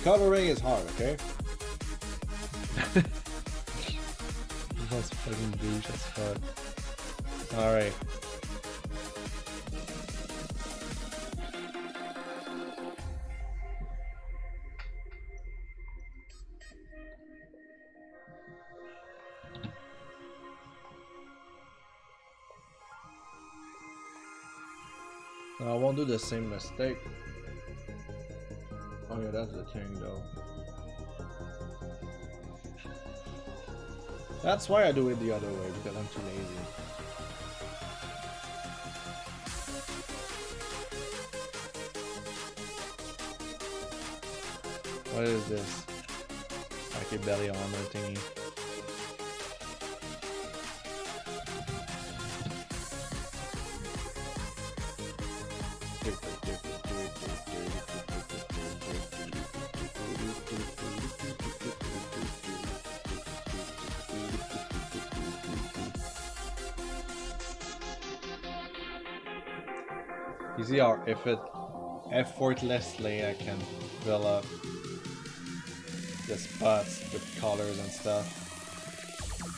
Covering is hard, okay? That's fucking douche as fuck. Alright. I won't do the same mistake. Oh yeah, that's the thing though. That's why I do it the other way, because I'm too lazy. What is this? Like a belly armor thingy. You see how if it effortlessly I can fill up the spots with colors and stuff.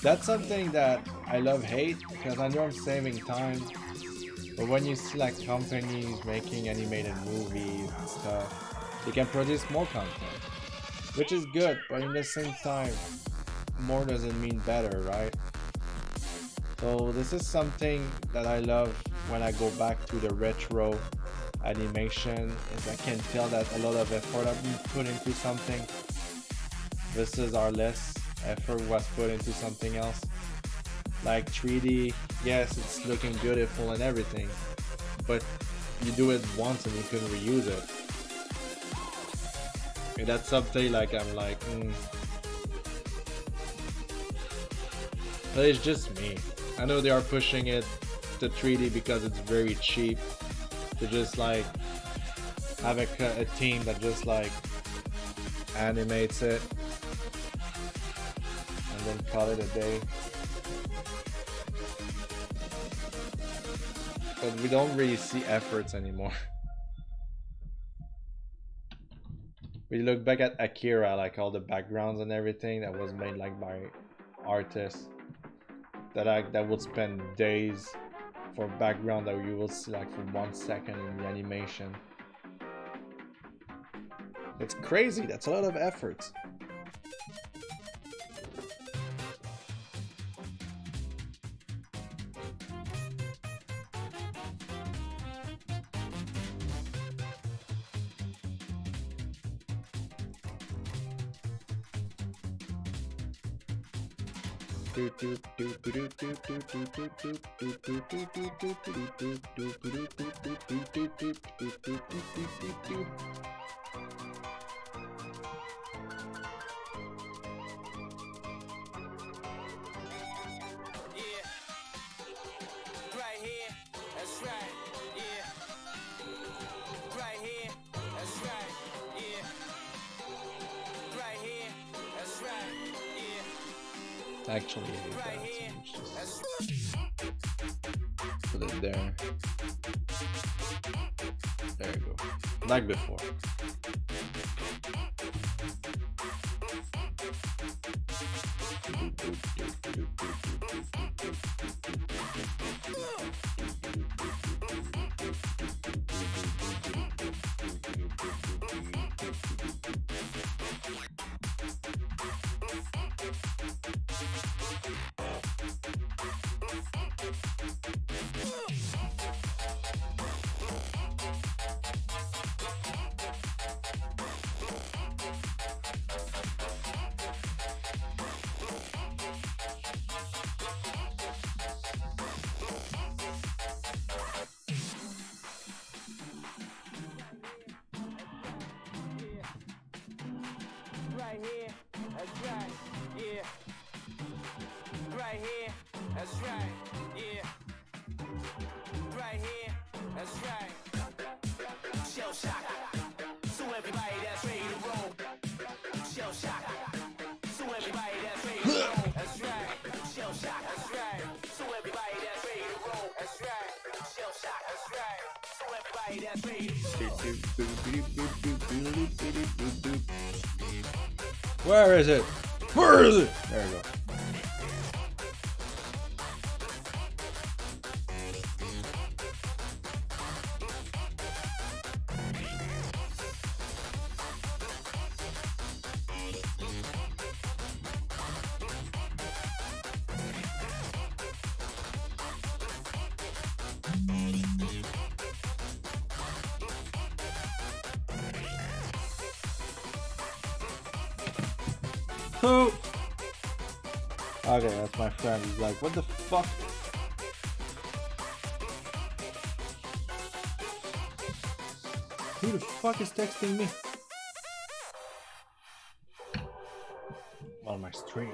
That's something that I love hate because I know I'm saving time. But when you see like companies making animated movies and stuff, they can produce more content, which is good, but in the same time, more doesn't mean better, right? So this is something that I love when I go back to the retro animation, is I can tell that a lot of effort has been put into something versus our less effort was put into something else. Like 3D, yes, it's looking beautiful and everything, but you do it once and you can reuse it. And that's something like I'm like, But it's just me. I know they are pushing it to 3D because it's very cheap to just like have a team that just like animates it and then call it a day. But we don't really see efforts anymore. We look back at Akira, like all the backgrounds and everything that was made like by artists that would spend days for background that you will see like for 1 second in the animation. It's crazy, that's a lot of effort. Actually, just put it there. There you go. Like before. Where is it? Where is it? There you go. Who? Okay, that's my friend. He's like, what the fuck? Who the fuck is texting me? On my stream.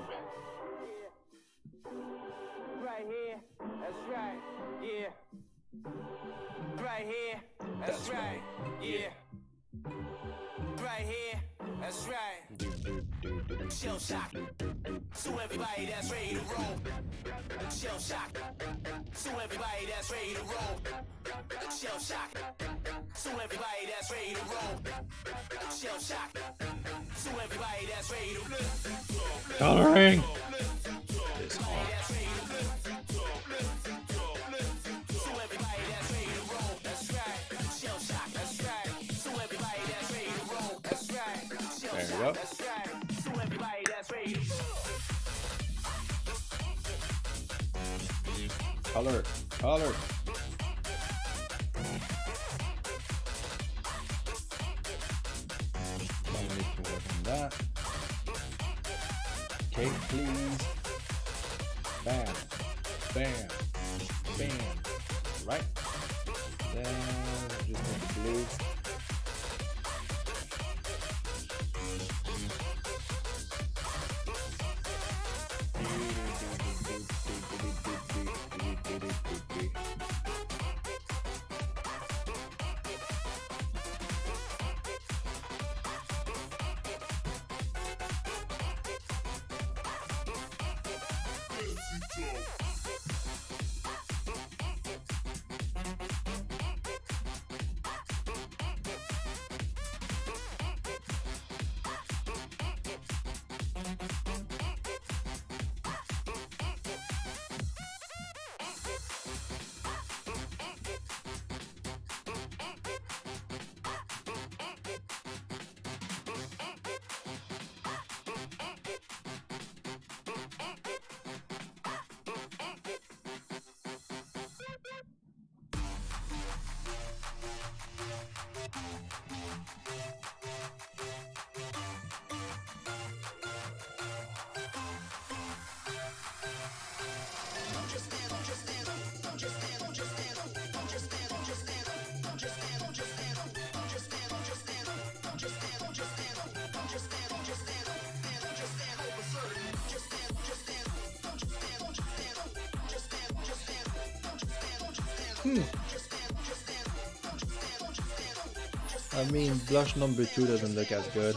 Right here, that's right, yeah. Right here, that's right, yeah. Right here, that's right. Shell shock. So So everybody that's ready to roll. Shell shock. So everybody that's ready to roll. Shell shock. So everybody that's ready to roll. Shell shock. So everybody that's ready to roll. Coloring. So everybody that's ready to roll. That's right. Shell shock. That's right. So everybody that's ready to roll. That's right. Shell There you shock. go. That's right. So everybody that's ready to roll. Color. Color. Don't need to work on that. Cake, please. Bam. Bam. Bam. Right. Then just need the blue. I mean, blush number 2 doesn't look as good.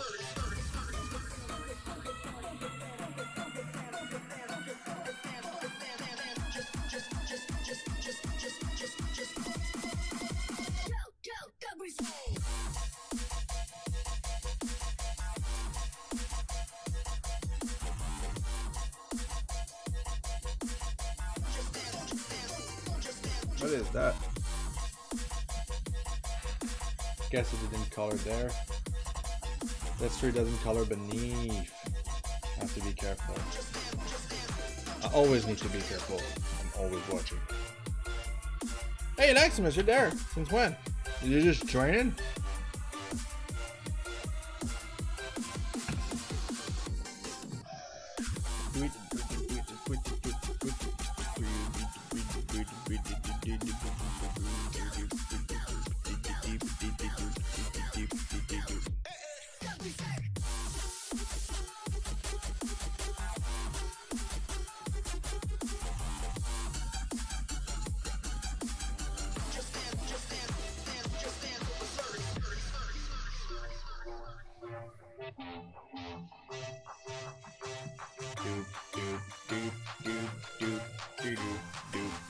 What is that? Guess it didn't color there. That tree doesn't color beneath. Have to be careful. I always need to be careful. I'm always watching. Hey, Maximus, you're there. Since when? You're just training?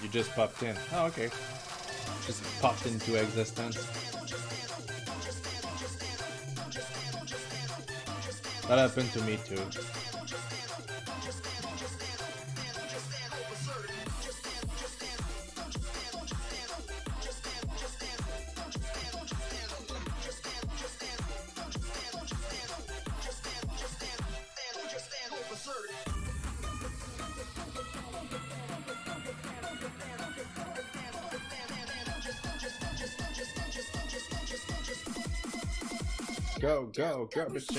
You just popped in. Oh, okay. Just popped into existence. That happened to me too. Go, go, go, bitch.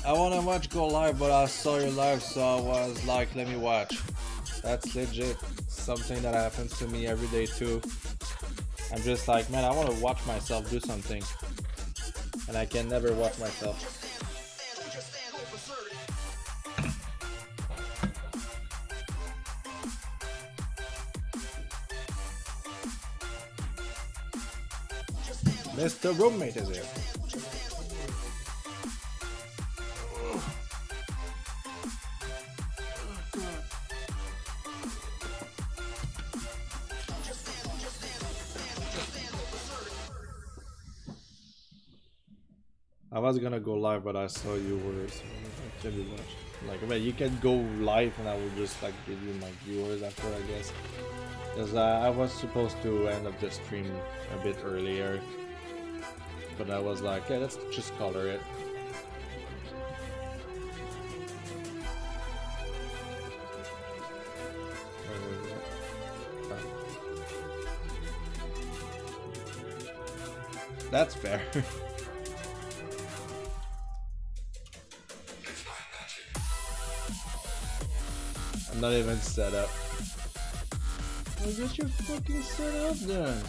I wanna watch Go Live, but I saw your live, so I was like, let me watch. That's legit something that happens to me every day too. I'm just like, man, I wanna watch myself do something. And I can never watch myself. Mr. Roommate is here. I was gonna go live, but I saw you were pretty much like, well, you can go live, and I will just like give you my viewers after, I guess. Because I was supposed to end up the stream a bit earlier, but I was like, yeah, let's just color it. That's fair. I'm not even set up. Well, get your fucking set up then.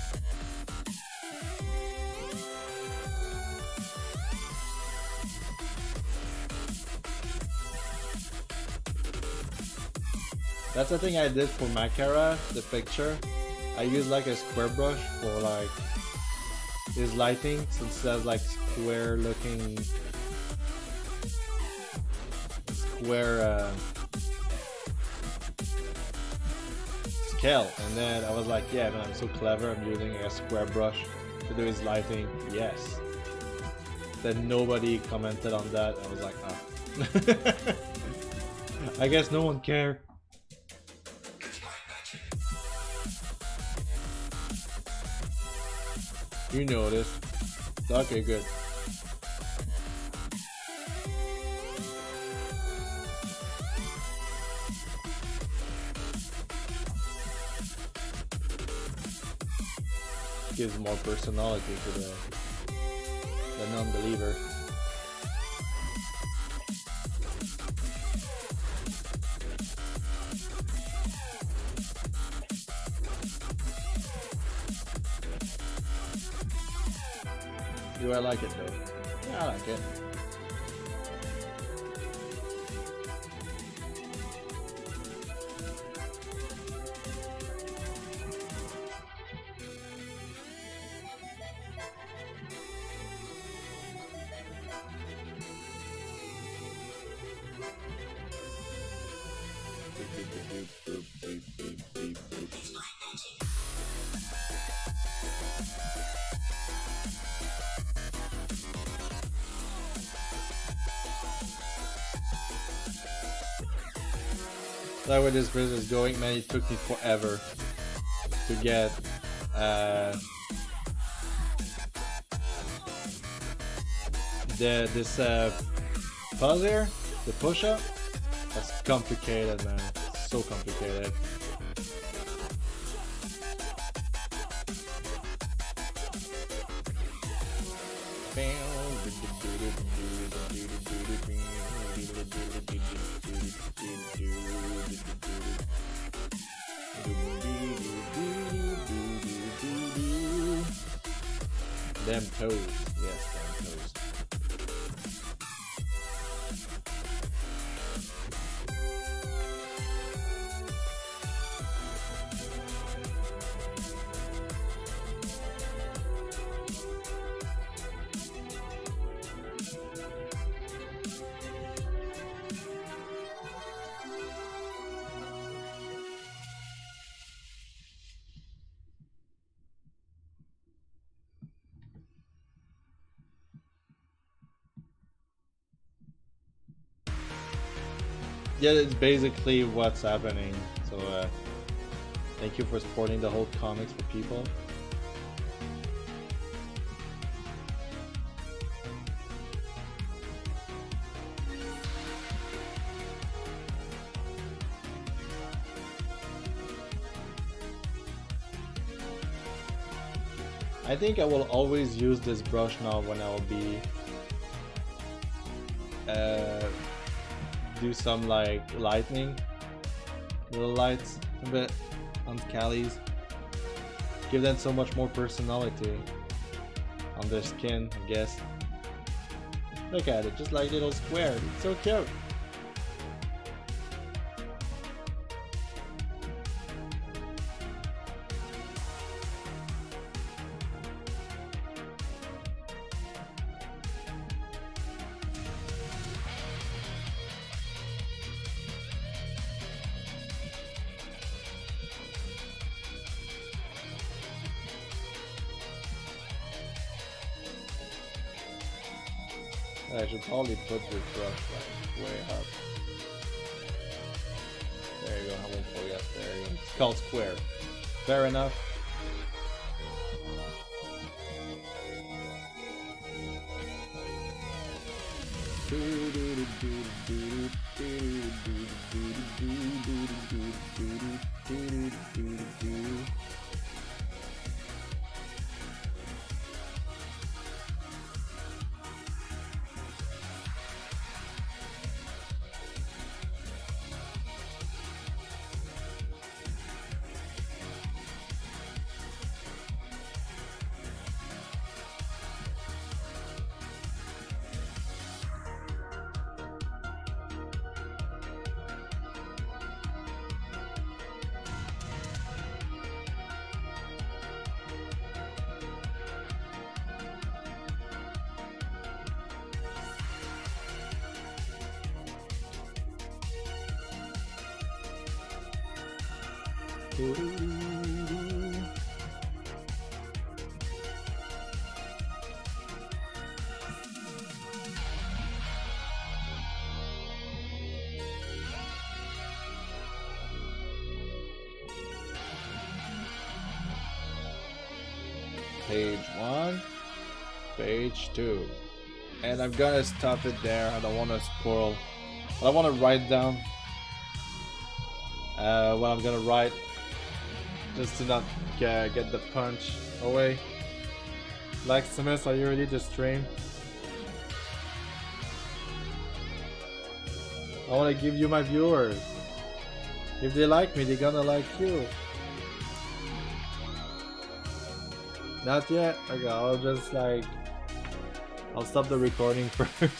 That's the thing I did for Makara, the picture. I used like a square brush for like his lighting, since it has like square looking scale, and then I was like, yeah man, I'm so clever, I'm using a square brush to do his lighting. Yes. Then nobody commented on that. I was like, ah. I guess no one cared. You noticed. Okay, good. Gives more personality to the non-believer. Do I like it though? Yeah, I like it. That where this business is going, man. It took me forever to get this pause here, the push up. That's complicated, man. It's so complicated. Them toes, yes, them toes. Yeah, it's basically what's happening. So thank you for supporting the whole comics for people. I think I will always use this brush now when I will be do some like lightning, little lights a bit on the Callies. Give them so much more personality on their skin, I guess. Look at it, just like little square. It's so cute. I should probably put the brush like way up. There you go, I won't forget. There you go. It's called square. Fair enough. Page 1, page 2, and I'm gonna stop it there. I don't want to spoil. I don't want to write down what I'm gonna write, just to not get the punch away. Maximus, are you ready to stream? I want to give you my viewers. If they like me, they're gonna like you. Not yet? Okay, I'll stop the recording first.